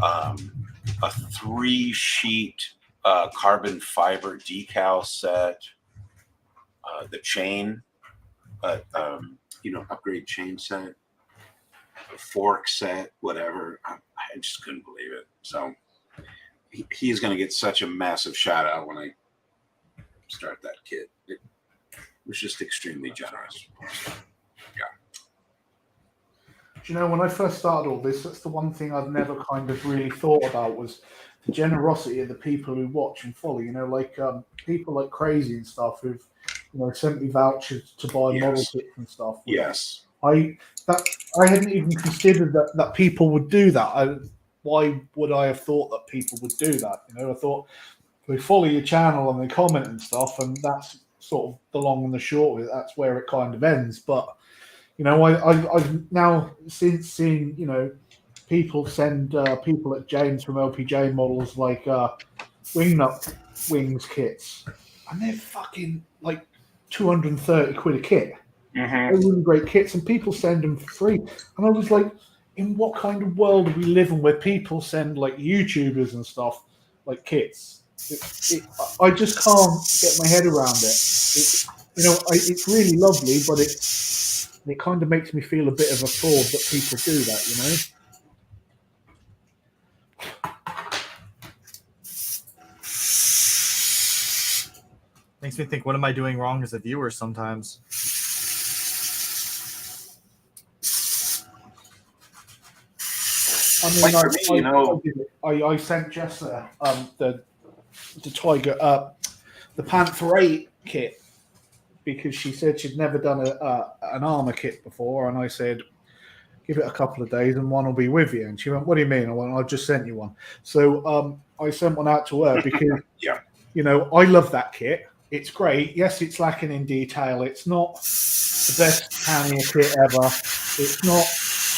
a 3-sheet carbon fiber decal set, the chain, upgrade chain set, a fork set, whatever. I just couldn't believe it. So he's going to get such a massive shout out when I start that kit. It was just extremely generous. Yeah. Do you know, when I first started all this, that's the one thing I'd never kind of really thought about was the generosity of the people who watch and follow. People like Crazy and stuff who've, sent me vouchers to buy model kits and stuff. Yes. I hadn't even considered that people would do that. Why would I have thought that people would do that? I thought they follow your channel and they comment and stuff, and that's sort of the long and the short of it. That's where it kind of ends. But I've now since seen people send people at James from LPJ models like wingnut wings kits, and they're fucking like 230 quid a kit. Mm-hmm. They're really great kits, and people send them for free. And I was like, in what kind of world are we living where people send like YouTubers and stuff like kits? I just can't get my head around it. It's really lovely, but it kind of makes me feel a bit of a fraud that people do that, Makes me think, what am I doing wrong as a viewer sometimes? I mean, I sent Jessa the Tiger the Panther 8 kit because she said she'd never done an armor kit before, and I said, give it a couple of days and one will be with you. And she went, what do you mean? I went, I just sent you one. So I sent one out to her because I love that kit. It's great. Yes, it's lacking in detail. It's not the best Tamiya kit ever. It's not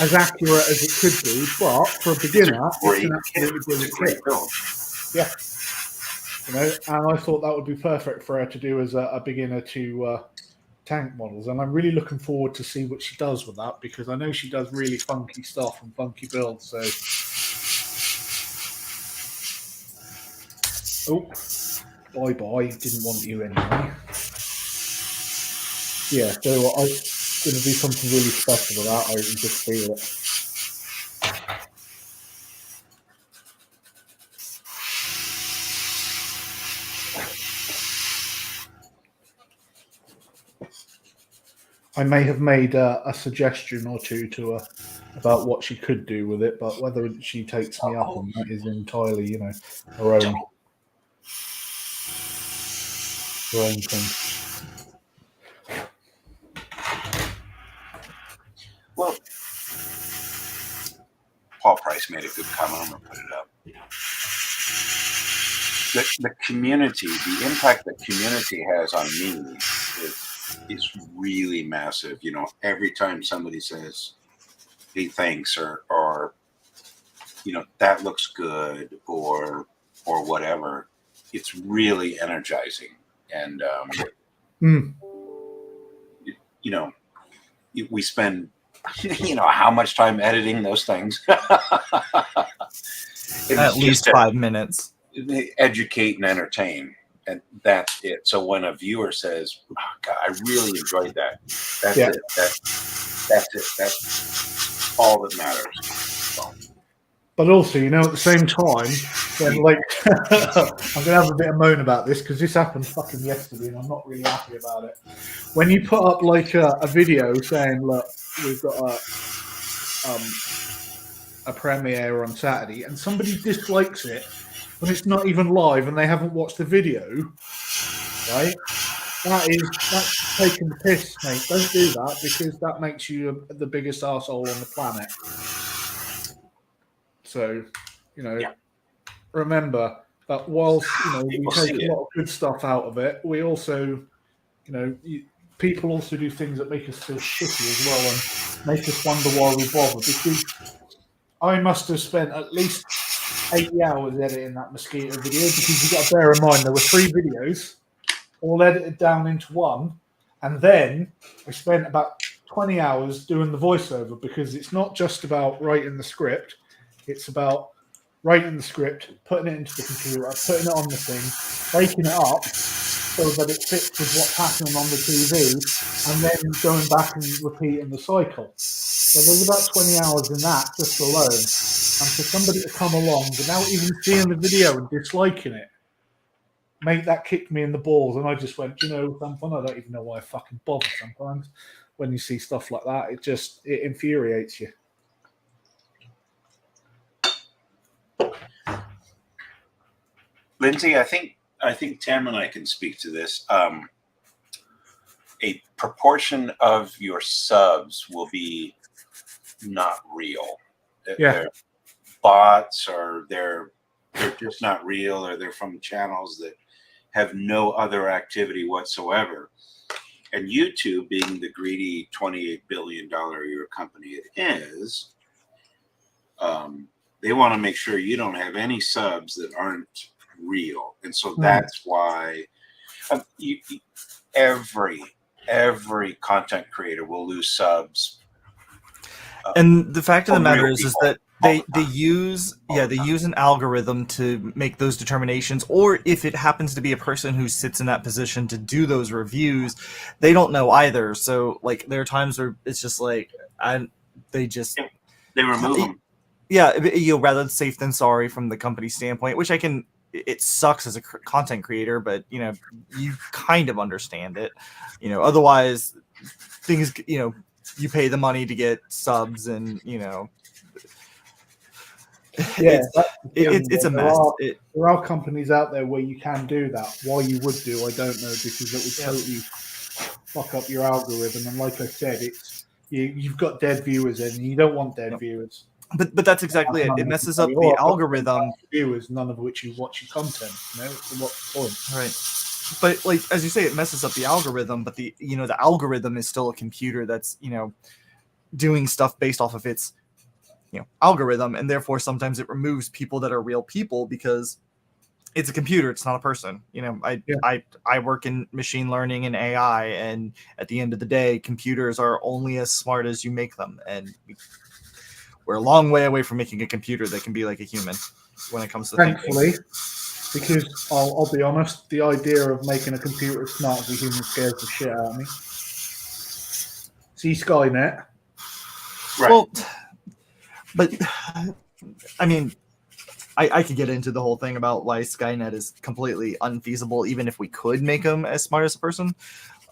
as accurate as it could be, but for a beginner, it's an absolutely brilliant kit. Yeah. you know, and I thought that would be perfect for her to do as a beginner to tank models, and I'm really looking forward to see what she does with that, because I know she does really funky stuff and funky builds. So, oh, bye bye. Didn't want you anyway. Yeah, so I'm going to do something really special with that. I can just feel it. I may have made a suggestion or two to her about what she could do with it, but whether she takes me up on that is entirely, you know, her own thing. Well, Paul Price made a good comment. I'm going to put it up. The community, the impact that community has on me is really massive. You know, every time somebody says, "Hey, thanks," or you know, that looks good, or whatever, it's really energizing. And you know, we spend you know how much time editing those things. At least 5 minutes. Educate and entertain, and that's it. So when a viewer says, oh, God, I really enjoyed that, that's it. That's it. That's all that matters. So. But also, you know, at the same time, when like I'm gonna have a bit of moan about this because this happened fucking yesterday, and I'm not really happy about it. When you put up like a video saying, "Look, we've got a premiere on Saturday," and somebody dislikes it when it's not even live and they haven't watched the video, right? That's taking the piss, mate. Don't do that, because that makes you the biggest arsehole on the planet. So, you know, remember that whilst, you know, we take a lot of good stuff out of it, we also, you know, people also do things that make us feel shitty as well and make us wonder why we bother. Because I must have spent at least 80 hours editing that mosquito video, because you've got to bear in mind there were 3 videos all edited down into one, and then I spent about 20 hours doing the voiceover, because it's not just about writing the script, it's about writing the script, putting it into the computer, putting it on the thing, breaking it up so that it fits with what's happening on the TV, and then going back and repeating the cycle. So there's about 20 hours in that just alone. And for somebody to come along without even seeing the video and disliking it, mate, that kicked me in the balls. And I just went, you know, something, I don't even know why I fucking bother sometimes. When you see stuff like that, it infuriates you. Lindsay, I think Tam and I can speak to this. A proportion of your subs will be not real. They're bots, or they're just not real, or they're from channels that have no other activity whatsoever. And YouTube, being the greedy $28 billion a year company it is, they want to make sure you don't have any subs that aren't real. And so that's why every content creator will lose subs. And the fact of the matter is that they use an algorithm to make those determinations, or if it happens to be a person who sits in that position to do those reviews, they don't know either. So like there are times where it's just like they remove them. Yeah, you know, rather safe than sorry from the company standpoint, which it sucks as a content creator, but you know, you kind of understand it. You know, otherwise things, you know, you pay the money to get subs, and you know, it's a mess. There are companies out there where you can do that. Why you would do, I don't know, because it would totally fuck up your algorithm. And like I said, you've got dead viewers in, and you don't want dead viewers. But that's exactly it. It messes up the algorithm. Viewers, none of which you watch your content. You know, so what's the point? Right. But like as you say, it messes up the algorithm. But the algorithm is still a computer that's, you know, doing stuff based off of its, you know, algorithm, and therefore sometimes it removes people that are real people, because it's a computer. It's not a person. You know, I work in machine learning and AI, and at the end of the day, computers are only as smart as you make them, and we're a long way away from making a computer that can be like a human when it comes to Thankfully, thinking. because I'll be honest, the idea of making a computer as smart as a human scares the shit out of me. See Skynet. Right. Well, but I mean, I could get into the whole thing about why Skynet is completely unfeasible, even if we could make him as smart as a person.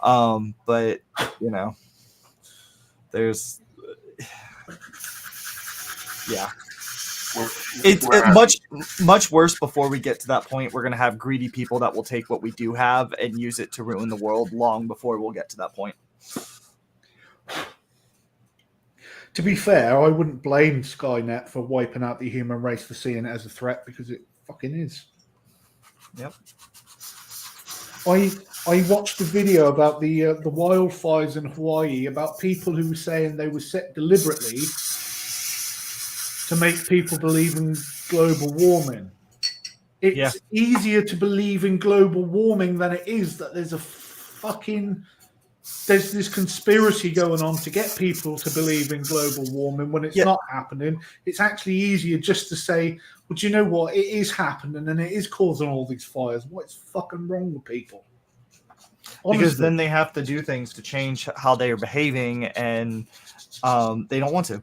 But you know, there's yeah. It's much worse before we get to that point. We're going to have greedy people that will take what we do have and use it to ruin the world long before we'll get to that point. To be fair, I wouldn't blame Skynet for wiping out the human race for seeing it as a threat, because it fucking is. Yep. I watched a video about the wildfires in Hawaii, about people who were saying they were set deliberately to make people believe in global warming. It's easier to believe in global warming than it is that there's this conspiracy going on to get people to believe in global warming when it's not happening. It's actually easier just to say, well, do you know what? It is happening and it is causing all these fires. What's fucking wrong with people? Honestly. Because then they have to do things to change how they are behaving, and they don't want to.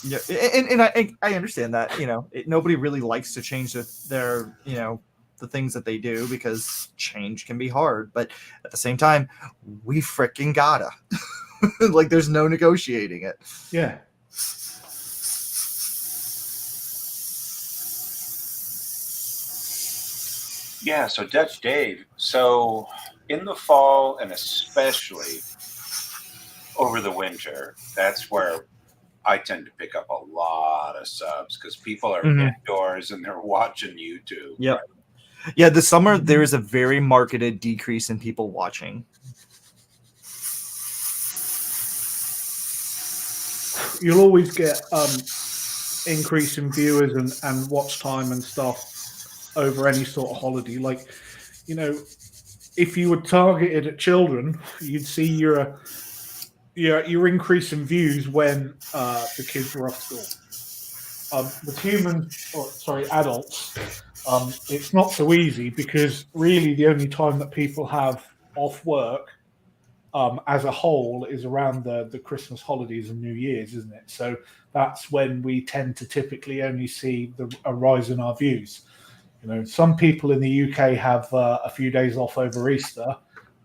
Yeah, and I understand that, you know, nobody really likes to change their you know, the things that they do, because change can be hard, but at the same time, we freaking gotta. Like, there's no negotiating it. Yeah. Yeah, so Dutch Dave. So in the fall, and especially over the winter, that's where I tend to pick up a lot of subs, because people are indoors and they're watching YouTube. Yep. Right? Yeah, this summer there is a very marketed decrease in people watching. You'll always get increase in viewers and watch time and stuff over any sort of holiday. Like, you know, if you were targeted at children, you'd see your increase in views when the kids were off school. With adults, it's not so easy, because really the only time that people have off work as a whole is around the Christmas holidays and New Year's, isn't it? So that's when we tend to typically only see a rise in our views. You know, some people in the UK have a few days off over Easter,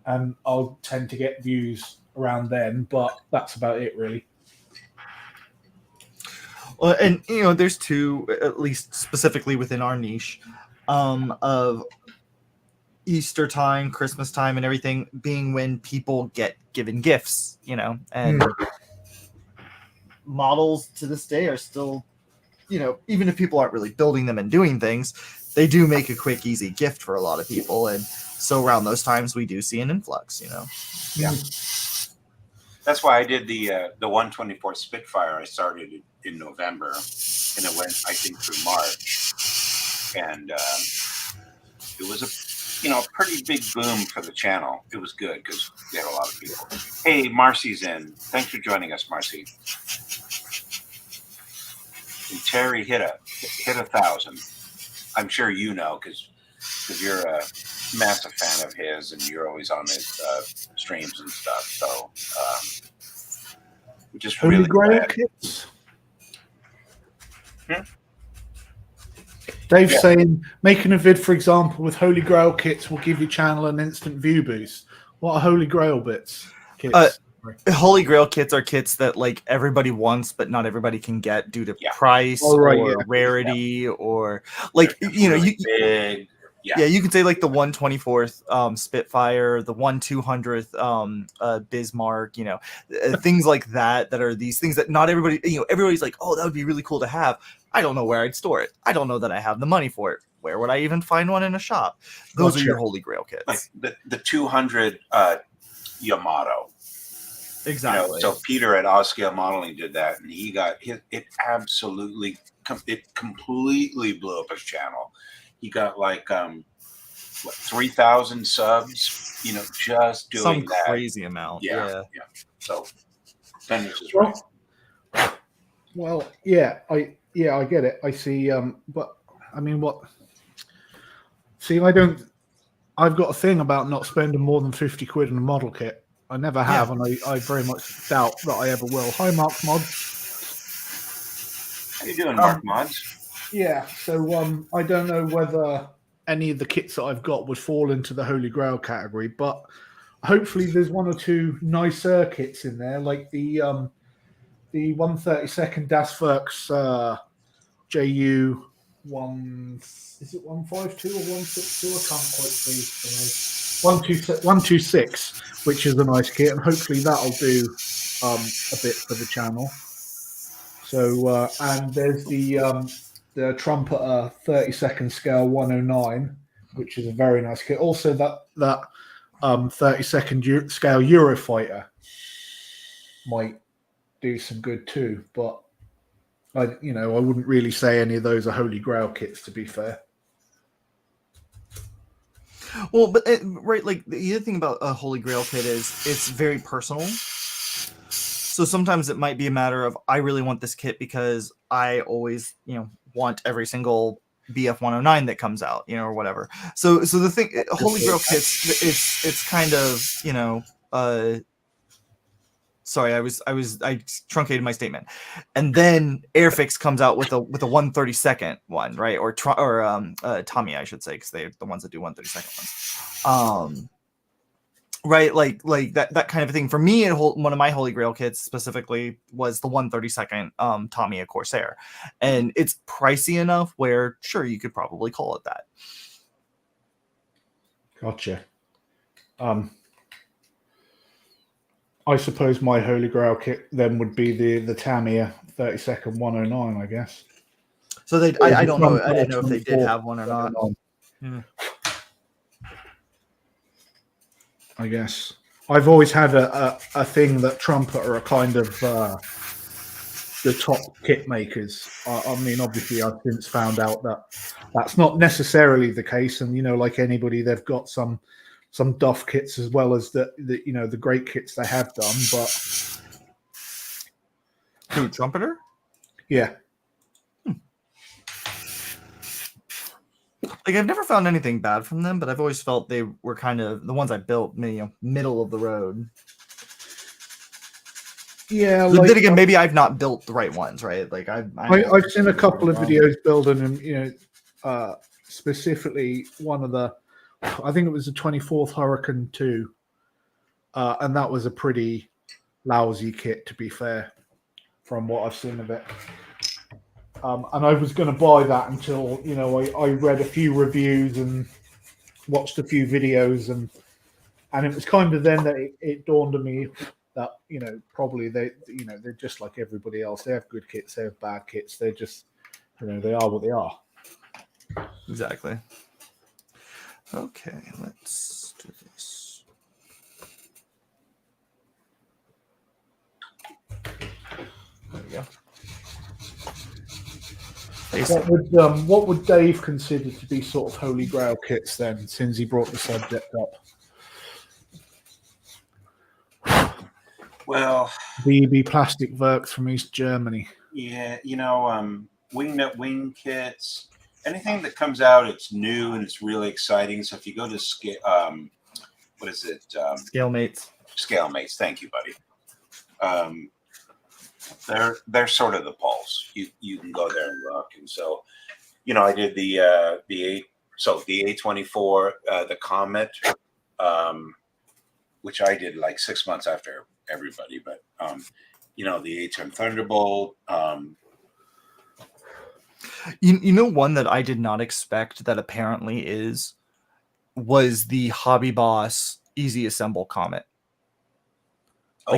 and I'll tend to get views around then, but that's about it, really. Well, and you know, there's two, at least specifically within our niche, of Easter time, Christmas time, and everything being when people get given gifts, you know, and models to this day are still, you know, even if people aren't really building them and doing things, they do make a quick, easy gift for a lot of people. And so around those times, we do see an influx, you know. Yeah. That's why I did the 124 Spitfire. I started in November, and it went, I think, through March, and it was a pretty big boom for the channel. It was good because we had a lot of people. Hey, Marcy's in. Thanks for joining us, Marcy. And Terry hit 1,000. I'm sure you know, because you're a massive fan of his, and you're always on his streams and stuff. So, just Holy really Grail glad. kits. Dave's saying making a vid, for example, with Holy Grail kits will give your channel an instant view boost. What are Holy Grail kits? Holy Grail kits are kits that like everybody wants, but not everybody can get due to price or rarity or like really big. Yeah, you could say like the 124th Spitfire, the 1/200th Bismarck, you know, things like that are these things that not everybody, you know, everybody's like, oh, that would be really cool to have. I don't know where I'd store it. I don't know that I have the money for it. Where would I even find one in a shop? Those are your Holy Grail kits. Like the 200 Yamato. Exactly. So Peter at Oskia Modeling did that, and he got it absolutely it completely blew up his channel. He got like 3,000 subs, just doing Some that. crazy amount. Yeah. So Dennis is right. Well, yeah, I get it. I see. But I mean, what? See, I've got a thing about not spending more than 50 quid on a model kit. I never have, and I very much doubt that I ever will. Hi, Mark Mods. How you doing, Mark Mods? Yeah, so I don't know whether any of the kits that I've got would fall into the Holy Grail category, but hopefully there's one or two nicer kits in there, like the 132nd Das Works JU 152 or 162? I can't quite see. 126, which is a nice kit, and hopefully that'll do a bit for the channel. So and there's the Trumpeter 32nd scale 109, which is a very nice kit. Also that 32nd scale Eurofighter might do some good too, but I wouldn't really say any of those are Holy Grail kits, to be fair. Well, but right, like the other thing about a Holy Grail kit is it's very personal. So sometimes it might be a matter of I really want this kit because I always, want every single BF 109 that comes out, or whatever. So the thing, Holy Grail kits, it's kind of, sorry, I truncated my statement, and then Airfix comes out with a 132nd one, right? Or Tommy, I should say, because they're the ones that do 132nd ones. Right, like that kind of a thing. For me, one of my Holy Grail kits specifically was the 132nd Tamiya Corsair, and it's pricey enough where sure you could probably call it that. Gotcha. I suppose my Holy Grail kit then would be the Tamiya 32nd 109, I guess. So I don't know. I didn't know if they did have one or not. Yeah. I guess I've always had a thing that Trumpeter are kind of the top kit makers. I mean, obviously, I've since found out that that's not necessarily the case, and like anybody, they've got some duff kits as well as the great kits they have done. But who, Trumpeter? Yeah. Like I've never found anything bad from them, but I've always felt they were kind of the ones I built, middle of the road. Yeah. But then again, maybe I've not built the right ones, right? Like I've seen a couple of videos building them, specifically one of the, I think it was the 24th Hurricane 2, and that was a pretty lousy kit, to be fair, from what I've seen of it. And I was going to buy that until, I read a few reviews and watched a few videos, and it was kind of then that it dawned on me that, probably they're just like everybody else. They have good kits, they have bad kits. They're just, they are what they are. Exactly. Okay, let's do this. There we go. What would Dave consider to be sort of Holy Grail kits then, since he brought the subject up? Well, BB Plastic Works from East Germany. Yeah, wingnut wing kits, anything that comes out, it's new and it's really exciting. So if you go to what is it? Scalemates. Scalemates. Thank you, buddy. They're sort of the pulse. You can go there and look. And so, I did the A24, the Comet, which I did like 6 months after everybody. But the A10 Thunderbolt. One that I did not expect that apparently was the Hobby Boss Easy Assemble Comet.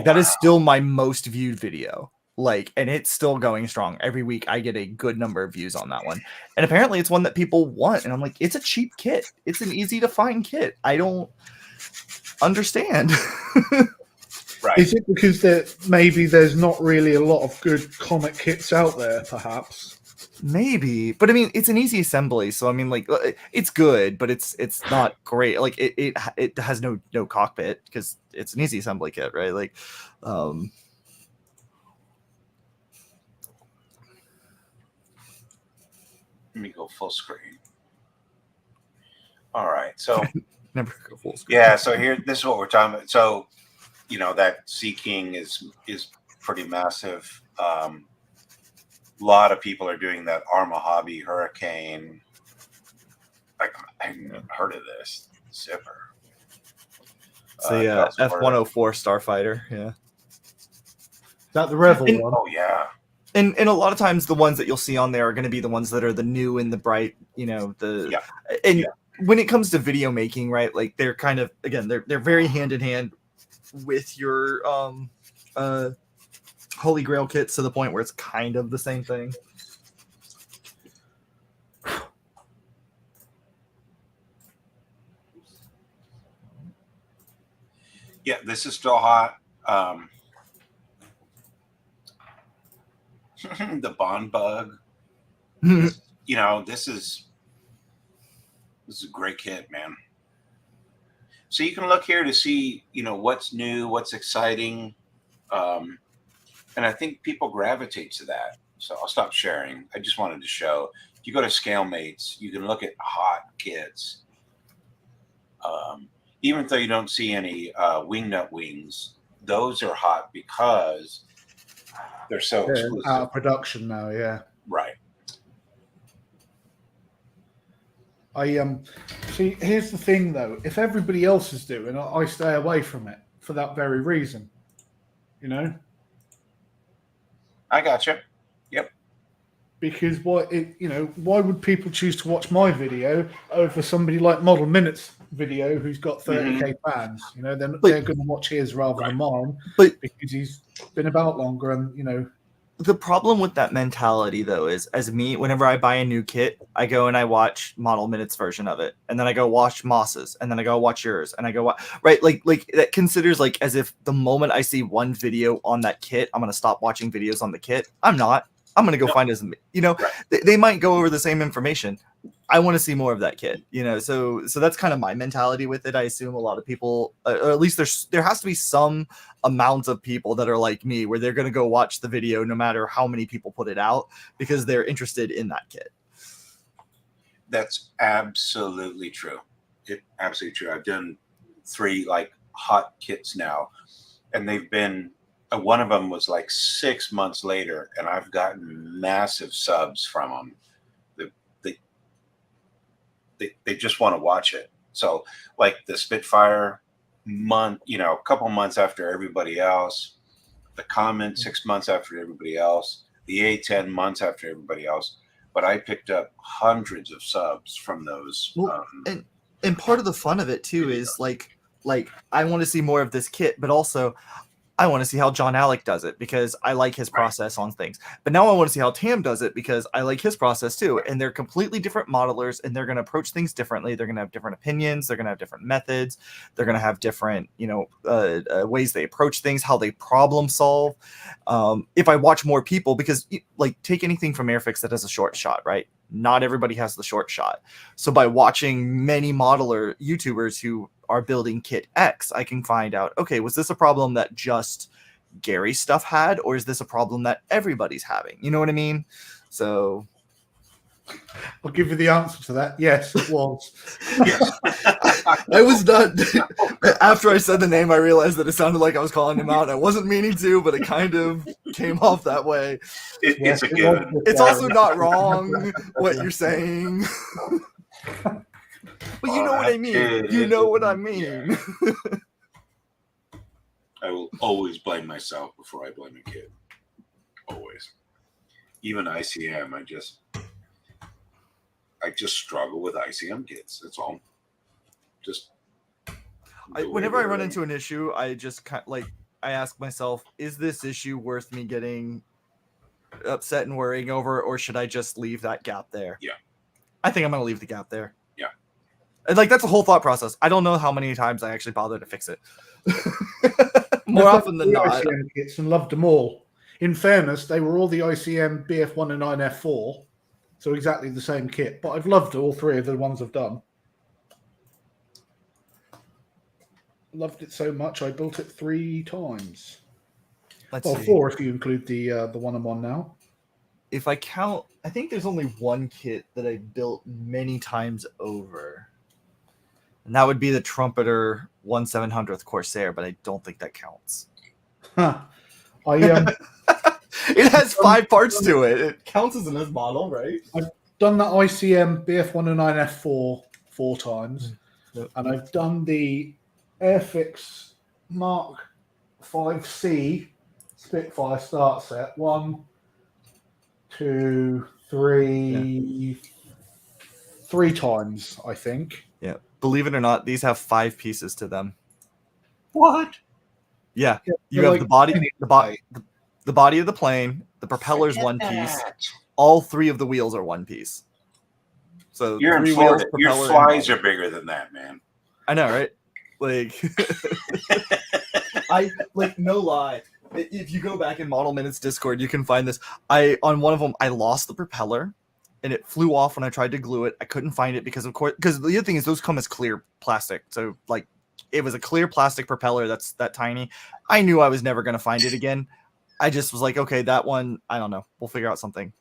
That is still my most viewed video. And it's still going strong. Every week I get a good number of views on that one. And apparently it's one that people want. And I'm like, it's a cheap kit. It's an easy to find kit. I don't understand. Right. Is it because maybe there's not really a lot of good Comet kits out there, perhaps? Maybe, but I mean, it's an easy assembly, so I mean, like, it's good, but it's not great. Like, it has no cockpit because it's an easy assembly kit, right? Like, Let me go full screen. All right, so never go full screen. yeah, so here, this is what we're talking about. So, you know, that Sea King is pretty massive. A lot of people are doing that Arma Hobby Hurricane. I haven't heard of this zipper. It's the F-104 Starfighter. Yeah. Is that the Revel And- one? Oh yeah. And a lot of times the ones that you'll see on there are going to be the ones that are the new and the bright, you know, when it comes to video making, right? Like they're kind of, again, they're very hand in hand with your Holy Grail kits to the point where it's kind of the same thing. Yeah, this is still hot. The Bond Bug. You know, this is a great kit, man. So you can look here to see, you know, what's new, what's exciting. And I think people gravitate to that. So I'll stop sharing. I just wanted to show. If you go to ScaleMates, you can look at hot kits. Even though you don't see any wingnut wings, those are hot because they're so exclusive. Out of production now, yeah. Right. I see. Here's the thing, though. If everybody else is doing it, I stay away from it for that very reason. You know. I gotcha. Yep. Because why would people choose to watch my video over somebody like Model Minutes video who's got 30k fans? You know, they're going to watch his rather than mine, but because he's been about longer. And you know, the problem with that mentality, though, is as me, whenever I buy a new kit, I go and I watch Model Minutes version of it, and then I go watch Moss's, and then I go watch yours, and I go right, like that considers like as if the moment I see one video on that kit, I'm gonna stop watching videos on the kit. I'm not. I'm gonna go find his. You know, they might go over the same information. I want to see more of that kid, you know. So that's kind of my mentality with it. I assume a lot of people, or at least there has to be some amount of people that are like me, where they're going to go watch the video no matter how many people put it out because they're interested in that kid. That's absolutely true. Absolutely true. I've done 3 like hot kits now, and they've been. One of them was like 6 months later, and I've gotten massive subs from them. They just want to watch it. So like the Spitfire month, you know, a couple months after everybody else, the Comet 6 months after everybody else, the A10 months after everybody else. But I picked up hundreds of subs from those. Well, and part of the fun of it too is like I want to see more of this kit, but also I want to see how John Alec does it because I like his process on things. But now I want to see how Tam does it because I like his process too. And they're completely different modelers, and they're going to approach things differently. They're going to have different opinions. They're going to have different methods. They're going to have different, you know, ways they approach things, how they problem solve. If I watch more people, because like take anything from Airfix that has a short shot, right? Not everybody has the short shot. So by watching many modeler YouTubers who are building kit X, I can find out, okay, was this a problem that just Gary's stuff had, or is this a problem that everybody's having? You know what I mean? So I'll give you the answer to that. Yes, it was. I was not. After I said the name, I realized that it sounded like I was calling him out. I wasn't meaning to, but it kind of came off that way. It's a given. It's also not wrong what you're saying. But you know what I mean. You know what I mean. I will always blame myself before I blame a kid. Always. Even ICM, I just struggle with ICM kits. That's all. Just whenever I run into an issue, I just I ask myself, is this issue worth me getting upset and worrying over, or should I just leave that gap there? Yeah. I think I'm going to leave the gap there. Yeah. And like, that's the whole thought process. I don't know how many times I actually bothered to fix it. More often than not. ICM kits and loved them all. In fairness, they were all the ICM BF1 and 9F4. So exactly the same kit. But I've loved all three of the ones I've done. Loved it so much I built it 3 times. Let's Well, see. 4 if you include the one I'm on now. If I count, I think there's only one kit that I built many times over. And that would be the Trumpeter 1700th Corsair, but I don't think that counts. Huh. I It has 5 parts to it. It counts as an S model, right? done the ICM BF109F4 4 times, Yep. and I've done the Airfix Mark 5C Spitfire start set 1, 2, 3, 3 times, I think. Yeah. Believe it or not, these have 5 pieces to them. What? Yeah. Yeah, You they're have like the body of the plane, the propeller's one piece, all 3 of the wheels are one piece. So You're 3 in Florida. wheels, Your propeller, flies and are bigger than that, man. I know, right? Like, I like no lie. If you go back in Model Minutes Discord, you can find this. On one of them, I lost the propeller, and it flew off when I tried to glue it. I couldn't find it because the other thing is those come as clear plastic. So like, it was a clear plastic propeller that's that tiny. I knew I was never going to find it again. I just was like, okay, that one, I don't know. We'll figure out something.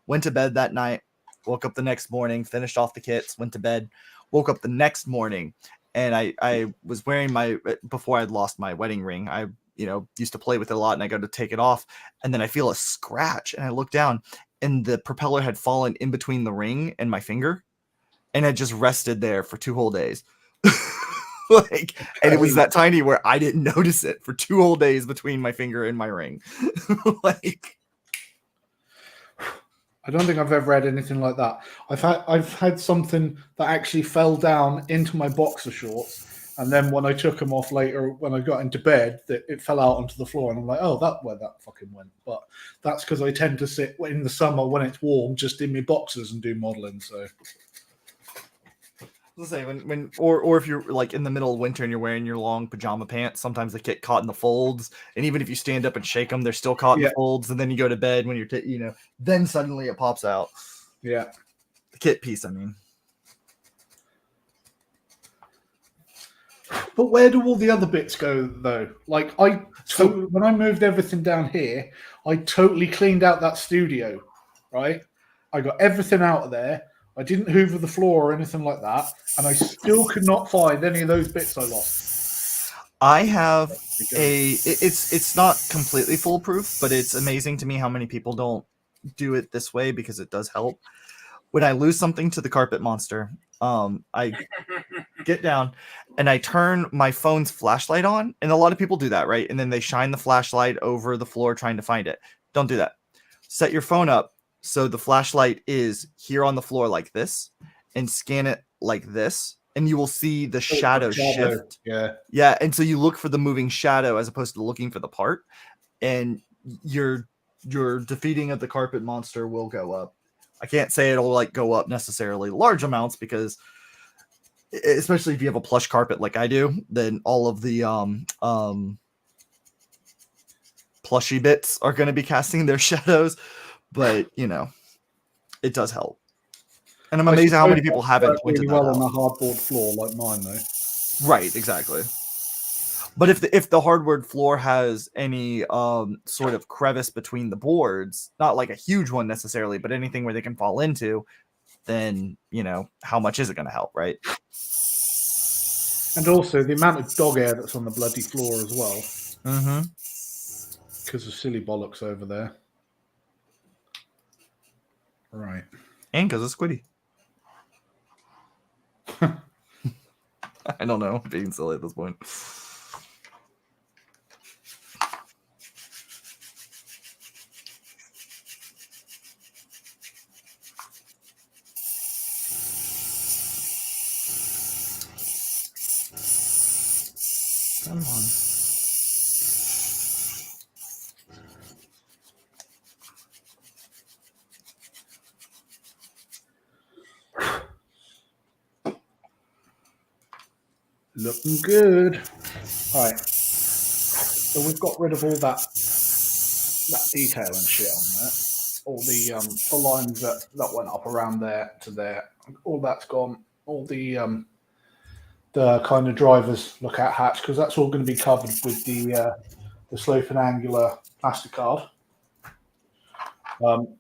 Went to bed that night. Woke up the next morning. Finished off the kits. Went to bed. Woke up the next morning. And I was wearing before I'd lost my wedding ring, I, used to play with it a lot, and I go to take it off, and then I feel a scratch, and I look down, and the propeller had fallen in between the ring and my finger, and it just rested there for 2 whole days. And it was that tiny where I didn't notice it for 2 whole days between my finger and my ring. I don't think I've ever had anything like that. I've had something that actually fell down into my boxer shorts, and then when I took them off later, when I got into bed, that it fell out onto the floor, and I'm like, oh, that's where that fucking went. But that's because I tend to sit in the summer when it's warm, just in my boxers and do modeling. So. Let's say or if you're like in the middle of winter and you're wearing your long pajama pants, sometimes they get caught in the folds, and even if you stand up and shake them, they're still caught in the folds. And then you go to bed when you're, then suddenly it pops out. Yeah, the kit piece. I mean, but where do all the other bits go though? Like when I moved everything down here, I totally cleaned out that studio. Right, I got everything out of there. I didn't hoover the floor or anything like that, and I still could not find any of those bits I lost. I have it's not completely foolproof, but it's amazing to me how many people don't do it this way because it does help. When I lose something to the carpet monster, I get down and I turn my phone's flashlight on, and a lot of people do that, right? And then they shine the flashlight over the floor trying to find it. Don't do that. Set your phone up so the flashlight is here on the floor like this, and scan it like this, and you will see the shadow shift. Yeah. And so you look for the moving shadow as opposed to looking for the part, and your defeating of the carpet monster will go up. I can't say it'll like go up necessarily large amounts because, especially if you have a plush carpet like I do, then all of the plushy bits are going to be casting their shadows. But it does help, and I'm amazed at how many people haven't pointed that out. On a hardboard floor like mine, though. Right, exactly. But if the hardwood floor has any sort of crevice between the boards, not like a huge one necessarily, but anything where they can fall into, then how much is it going to help, right? And also the amount of dog hair that's on the bloody floor as well. Mm-hmm. Because of silly bollocks over there. Right. And because of Squiddy. I don't know. I'm being silly at this point. Come on. Looking good. All right. So we've got rid of all that detail and shit on there. all the lines that went up around there to there, all that's gone. All the kind of driver's lookout hatch, because that's all going to be covered with the slope and angular plasticard. And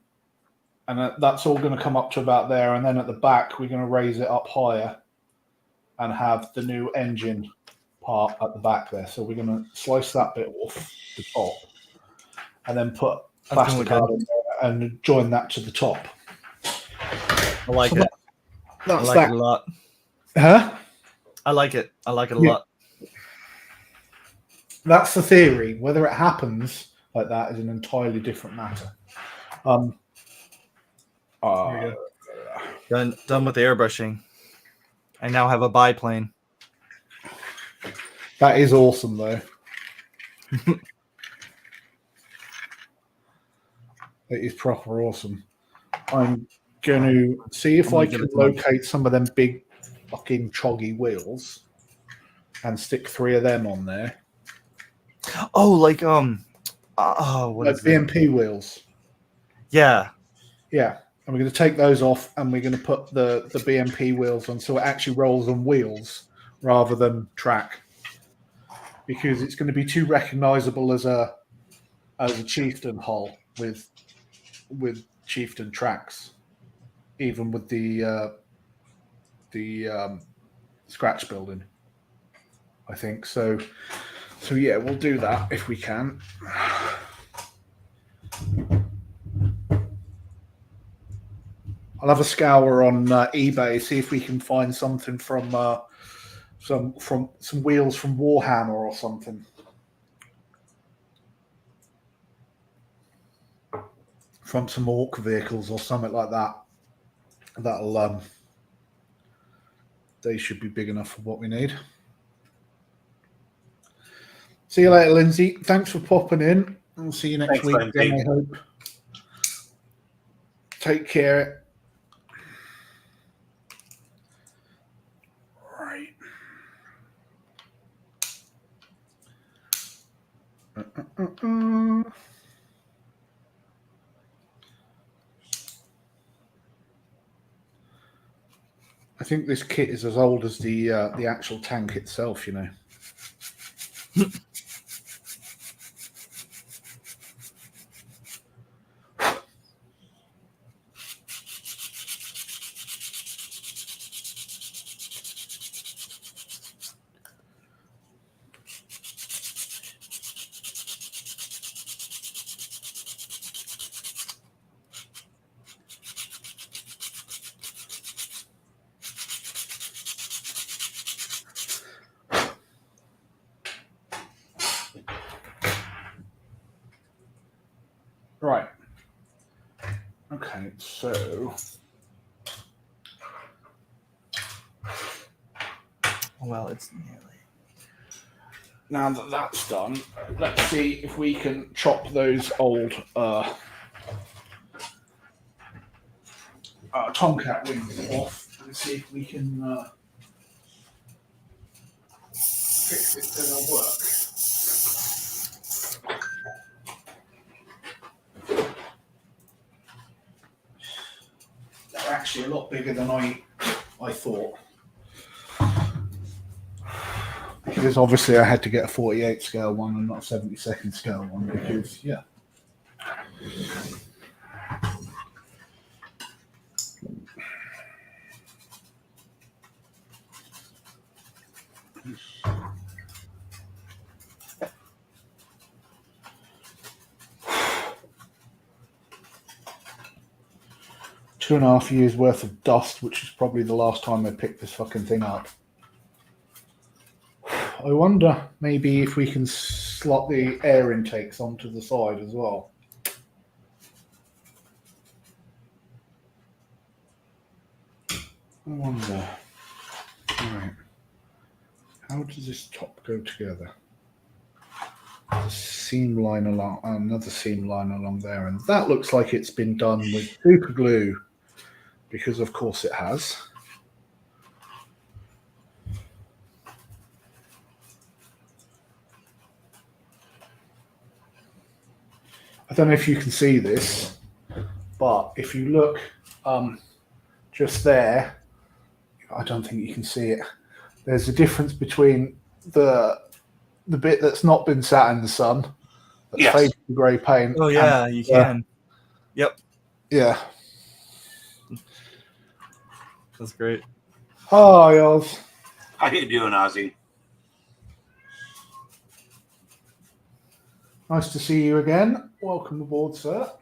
that's all going to come up to about there, and then at the back we're going to raise it up higher and have the new engine part at the back there. So we're going to slice that bit off the top and then put plasticard in there and join that to the top. I like it. I like it a lot. Huh? I like it. I like it a lot. That's the theory. Whether it happens like that is an entirely different matter. Done with the airbrushing. I now have a biplane. That is awesome, though. It is proper awesome. I'm going to see if I can locate some of them big fucking choggy wheels and stick 3 of them on there. Oh, like what like BMP wheels. Yeah. Yeah. And we're going to take those off and we're going to put the BMP wheels on so it actually rolls on wheels rather than track. Because it's going to be too recognizable as a Chieftain hull with Chieftain tracks, even with the scratch building. I think so. So yeah, we'll do that if we can. I'll have a scour on eBay, see if we can find something from some wheels from Warhammer or something. From some orc vehicles or something like that. That'll they should be big enough for what we need. See you later, Lindsay. Thanks for popping in. I'll see you next week. Then, I hope. Take care. Right. I think this kit is as old as the actual tank itself, you know. Right. Okay, so well, it's nearly. Now that that's done, let's see if we can chop those old Tomcat wings off and see if we can fix it so they'll work. They're actually a lot bigger than I thought. Because obviously I had to get a 48 scale one and not a 72nd scale one because, yeah. Two and a half years worth of dust, which is probably the last time I picked this fucking thing up. I wonder maybe if we can slot the air intakes onto the side as well. I wonder. Right. How does this top go together? A seam line along, another seam line along there, and that looks like it's been done with super glue, because of course it has. I don't know if you can see this, But if you look just there, I don't think you can see it. There's a difference between the bit that's not been sat in the sun, that's Yes. faded to grey paint. Oh yeah, you can. Yep, Yeah. that's great. Hi, Oz. How you doing, Ozzy? Nice to see you again. Welcome aboard, sir.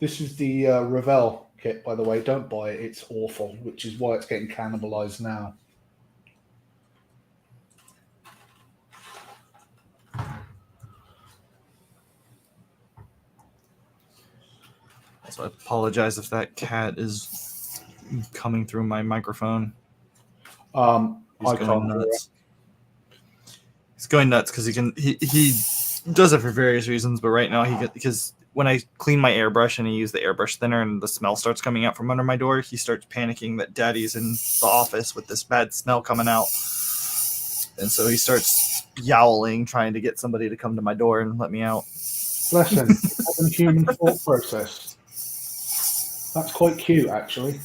This is the Revell kit, by the way. Don't buy it. It's awful, which is why it's getting cannibalized now. So I apologize if that cat is coming through my microphone. He's I going can't hear nuts. He's going nuts because he does it for various reasons, but right now because when I clean my airbrush and I use the airbrush thinner and the smell starts coming out from under my door, he starts panicking that Daddy's in the office with this bad smell coming out. And so he starts yowling, trying to get somebody to come to my door and let me out. Bless him. Having human thought process. That's quite cute, actually.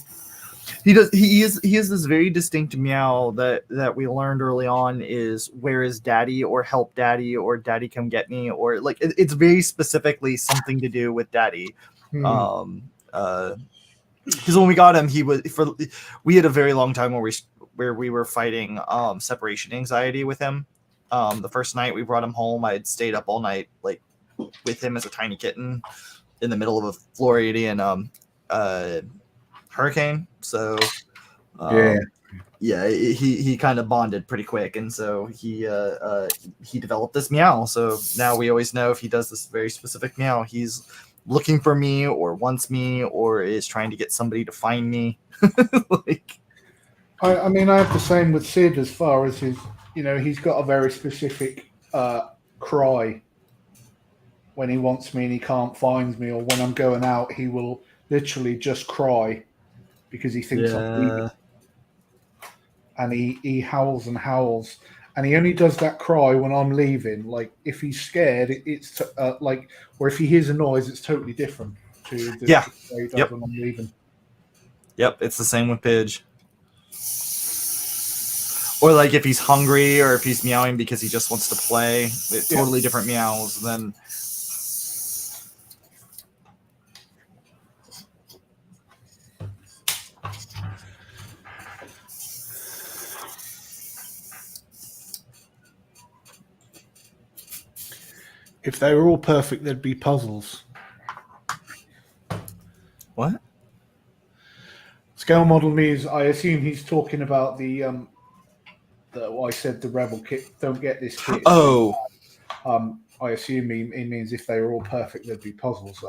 He does. He has this very distinct meow that we learned early on is where is Daddy or help Daddy or Daddy come get me or like it's very specifically something to do with Daddy. Because when we got him, we had a very long time where we were fighting separation anxiety with him. The first night we brought him home, I had stayed up all night like with him as a tiny kitten in the middle of a Floridian hurricane. So he kind of bonded pretty quick, and so he developed this meow. So now we always know if he does this very specific meow, he's looking for me or wants me or is trying to get somebody to find me. Like, I mean, I have the same with Sid as far as he's got a very specific cry when he wants me and he can't find me, or when I'm going out, he will literally just cry because he thinks I'm leaving. And he howls and howls, and he only does that cry when I'm leaving. Like if he's scared, it's like, or if he hears a noise, it's totally different to the way he does when I'm leaving. Yep, it's the same with Pidge. Or like if he's hungry or if he's meowing because he just wants to play, it's totally different meows than. If they were all perfect, there'd be puzzles. What? Scale model means, I assume he's talking about the I said the Rebel kit. Don't get this kit. Oh. I assume he means if they were all perfect, there'd be puzzles.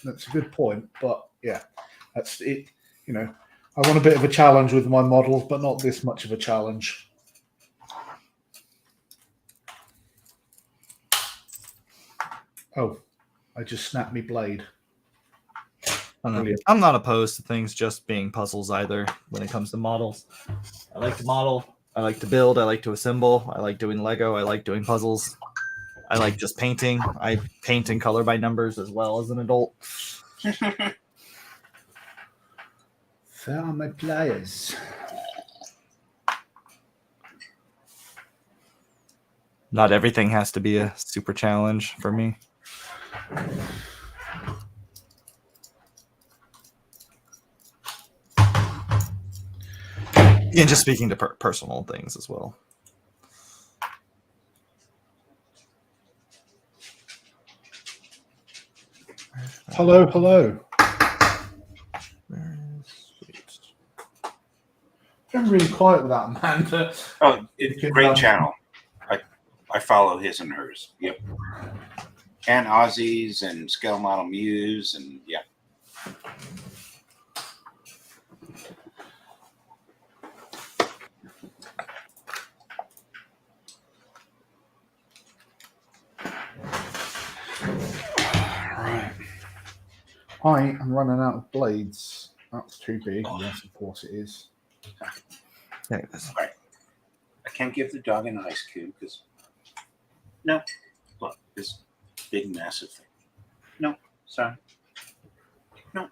That's a good point, but yeah, that's it. I want a bit of a challenge with my models, but not this much of a challenge. Oh, I just snapped me blade. I'm not opposed to things just being puzzles either when it comes to models. I like to model. I like to build. I like to assemble. I like doing Lego. I like doing puzzles. I like just painting. I paint and color by numbers as well as an adult. Fair on my players. Not everything has to be a super challenge for me. And just speaking to personal things as well. Hello. I'm really quiet with that, Amanda. Oh, it's a great channel. I follow his and hers. Yep. And Ozzy's and Scale Model Muse and yeah. Right. I am running out of blades. That's too big. Yes, of course it is. There it is. Right. I can't give the dog an ice cube because no. Look, this big massive thing. No, sorry. No.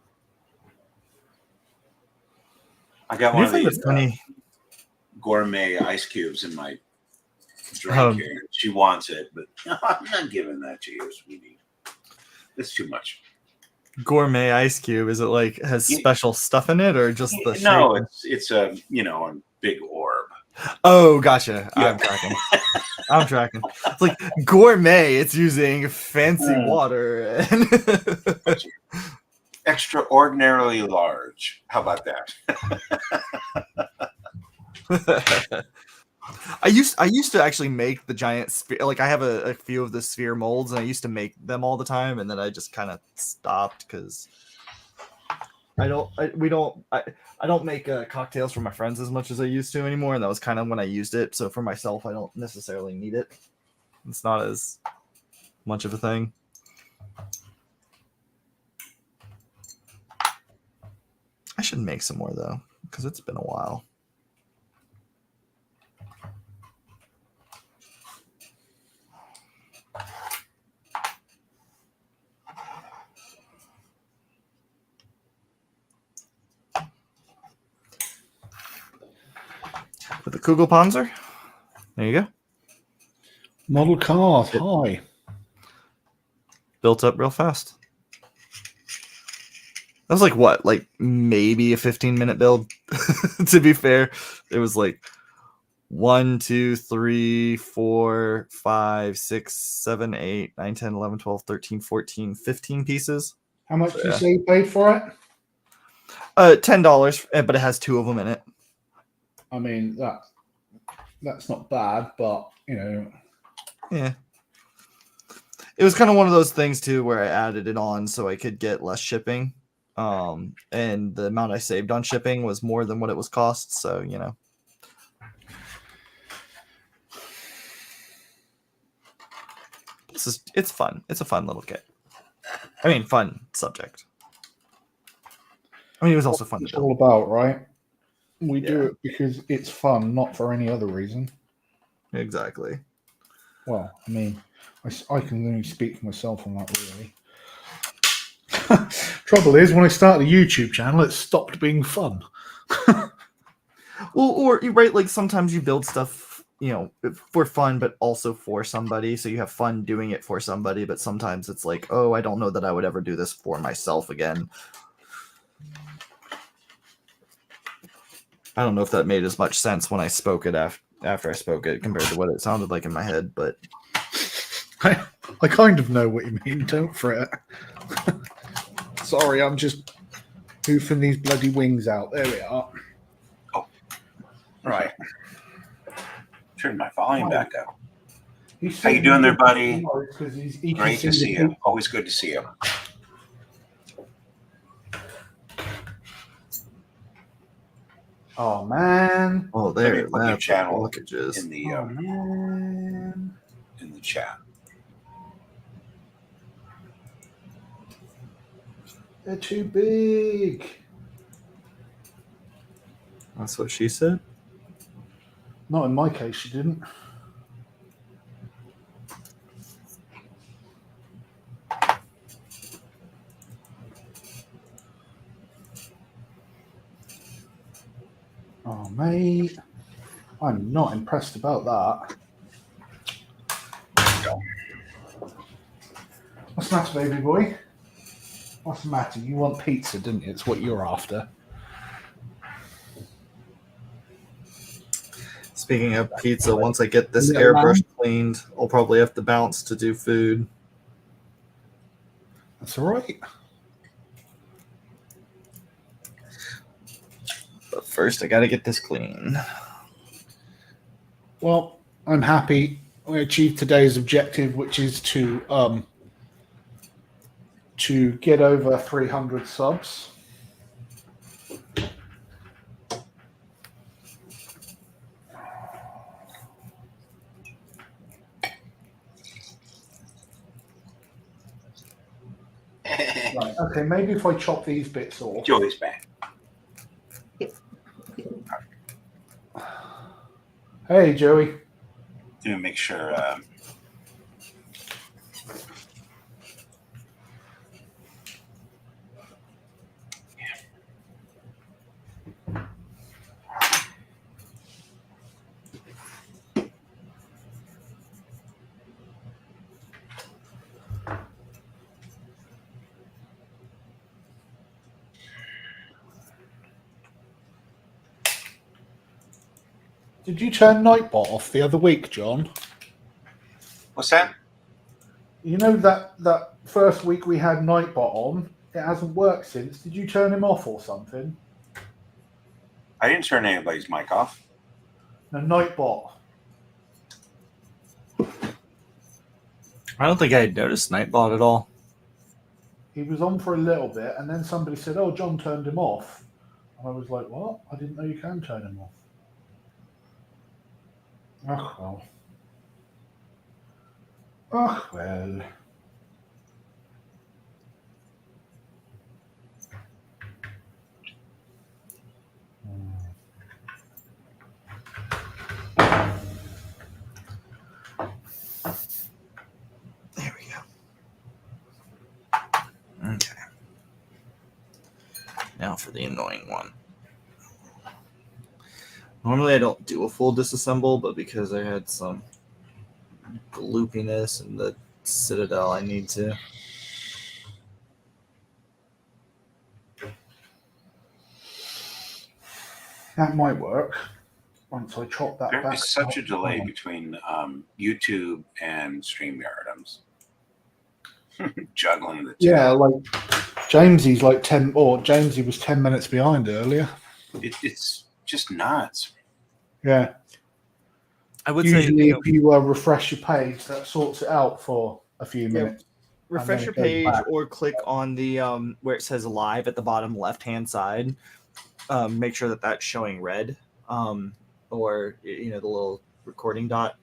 I got Do one you of find these it funny? gourmet ice cubes in my drink Um, here. She wants it, but I'm not giving that to you, sweetie. It's too much. Gourmet ice cube, is it like has Yeah. special stuff in it or just the shape? No, it's a a big orb. Oh, gotcha. Yeah. I'm tracking. It's like gourmet. It's using fancy water. Extraordinarily large. How about that? I used to actually make the giant sphere. Like I have a few of the sphere molds, and I used to make them all the time, and then I just kind of stopped because I don't make cocktails for my friends as much as I used to anymore, and that was kind of when I used it. So for myself, I don't necessarily need it. It's not as much of a thing. I should make some more though, because it's been a while. With the Kugelpanzer. There you go. Model cars. Hi. Built up real fast. That was like what? Like maybe a 15-minute build. To be fair, it was like 1, 2, 3, 4, 5, 6, 7, 8, 9, 10, 11, 12, 13, 14, 15 pieces. How much did you say you paid for it? $10, but it has 2 of them in it. I mean, that's not bad, but Yeah. It was kind of one of those things too where I added it on so I could get less shipping. And the amount I saved on shipping was more than what it was cost, so it's fun. It's a fun little kit. I mean, fun subject. I mean, it was also fun to it's build. all about, right? We do Yeah. it because it's fun, not for any other reason. Exactly. Well, I mean, I can only speak for myself on that, really. Trouble is, when I started a YouTube channel, it stopped being fun. Well, or right, like sometimes you build stuff, for fun, but also for somebody. So you have fun doing it for somebody, but sometimes it's like, oh, I don't know that I would ever do this for myself again. I don't know if that made as much sense when I spoke it after I spoke it compared to what it sounded like in my head, but I kind of know what you mean. Don't fret. Sorry, I'm just hoofing these bloody wings out. There we are. Oh, right. Turn my volume back up. How you doing there, buddy? Great to see you. Always good to see you. Oh man! Oh, there. Put your channel blockages in the in the chat. They're too big. That's what she said. Not in my case, she didn't. Oh, mate. I'm not impressed about that. What's the matter, baby boy? What's the matter? You want pizza, didn't you? It's what you're after. Speaking of pizza, once I get this airbrush cleaned, I'll probably have to bounce to do food. That's all right. But first, I got to get this clean. Well, I'm happy we achieved today's objective, which is to get over 300 subs. Right. Okay, maybe if I chop these bits off. Joey's back. Hey, Joey. To make sure. Did you turn Nightbot off the other week, John? What's that? You know that first week we had Nightbot on? It hasn't worked since. Did you turn him off or something? I didn't turn anybody's mic off. No, Nightbot. I don't think I had noticed Nightbot at all. He was on for a little bit, and then somebody said, "Oh, John turned him off." And I was like, "What? I didn't know you can turn him off." Oh well. Oh well. There we go. Okay. Now for the annoying one. Normally I don't do a full disassemble, but because I had some gloopiness in the Citadel, I need to. That might work once I chop that There back. is such a delay between YouTube and StreamYard. I'm juggling the two. Yeah, like Jamesy's like 10, or Jamesy was 10 minutes behind earlier. It's just nuts. Yeah. I would Usually, say if you refresh your page, that sorts it out for a few minutes. refresh then your it goes page back. or click on the where it says live at the bottom left hand side. Make sure that that's showing red, or the little recording dot,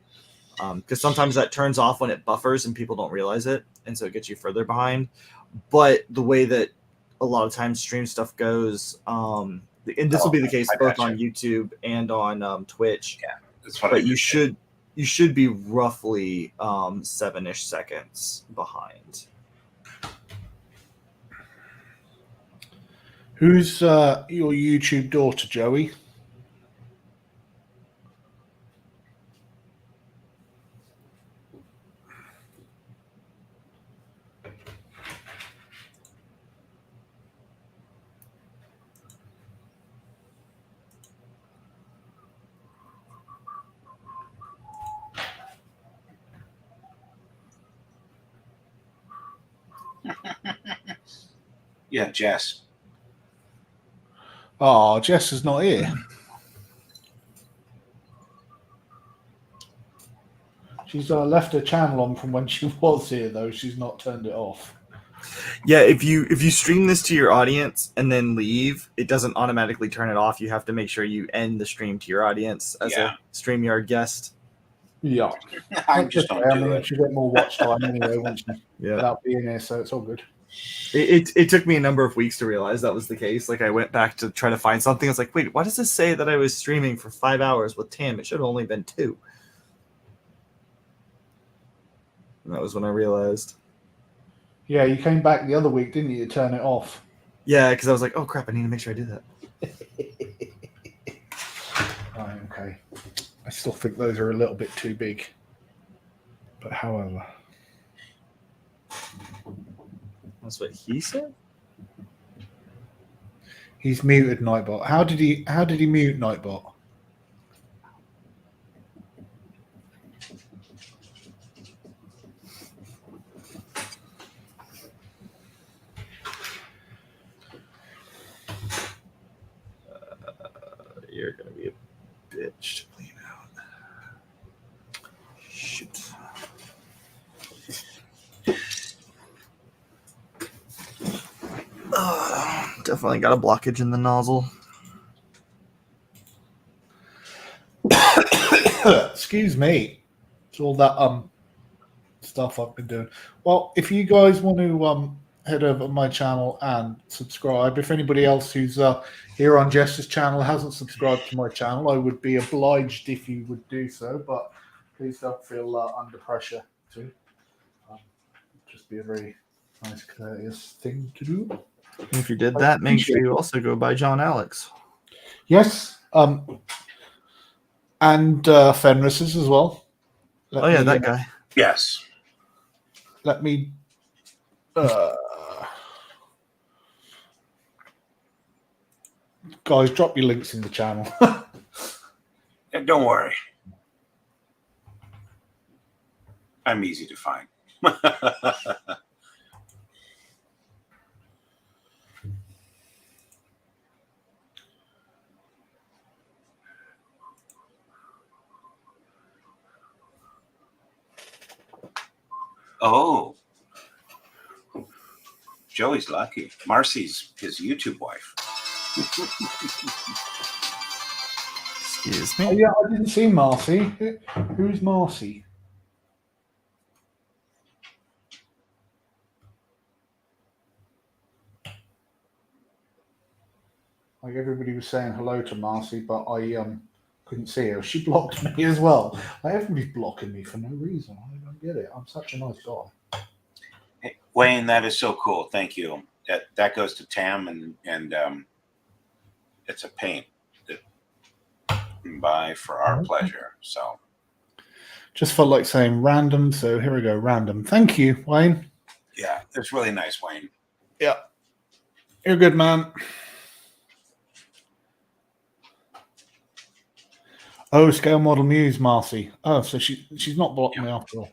because sometimes that turns off when it buffers and people don't realize it, and so it gets you further behind. But the way that a lot of times stream stuff goes, and this will be the case I both gotcha. on YouTube and on Twitch. Yeah, that's what I But you did. should be roughly 7-ish seconds behind. Who's your YouTube daughter, Joey? Yeah, Jess. Oh, Jess is not here. She's left her channel on from when she was here, though. She's not turned it off. Yeah, if you stream this to your audience and then leave, it doesn't automatically turn it off. You have to make sure you end the stream to your audience as a StreamYard guest. Yeah. I just don't do it. She get more watch time anyway once you without being here, so it's all good. It took me a number of weeks to realize that was the case. Like I went back to try to find something. I was like, wait, why does this say that I was streaming for 5 hours with Tim? It should have only been 2. And that was when I realized. Yeah, you came back the other week, didn't you, to turn it off? Yeah, because I was like, oh crap, I need to make sure I do that. Right, okay. I still think those are a little bit too big. But however. That's what he said? He's muted Nightbot. How did he mute Nightbot? You're gonna be a bitch to clean out. Shit. Definitely got a blockage in the nozzle. Excuse me. It's all that stuff I've been doing. Well, if you guys want to head over to my channel and subscribe. If anybody else who's here on Jess's channel hasn't subscribed to my channel, I would be obliged if you would do so, but please don't feel under pressure to. Just be a very nice, courteous thing to do. And if you did that, make sure you also go by John Alex. Yes. And Fenris's as well. That guy. Yes. Let me. Guys, drop your links in the channel. Yeah, don't worry. I'm easy to find. Oh. Joey's lucky. Marcy's his YouTube wife. Excuse me. Oh, yeah, I didn't see Marcy. Who's Marcy? Like everybody was saying hello to Marcy, but I couldn't see her. She blocked me as well. Like everybody's blocking me for no reason. I don't get it. I'm such a nice guy. Hey, Wayne, that is so cool. Thank you. That goes to Tam, and it's a paint that we buy for our pleasure. So just felt like saying random, so here we go, random. Thank you, Wayne. yeah, it's really nice, Wayne. Yeah, you're a good man. Oh, scale model muse, Marcy. Oh, so she's not blocking me after all.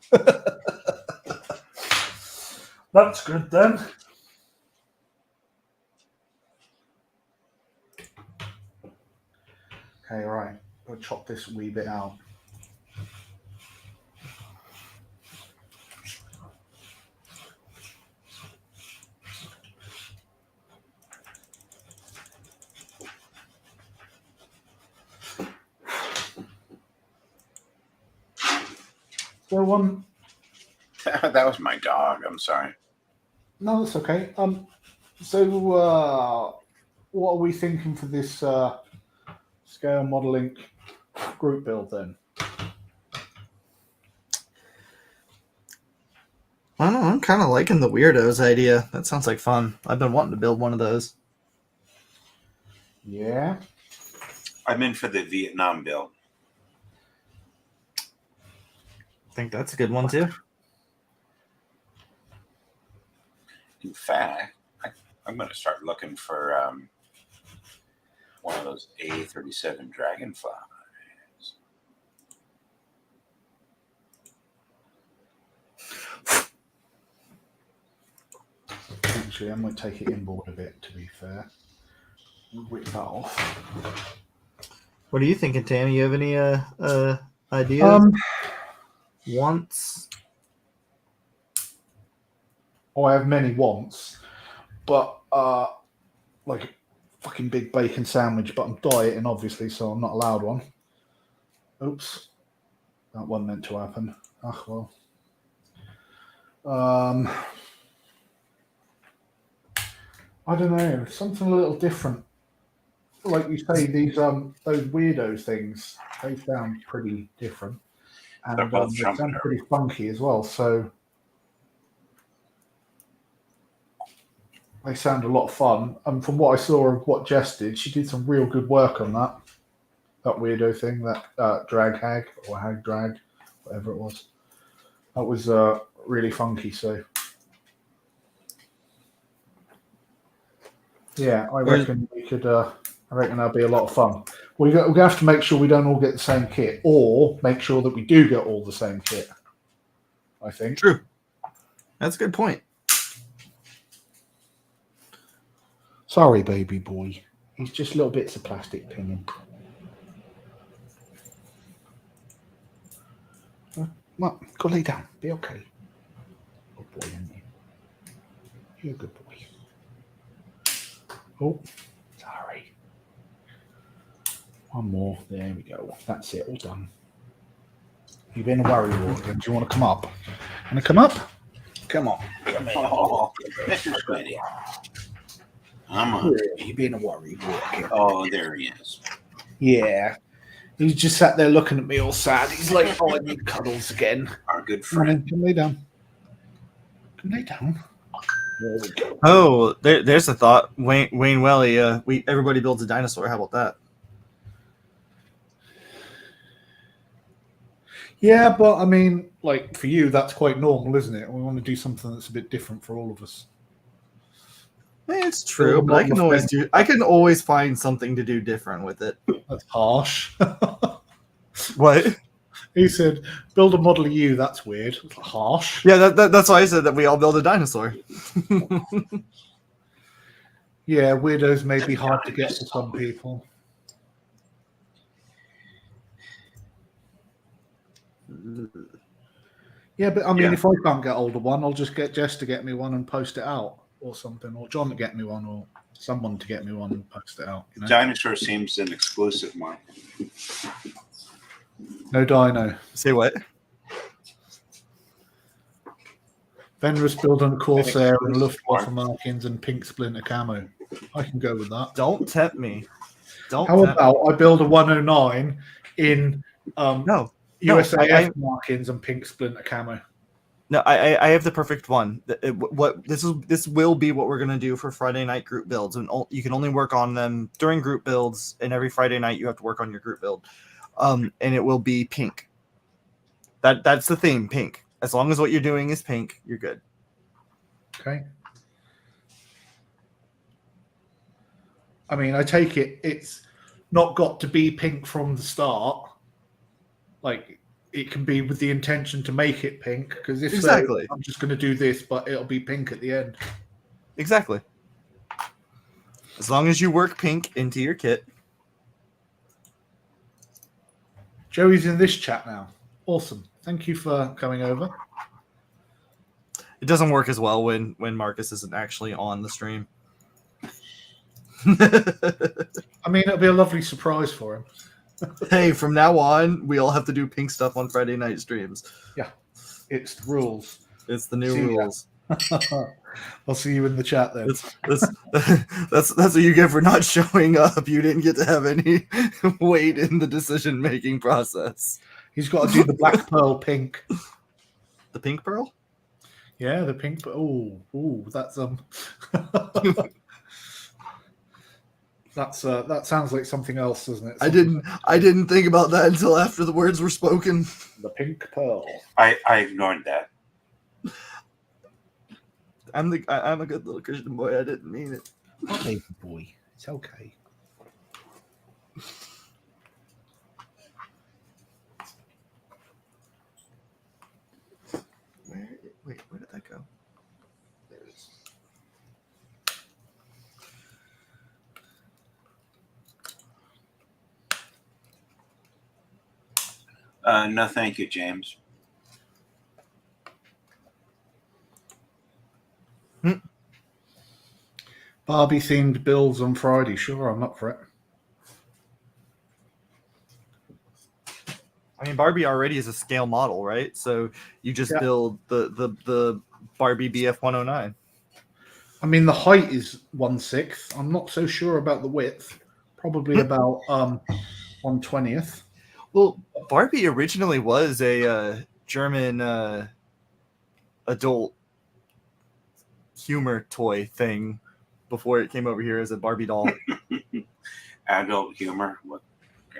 That's good then. Okay, right. I'll chop this wee bit out. So That was my dog. I'm sorry. no, that's okay. So what are we thinking for this scale modeling group build then? I don't know. I'm kind of liking the weirdos idea. That sounds like fun. I've been wanting to build one of those. Yeah. I'm in for the Vietnam build. I think that's a good one too. In fact, I'm going to start looking for one of those A37 Dragonflies. Actually, I might take it inboard a bit, to be fair. Whip that off. What are you thinking, Tam? You have any ideas? Wants? Oh, I have many wants, but like a fucking big bacon sandwich, but I'm dieting, obviously, so I'm not allowed one. Oops. That wasn't meant to happen. Ah, well. I don't know, something a little different. Like you say, these those weirdos things, they sound pretty different, and They're both they sound pretty funky as well. So they sound a lot of fun. And from what I saw of what Jess did, she did some real good work on that weirdo thing, that drag hag or hag drag, whatever it was. That was really funky. So. Yeah, I reckon we could. I reckon that'll be a lot of fun. We're going to have to make sure we don't all get the same kit, or make sure that we do get all the same kit. I think. True. That's a good point. Sorry, baby boy. He's just little bits of plastic pinging. Well, go lay down. Be okay. Good boy, aren't you? You're a good boy. Oh, sorry. One more. There we go. That's it. All done. You've been a worry wart again. Do you want to come up? Want to come up? Come on. Come here. Oh, Mr. Squiddy. Come on. You being a worry. Oh, there he is. Yeah. He's just sat there looking at me all sad. He's like, oh, I need cuddles again. Our good Come on friend. in. Come lay down. Come lay down. There we go. Oh, there's a thought. Wayne Welly, everybody builds a dinosaur. How about that? Yeah, but I mean, like for you, that's quite normal, isn't it? We want to do something that's a bit different for all of us. It's true, but I can always find something to do different with it. That's harsh. What? He said, build a model of you. That's weird. Harsh. Yeah, that's why I said that we all build a dinosaur. Yeah, weirdos may be hard to get for some people. Yeah, but I mean, if I can't get older one, I'll just get Jess to get me one and post it out or something, or John to get me one, or someone to get me one and post it out. You know? Dinosaur seems an exclusive one. No dino. Say what? Venrus building a Corsair and Luftwaffe markings and pink splinter camo. I can go with that. Don't tempt me. Don't. How about I build a 109 in USAF markings and pink splinter camo? No, I have the perfect one. This will be what we're gonna do for Friday night group builds, and you can only work on them during group builds. And every Friday night you have to work on your group build, and it will be pink. That's the theme, pink. As long as what you're doing is pink, you're good. Okay. I mean, I take it's not got to be pink from the start. Like, it can be with the intention to make it pink, because if exactly, I'm just going to do this, but it'll be pink at the end. Exactly. As long as you work pink into your kit. Joey's in this chat now. Awesome. Thank you for coming over. It doesn't work as well when Marcus isn't actually on the stream. I mean, it'll be a lovely surprise for him. Hey, from now on, we all have to do pink stuff on Friday night streams. Yeah, it's the rules. It's the new rules. I'll see you in the chat then. That's what you get for not showing up. You didn't get to have any weight in the decision-making process. He's got to do the black pearl pink. The pink pearl? Yeah, the pink. Oh, that's that sounds like something else, doesn't it? I didn't think about that until after the words were spoken. The pink pearl. I ignored that. I'm a good little Christian boy. I didn't mean it. Okay, boy. It's okay. Where did that go? There it is. No, thank you, James. Barbie themed builds on Friday. Sure, I'm up for it. I mean, Barbie already is a scale model, right? So you just build the Barbie BF 109. I mean, the height is 1/6. I'm not so sure about the width. Probably about 1/20th. Well, Barbie originally was a German adult humor toy thing before it came over here as a Barbie doll. Adult humor. What?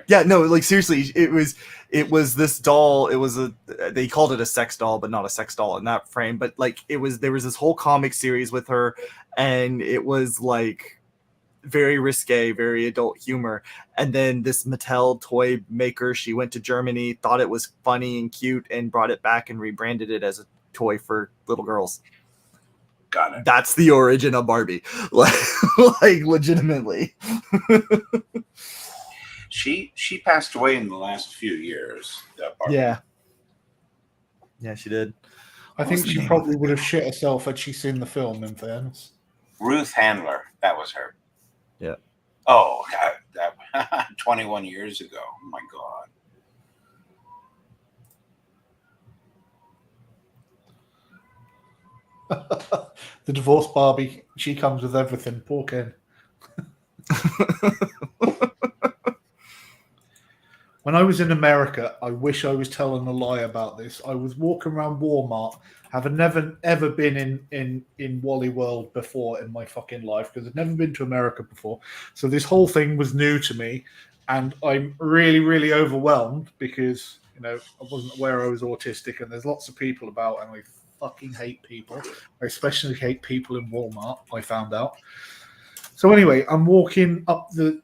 Yeah, no, like seriously, it was this doll. They called it a sex doll, but not a sex doll in that frame. But like there was this whole comic series with her, and it was like very risque, very adult humor. And then this Mattel toy maker, she went to Germany, thought it was funny and cute, and brought it back and rebranded it as a toy for little girls. Got it. That's the origin of Barbie, like legitimately. She passed away in the last few years. Yeah, she did. I think she probably would have shit herself had she seen the film, in fairness. Ruth Handler, that was her. Yeah. Oh, God, that 21 years ago. Oh my God. The divorced Barbie, she comes with everything. Poor Ken. When I was in America, I wish I was telling a lie about this. I was walking around Walmart, having never ever been in Wally World before in my fucking life because I'd never been to America before. So this whole thing was new to me, and I'm really, really overwhelmed because I wasn't aware I was autistic, and there's lots of people about, and I fucking hate people. I especially hate people in Walmart. I found out. So anyway, I'm walking up the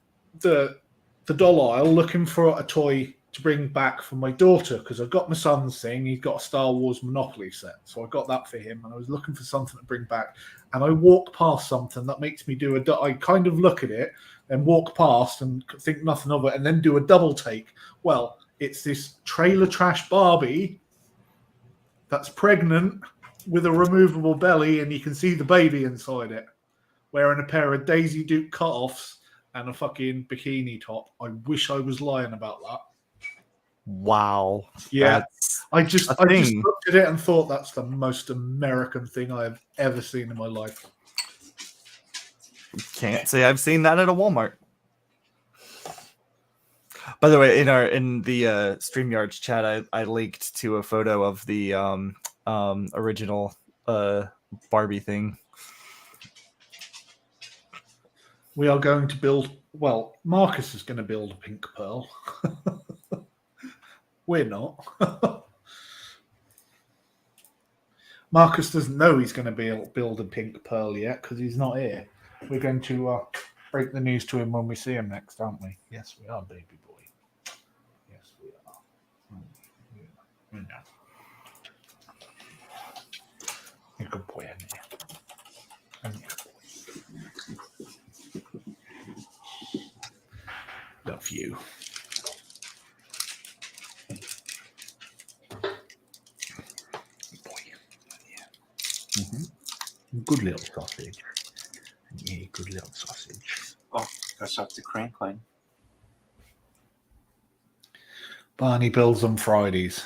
doll aisle looking for a toy to bring back for my daughter because I've got my son's thing. He's got a Star Wars Monopoly set. So I got that for him and I was looking for something to bring back. And I walk past something that makes me do I kind of look at it and walk past and think nothing of it and then do a double take. Well, it's this trailer trash Barbie that's pregnant with a removable belly and you can see the baby inside it wearing a pair of Daisy Duke cutoffs and a fucking bikini top. I wish I was lying about that. Wow. Yeah. I just looked at it and thought that's the most American thing I've ever seen in my life. Can't say I've seen that at a Walmart. By the way, in the StreamYards chat, I linked to a photo of the original Barbie thing. We are going to build. Well, Marcus is going to build a pink pearl. We're not. Marcus doesn't know he's going to build a pink pearl yet because he's not here. We're going to break the news to him when we see him next, aren't we? Yes, we are, baby boy. Yes, we are. We know. You're a good boy, aren't you? Aren't you? Love you. Boy. Yeah. Mm-hmm. Good little sausage. Yeah, good little sausage. Oh, that's up to Crankling. Barney builds on Fridays.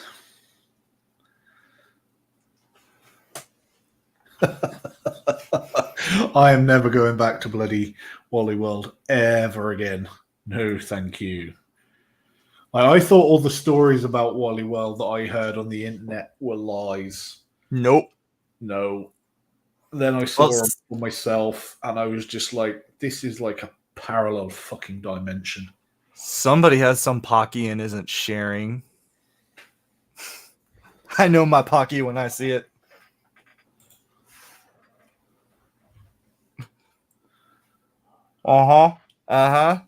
I am never going back to bloody Wally World ever again. No, thank you. I thought all the stories about Wally World that I heard on the internet were lies. Nope. No. Then I saw them for myself, and I was just like, this is like a parallel fucking dimension. Somebody has some Pocky and isn't sharing. I know my Pocky when I see it. Uh-huh. Uh-huh.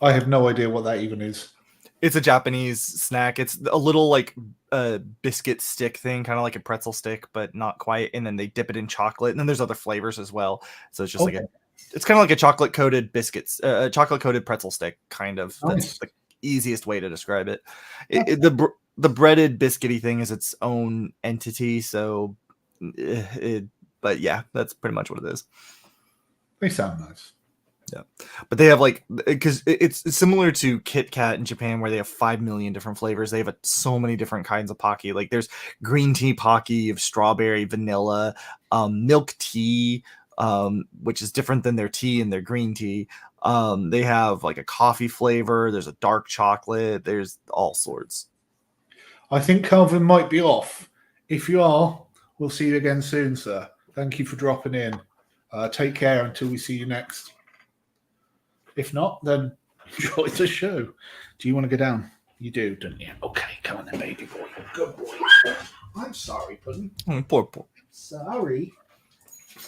I have no idea what that even is. It's a Japanese snack. It's a little like biscuit stick thing, kind of like a pretzel stick, but not quite. And then they dip it in chocolate. And then there's other flavors as well. So it's just it's kind of like a chocolate coated biscuits, chocolate coated pretzel stick, kind of. That's the easiest way to describe it. The breaded biscuity thing is its own entity. So, but yeah, that's pretty much what it is. They sound nice. Yeah, but they have because it's similar to Kit Kat in Japan where they have 5 million different flavors. They have so many different kinds of Pocky. Like there's green tea Pocky of strawberry, vanilla, milk tea, which is different than their tea and their green tea. They have like a coffee flavor. There's a dark chocolate. There's all sorts. I think Calvin might be off. If you are, we'll see you again soon, sir. Thank you for dropping in. Take care until we see you next. If not, then enjoy the show. Do you want to go down? You do, don't you? Okay, come on then, baby boy. Good boy. I'm sorry, Puddin'. Poor. Sorry.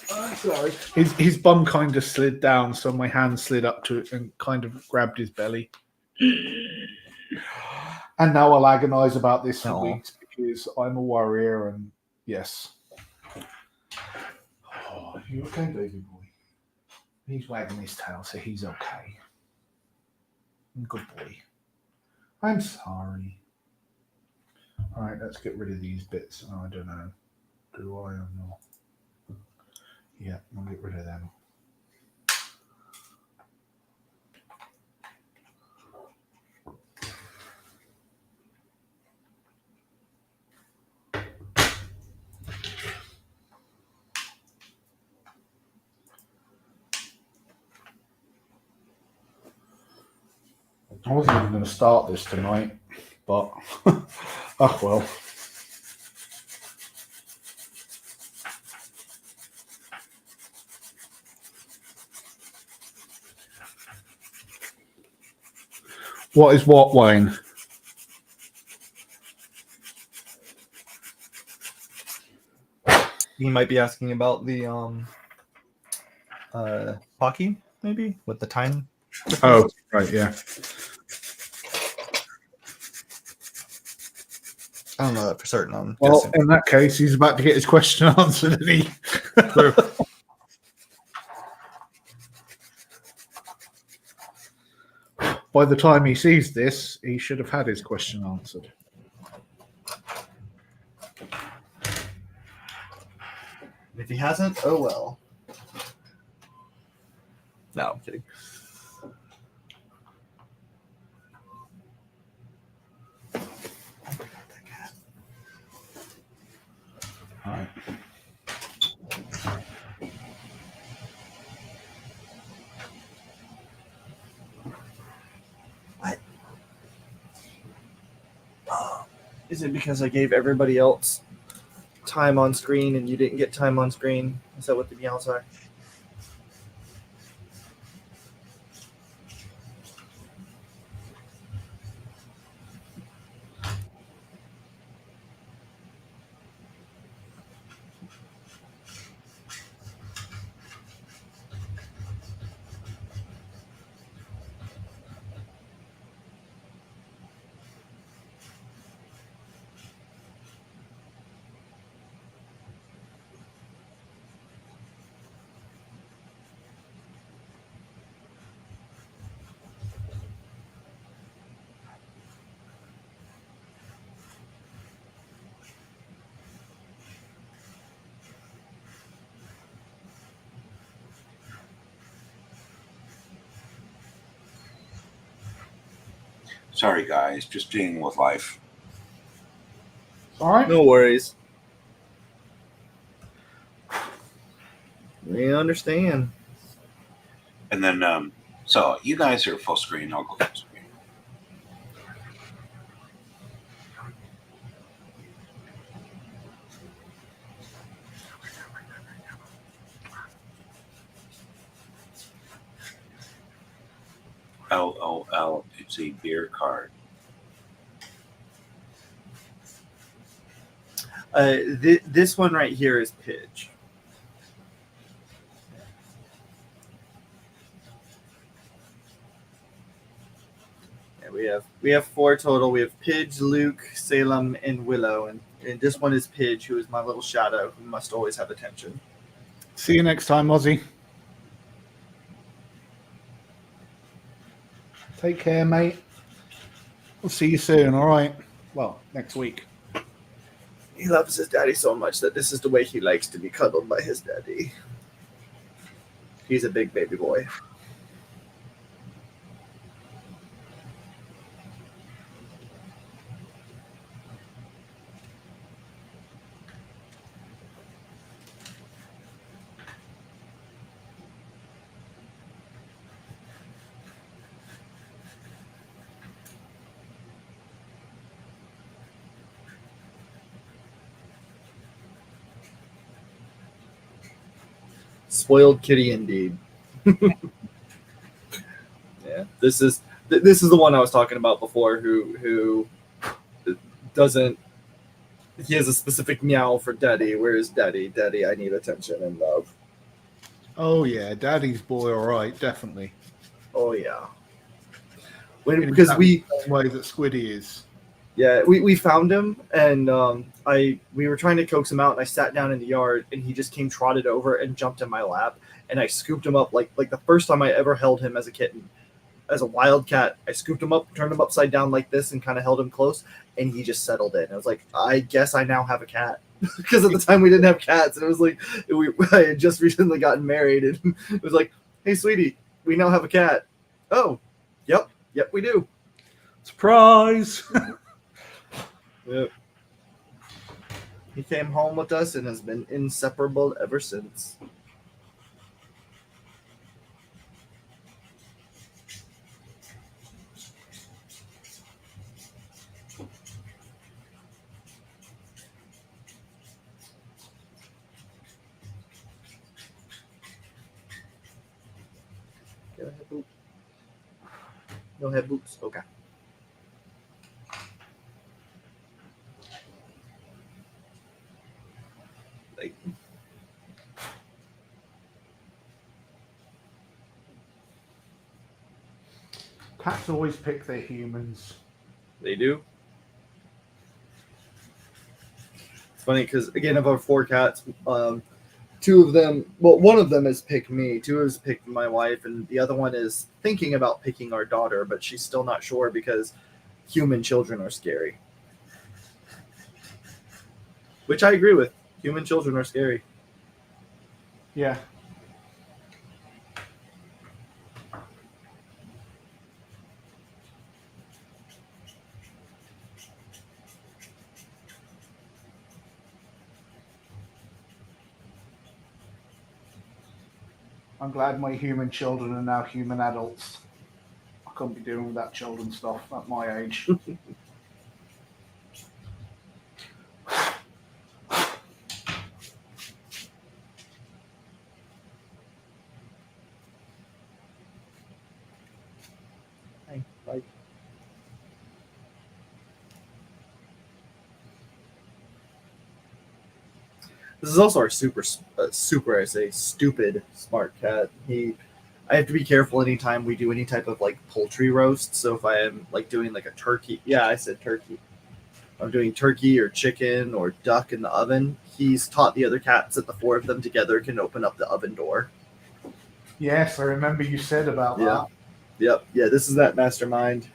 I'm sorry. His bum kind of slid down, so my hand slid up to it and kind of grabbed his belly. And now I'll agonize about this for weeks because I'm a warrior and yes. Oh, are you okay, baby boy? He's wagging his tail, so he's okay. Good boy. I'm sorry. All right, let's get rid of these bits. Oh, I don't know. Do I or not? Yeah, I'll get rid of them. I wasn't even going to start this tonight, but oh well. What is what, Wayne? You might be asking about the hockey, maybe with the time. Oh, right, yeah. I don't know that for certain. I'm Well, guessing. in that case, he's about to get his question answered, isn't he? By the time he sees this, he should have had his question answered. If he hasn't, oh well. No, I'm kidding. All right. What? Is it because I gave everybody else time on screen and you didn't get time on screen? Is that what the meows are? Sorry, guys, just dealing with life. All right. No worries. We understand. And then, so you guys are full screen. I'll go full screen. LOL, it's a beer card. This one right here is Pidge. Yeah, we have 4 total. We have Pidge, Luke, Salem, and Willow, and this one is Pidge, who is my little shadow, who must always have attention. See you next time, Ozzy. Take care, mate. We'll see you soon, all right? Well, next week. He loves his daddy so much that this is the way he likes to be cuddled by his daddy. He's a big baby boy. Spoiled kitty indeed. Yeah, this is the one I was talking about before. Who doesn't? He has a specific meow for daddy. Where is daddy? Daddy, I need attention and love. Oh, yeah. Daddy's boy, all right. Definitely. Oh yeah. In Because exactly the same way that Squiddy is. Yeah, we found him, and we were trying to coax him out, and I sat down in the yard, and he just came trotted over and jumped in my lap, and I scooped him up like the first time I ever held him as a kitten, as a wild cat. I scooped him up, turned him upside down like this, and kind of held him close, and he just settled in. I was like, I guess I now have a cat, because at the time we didn't have cats, and it was like I had just recently gotten married, and it was like, hey, sweetie, we now have a cat. Oh, yep, we do. Surprise! Yep. He came home with us and has been inseparable ever since. No head boops. Okay. Like, Cats always pick their humans. they do. It's funny because again, of our 4 cats, 2 of them, well, one of them has picked me, 2 has picked my wife, and the other one is thinking about picking our daughter, but she's still not sure because human children are scary. Which I agree with. Human children are scary. Yeah. I'm glad my human children are now human adults. I couldn't be doing with that children stuff at my age. Like, this is also our super, I say, stupid smart cat. I have to be careful anytime we do any type of like poultry roast. So if I am like doing like a turkey, yeah, I said turkey. I'm doing turkey or chicken or duck in the oven. He's taught the other cats that the 4 of them together can open up the oven door. Yes, I remember you said about that. Yep. Yeah, this is that mastermind.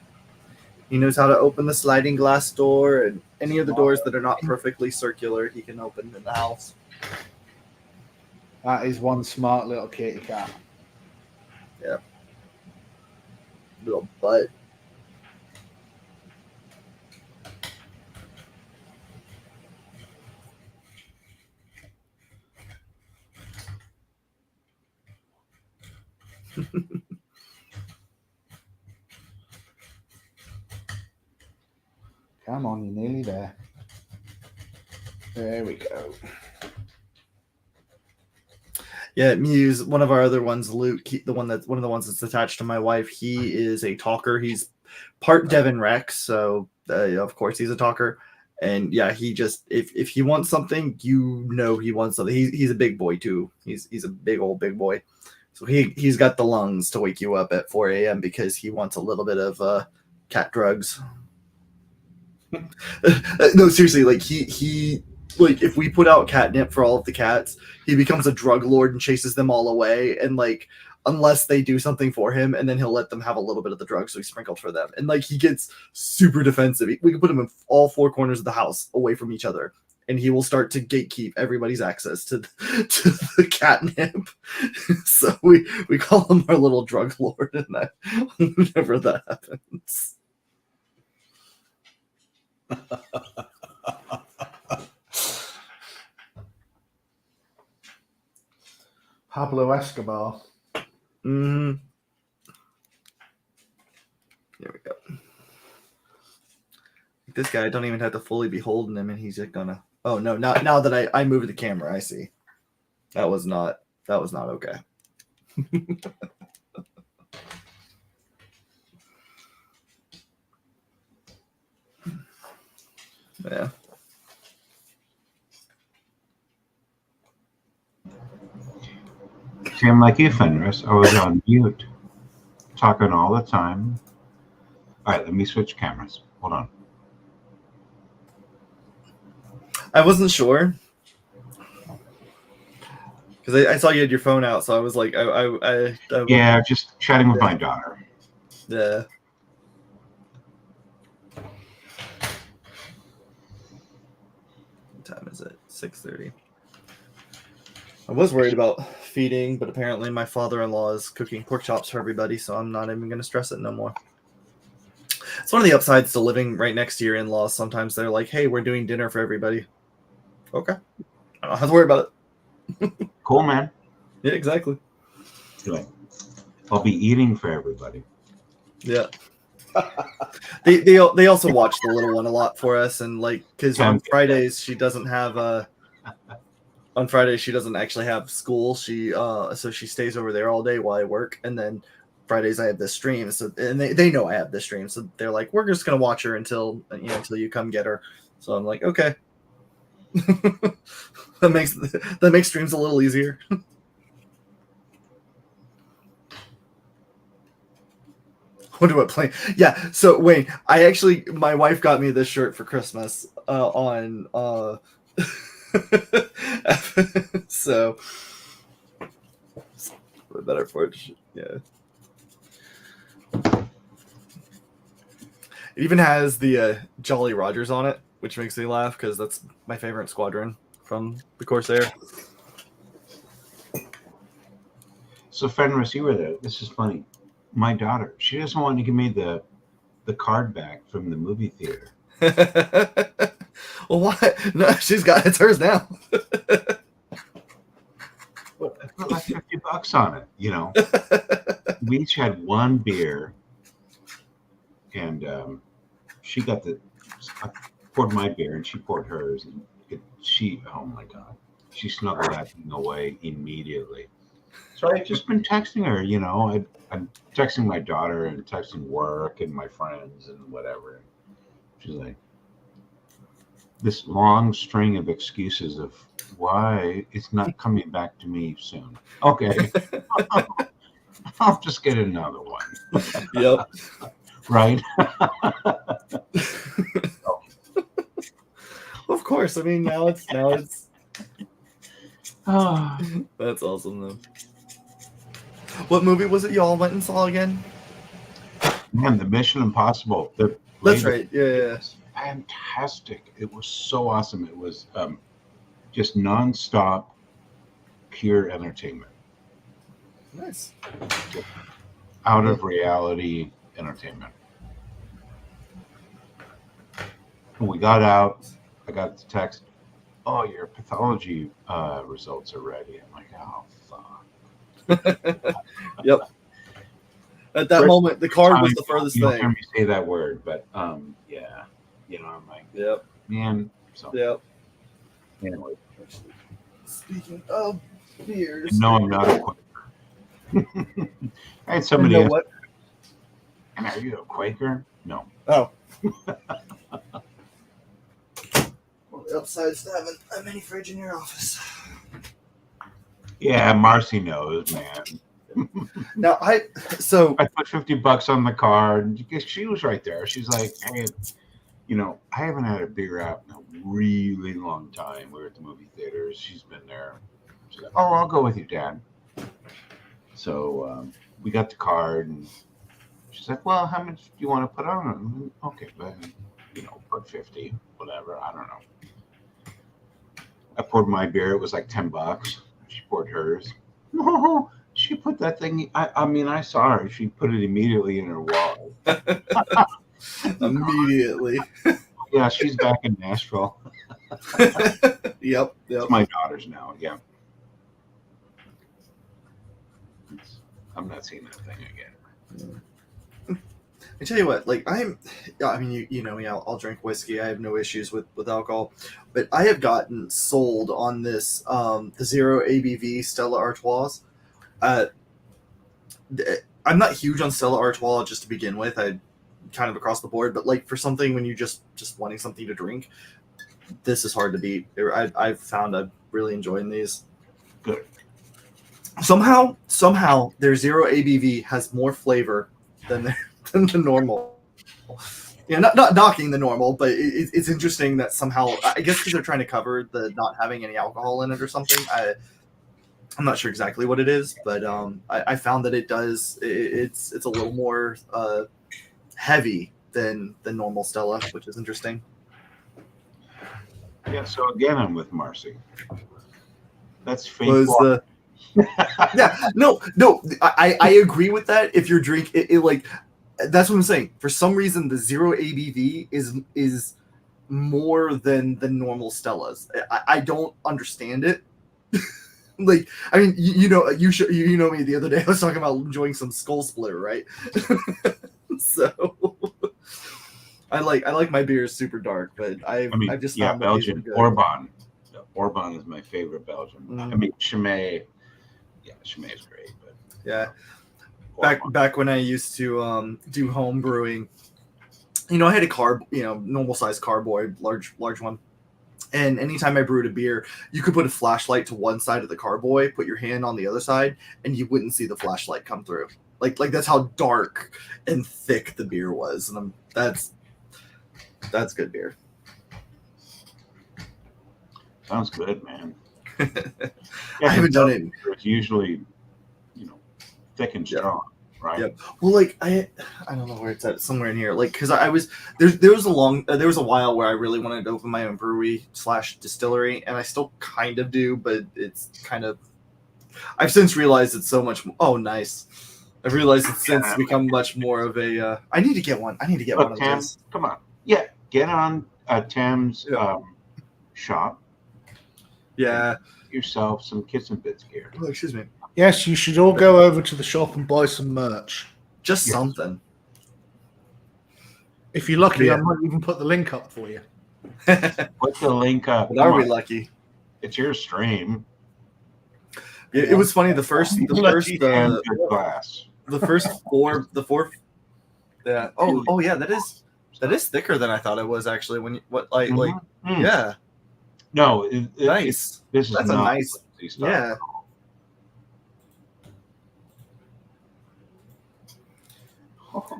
He knows how to open the sliding glass door and any of the doors that are not perfectly circular he can open in the house. That is one smart little kitty cat. Yep. Little butt. Come on, you're nearly there. There we go. Yeah, Muse, one of our other ones, Luke, one of the ones that's attached to my wife, he is a talker. He's part Devon Rex, so of course he's a talker. And yeah, he just if he wants something, you know he wants something. He's a big boy too. He's a big boy. So he's got the lungs to wake you up at 4 a.m. because he wants a little bit of cat drugs. No, seriously, like he like if we put out catnip for all of the cats, he becomes a drug lord and chases them all away, and like unless they do something for him, and then he'll let them have a little bit of the drugs so he sprinkled for them, and like he gets super defensive. We can put him in all 4 corners of the house away from each other, and he will start to gatekeep everybody's access to the catnip. So we call him our little drug lord, and that whenever that happens. Pablo Escobar. Mm-hmm. There we go. This guy, I don't even have to fully be holding him, and he's just gonna. Oh no! Now that I moved the camera, I see. That was not okay. Yeah. See, I'm like you, Fenris. I was on mute, talking all the time. All right, let me switch cameras. Hold on. I wasn't sure because I saw you had your phone out, so I was like, Yeah, just chatting with my daughter. Yeah. What time is it? 6:30. I was worried about feeding, but apparently my father-in-law is cooking pork chops for everybody, so I'm not even going to stress it no more. It's one of the upsides to living right next to your in-laws. Sometimes they're like, hey, we're doing dinner for everybody. Okay. I don't have to worry about it. Cool, man. Yeah, exactly. Good. I'll be eating for everybody. Yeah. They also watch the little one a lot for us, and like because on Fridays she doesn't have on Fridays she doesn't actually have school. She so she stays over there all day while I work, and then Fridays I have this stream, so and they know I have this stream, so they're like, we're just gonna watch her until you come get her. So I'm like, okay. that makes streams a little easier. Wonder what plane? Yeah. So Wayne, my wife got me this shirt for Christmas. So better for it. Yeah. It even has the Jolly Rogers on it, which makes me laugh because that's my favorite squadron from the Corsair. So Fenris, you were there. This is funny. My daughter, she doesn't want to give me the card back from the movie theater. Well, what? No, it's hers now. Well, I put like $50 on it, We each had one beer, and she got I poured my beer, and she poured hers, and oh my God, she snuggled that thing away immediately. So I've just been texting her, I'm texting my daughter and texting work and my friends and whatever. She's like, this long string of excuses of why it's not coming back to me soon. Okay. I'll just get another one. Yep. Right? Of course. I mean, now it's that's awesome though. What movie was it y'all went and saw again? Man, the Mission Impossible. That's right. Yeah. Fantastic. It was so awesome. It was just nonstop, pure entertainment. Nice. Out of reality entertainment. When we got out, I got the text, "Oh, your pathology results are ready." I'm like, "Oh, fuck." Yep. At that moment, the card was the furthest you don't thing. hear me say that word, but yeah, I'm like, Yep. man. So Yep. anyway, Speaking of beers, no, I'm not a Quaker. I had somebody you know ask, what? "And are you a Quaker?" No. Oh. Well, the upside is to having a mini fridge in your office. Yeah, Marcy knows, man. Now I put $50 on the card because she was right there. She's like, "Hey, I haven't had a beer out in a really long time. We were at the movie theaters. She's been there." She's like, "Oh, I'll go with you, Dad." So we got the card, and she's like, "Well, how much do you want to put on it?" Okay, but put 50, whatever. I don't know. I poured my beer. It was like $10. She poured hers. No, she put that thing. I saw her. She put it immediately in her wallet. Immediately. Yeah, she's back in Nashville. Yep. It's my daughter's now. Yeah. I'm not seeing that thing again. I tell you what, you know me, I'll drink whiskey. I have no issues with alcohol, but I have gotten sold on this the 0 ABV Stella Artois. I'm not huge on Stella Artois just to begin with. I kind of across the board, but for something when you just wanting something to drink, this is hard to beat. I've found I'm really enjoying these. Good. Somehow their 0 ABV has more flavor than the normal. Yeah, not knocking the normal, but it's interesting that somehow, I guess because they're trying to cover the not having any alcohol in it or something. I'm not sure exactly what it is, but I found that it's a little more heavy than the normal Stella, which is interesting. Yeah, so again, I'm with Marcy. That's fake. Yeah, no, I agree with that. If you're that's what I'm saying. For some reason, the 0 ABV is more than the normal Stellas. I don't understand it. You know me. The other day, I was talking about enjoying some Skull Splitter, right? So I like my beers super dark, but I just found Belgian Orban. Orban is my favorite Belgian. Mm. I mean, Chimay. Yeah, Chimay is great, but yeah. back when I used to do home brewing, I had a normal size carboy, large one. And anytime I brewed a beer, you could put a flashlight to one side of the carboy, put your hand on the other side, and you wouldn't see the flashlight come through. Like that's how dark and thick the beer was. And that's good beer. Sounds good, man. I haven't done it. It's usually, thick and strong, right? Yep. Well, like I don't know where it's at, somewhere in here. Like, because I was there was a while where I really wanted to open my own brewery / distillery, and I still kind of do, but it's kind of. I've since realized it's so much. Oh, nice. I've realized it's since become much more of a. I need to get one. I need to get one of Tam, those. come on, get on Tam's shop. Yeah. Yourself some Kiss and Bits gear. Oh, excuse me. Yes, you should all go over to the shop and buy some merch. Just something. If you're lucky, I might even put the link up for you. Put the link up. Are we lucky? It's your stream. It was funny. The first four. Yeah. Oh yeah. That is thicker than I thought it was actually. When yeah. No, nice. This is a nice. Yeah.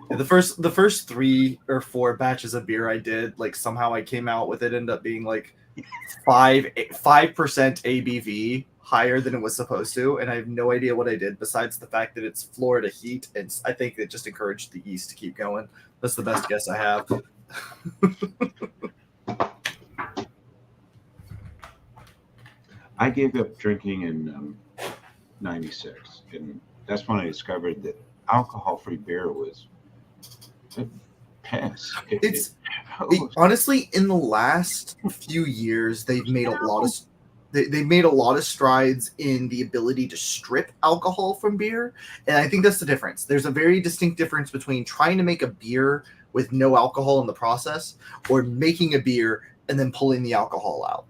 The first 3 or 4 batches of beer I did, like somehow I came out with it ended up being like 5% ABV higher than it was supposed to, and I have no idea what I did besides the fact that it's Florida heat, and I think it just encouraged the yeast to keep going. That's the best guess I have. I gave up drinking in '96, and that's when I discovered that alcohol-free beer was a piss. Honestly, in the last few years, they've made a lot of strides in the ability to strip alcohol from beer, and I think that's the difference. There's a very distinct difference between trying to make a beer with no alcohol in the process or making a beer and then pulling the alcohol out.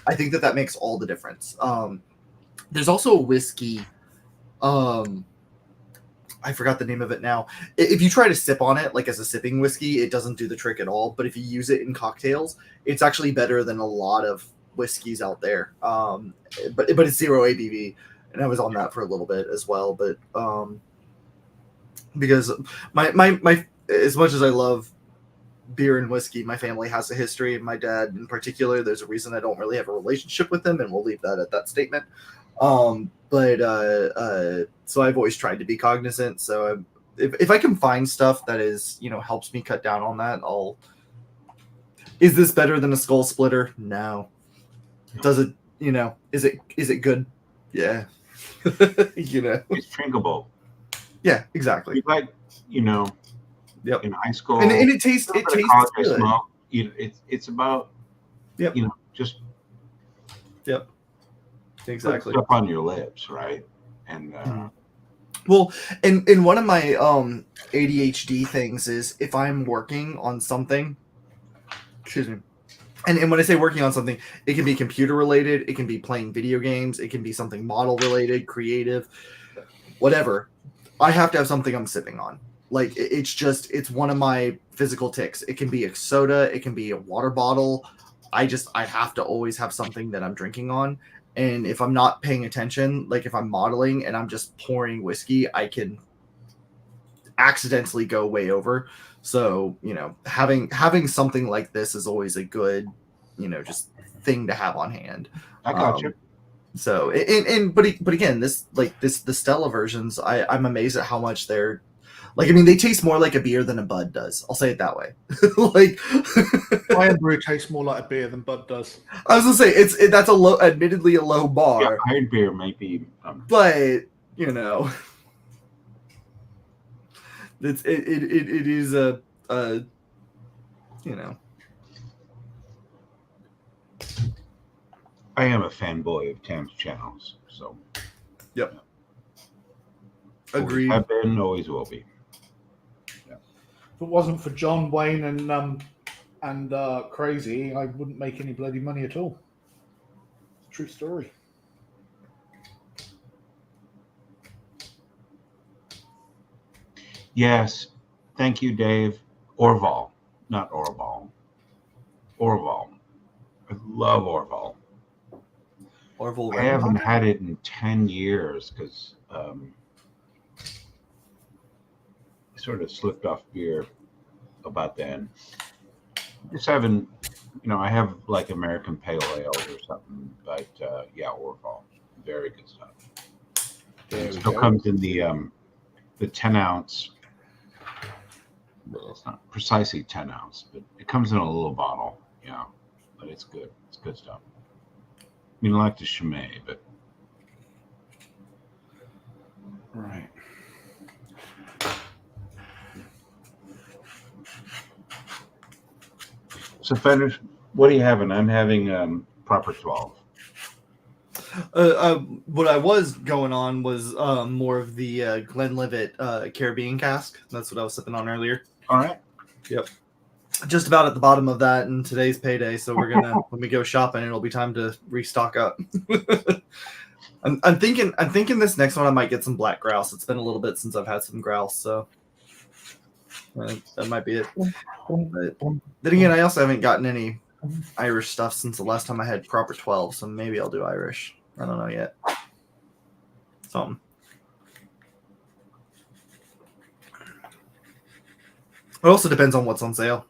I think that makes all the difference. There's also a whiskey. I forgot the name of it now. If you try to sip on it, like as a sipping whiskey, it doesn't do the trick at all. But if you use it in cocktails, it's actually better than a lot of whiskeys out there. But it's 0 ABV, and I was on that for a little bit as well. But because my as much as I love beer and whiskey, my family has a history, and my dad in particular, there's a reason I don't really have a relationship with him, and we'll leave that at that statement. So I've always tried to be cognizant. So if I can find stuff that is, helps me cut down on that, is this better than a skull splitter? No. Does it, is it good? Yeah. It's drinkable. Yeah, exactly. Like, yep. In high school, and it tastes good. It's about, just yep. Exactly. Up on your lips, right? And well, and one of my ADHD things is if I'm working on something, excuse me, and when I say working on something, it can be computer related, it can be playing video games, it can be something model related, creative, whatever. I have to have something I'm sipping on. Like it's one of my physical tics. It can be a soda, it can be a water bottle. I have to always have something that I'm drinking on. And if I'm not paying attention, like if I'm modeling and I'm just pouring whiskey, I can accidentally go way over. So, having something like this is always a good, just thing to have on hand. I got you. So, but again, the Stella versions, I'm amazed at how much they're they taste more like a beer than a Bud does. I'll say it that way. Iron Brew tastes more like a beer than Bud does. I was gonna say that's admittedly a low bar. Yeah, Iron Beer might be, but it is a I am a fanboy of Tam's channels, so. Yep. Agreed. Have been, always will be. If it wasn't for John Wayne and Crazy, I wouldn't make any bloody money at all. True story. Yes. Thank you, Dave. Orval, not Orval. Orval. I love Orval. Orville I haven't Redenbacher? had it in 10 years because I sort of slipped off beer about then. Just haven't, I have like American Pale Ales or something, but yeah, Orval. Very good stuff. There It we still go. comes in the 10-ounce. It's not precisely 10 ounce, but it comes in a little bottle. Yeah, but it's good. It's good stuff. I mean, I like the Chimay, but Right. so Fenders, what are you having? I'm having proper 12. What I was going on was more of the Glenlivet Caribbean cask. That's what I was sipping on earlier. All right. Yep. Just about at the bottom of that, and today's payday, so we're gonna when we go shopping, it'll be time to restock up. I'm thinking this next one I might get some black grouse. It's been a little bit since I've had some grouse, so that might be it. But then again, I also haven't gotten any Irish stuff since the last time I had proper 12, so maybe I'll do Irish. I don't know yet. Something. It also depends on what's on sale.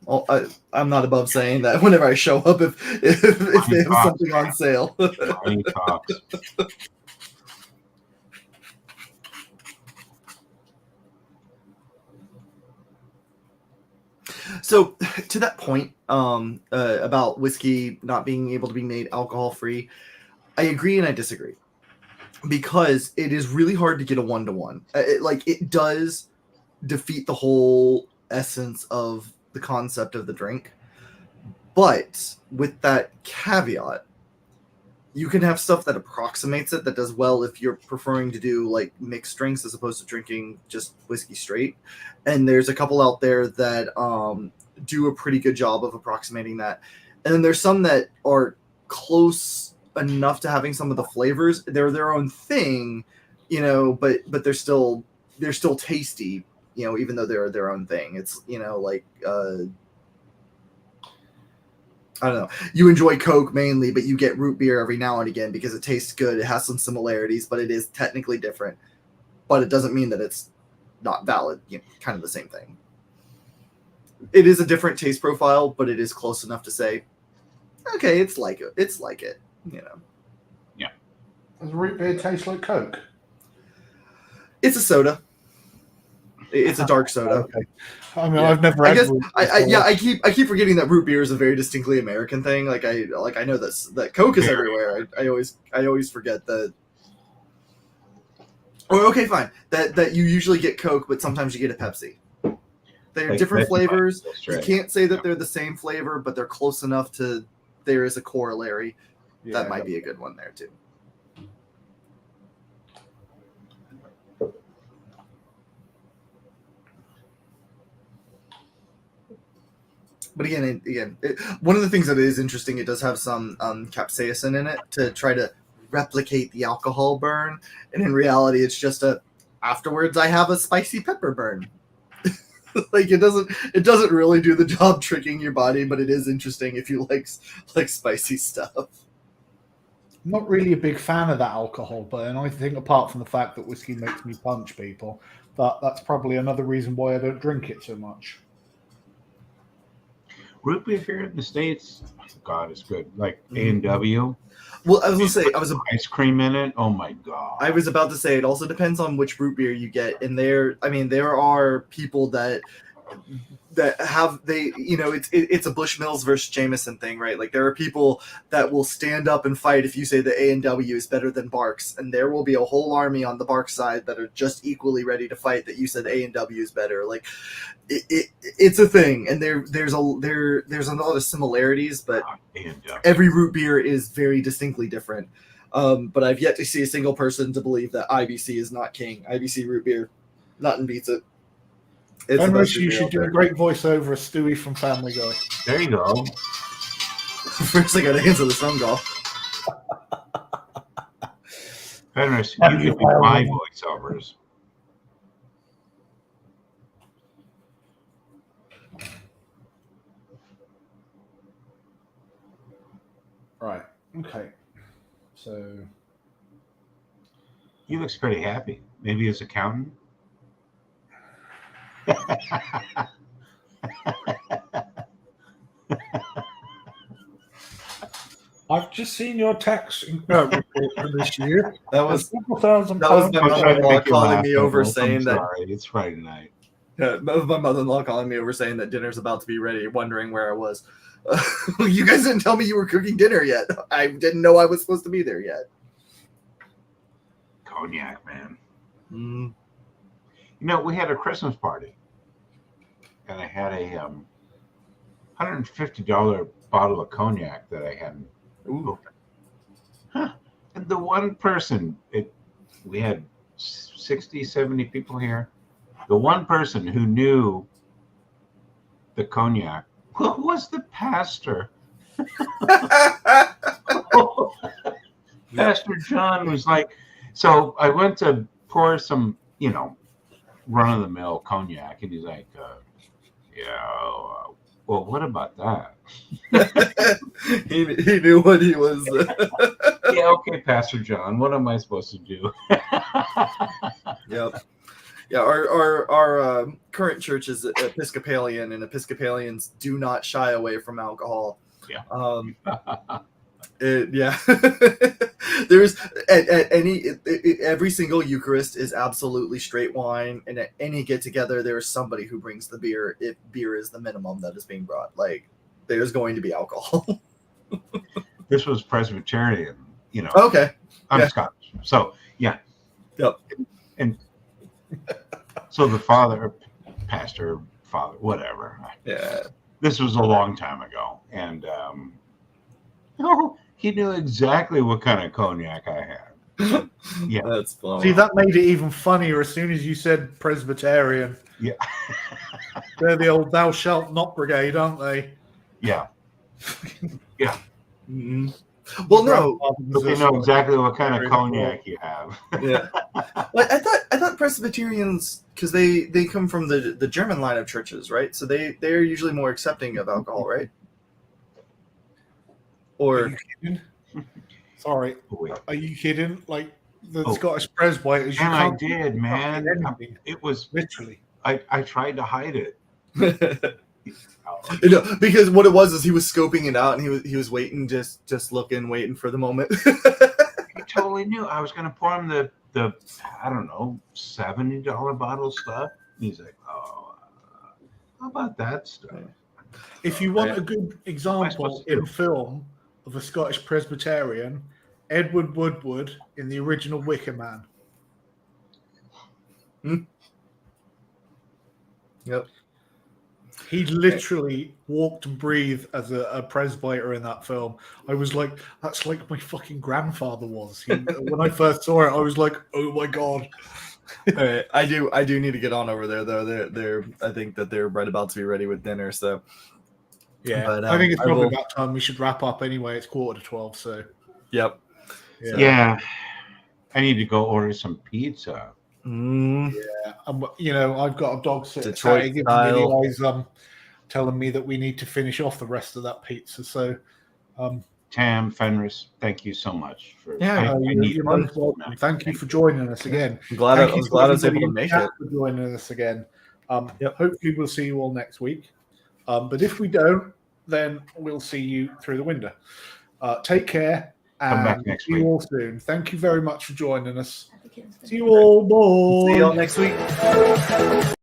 I'm not above saying that whenever I show up, if they have something on sale. Money talks. So to that point about whiskey not being able to be made alcohol free, I agree and I disagree, because it is really hard to get a 1-to-1. It does defeat the whole essence of the concept of the drink, but with that caveat, you can have stuff that approximates it, that does well if you're preferring to do like mixed drinks as opposed to drinking just whiskey straight. And there's a couple out there that do a pretty good job of approximating that. And then there's some that are close enough to having some of the flavors. They're their own thing, but they're still tasty, even though they're their own thing. It's, I don't know. You enjoy Coke mainly, but you get root beer every now and again because it tastes good. It has some similarities, but it is technically different. But it doesn't mean that it's not valid. Kind of the same thing. It is a different taste profile, but it is close enough to say, okay, it's like it. It's like it. Yeah. Does root beer taste like Coke? It's a soda. It's a dark soda. Okay. I mean, I've never had root beer. I keep forgetting that root beer is a very distinctly American thing. I know that Coke is everywhere. I always forget that. Oh, okay, fine. That you usually get Coke, but sometimes you get a Pepsi. They're different flavors. You can't say that they're the same flavor, but they're close enough to there is a corollary. Yeah, that might be a good one there too. But again, one of the things that is interesting, it does have some capsaicin in it to try to replicate the alcohol burn, and in reality, it's just afterwards I have a spicy pepper burn. It doesn't really do the job tricking your body, but it is interesting if you like spicy stuff. I'm not really a big fan of that alcohol burn. I think apart from the fact that whiskey makes me punch people, that's probably another reason why I don't drink it so much. Root beer here in the States, God, it's good. Like A&W. Well, I was gonna say ice cream in it. Oh my God! I was about to say it also depends on which root beer you get, and there are people that have it's a Bushmills versus Jameson thing, right? Like there are people that will stand up and fight if you say that A&W is better than Barks, and there will be a whole army on the Barks side that are just equally ready to fight that you said A&W is better. Like it's a thing, and there's a lot of similarities, but every root beer is very distinctly different. But I've yet to see a single person to believe that IBC is not king. IBC root beer, nothing beats it. Unless you should do a great voiceover of Stewie from Family Guy. There you go. First, I got to answer the phone call. Fenris, you could do my voiceovers. Right. Okay. So He looks pretty happy. Maybe his accountant. I've just seen your tax report for this year. That was There's £4,000 that was my I'm trying to mother-in-law make you calling laugh, me over Phil. saying I'm that. sorry. It's Friday night. Yeah, that was my mother-in-law calling me over saying that dinner's about to be ready, wondering where I was. You guys didn't tell me you were cooking dinner yet. I didn't know I was supposed to be there yet. Cognac, man. Mm. You know, we had a Christmas party, and I had a $150 bottle of cognac that I hadn't opened. Huh. And the one person, we had 60, 70 people here. The one person who knew the cognac was the pastor. Pastor John was like, so I went to pour some, run-of-the-mill cognac, and he's like, well, what about that? he knew what he was. Yeah, okay, Pastor John, what am I supposed to do? Yep. Yeah, our current church is Episcopalian, and Episcopalians do not shy away from alcohol. Yeah. Yeah. There's at every single Eucharist is absolutely straight wine, and at any get together there is somebody who brings the beer if beer is the minimum that is being brought. Like, there's going to be alcohol. This was Presbyterian, Okay. I'm Yeah. Scottish. So, yeah. Yep. And so the father, whatever. Yeah. This was a long time ago. And he knew exactly what kind of cognac I had. Yeah. That's funny. see, that made it even funnier as soon as you said Presbyterian. Yeah. They're the old "Thou shalt not" brigade, aren't they? Yeah. Mhm. Well, no. But they know exactly what kind of cognac you have. Yeah. Like, I thought Presbyterians, because they come from the German line of churches, right? So they're usually more accepting of alcohol, right? Are Or you kidding? Sorry, Wait. are you kidding? Like the Oh. Scottish presbyters, you And I can't did, man. anything, It was, literally. I tried to hide it. because what it was is he was scoping it out, and he was waiting, just looking, waiting for the moment. He totally knew I was going to pour him the I don't know, $70 bottle of stuff. He's like, oh, how about that stuff? If you want a good What am I example supposed to in do? film of a Scottish Presbyterian, Edward Woodward in the original Wicker Man. Yep. He literally walked and breathed as a presbyter in that film. I was like, that's like my fucking grandfather was. When I first saw it, I was like, oh my God. All right. I do need to get on over there though. They're I think that they're right about to be ready with dinner. So Yeah, But, I think it's probably will- about time we should wrap up anyway. It's 11:45, so yep. Yeah. I need to go order some pizza. Mm. I've got a dog sitting Detroit giving me style. the eyes, telling me that we need to finish off the rest of that pizza. So, Tam Fenris, thank you so much for. Yeah, you're most welcome. Thank you for joining us again. I'm glad I Thank you was to glad I was everybody able to in make chat it. for joining us again. Yep. Hopefully, we'll see you all next week. But if we don't, then we'll see you through the window. Take care. Come back And next see you week. all soon. Thank you very much for joining us. See you all. Bye. See y'all next week.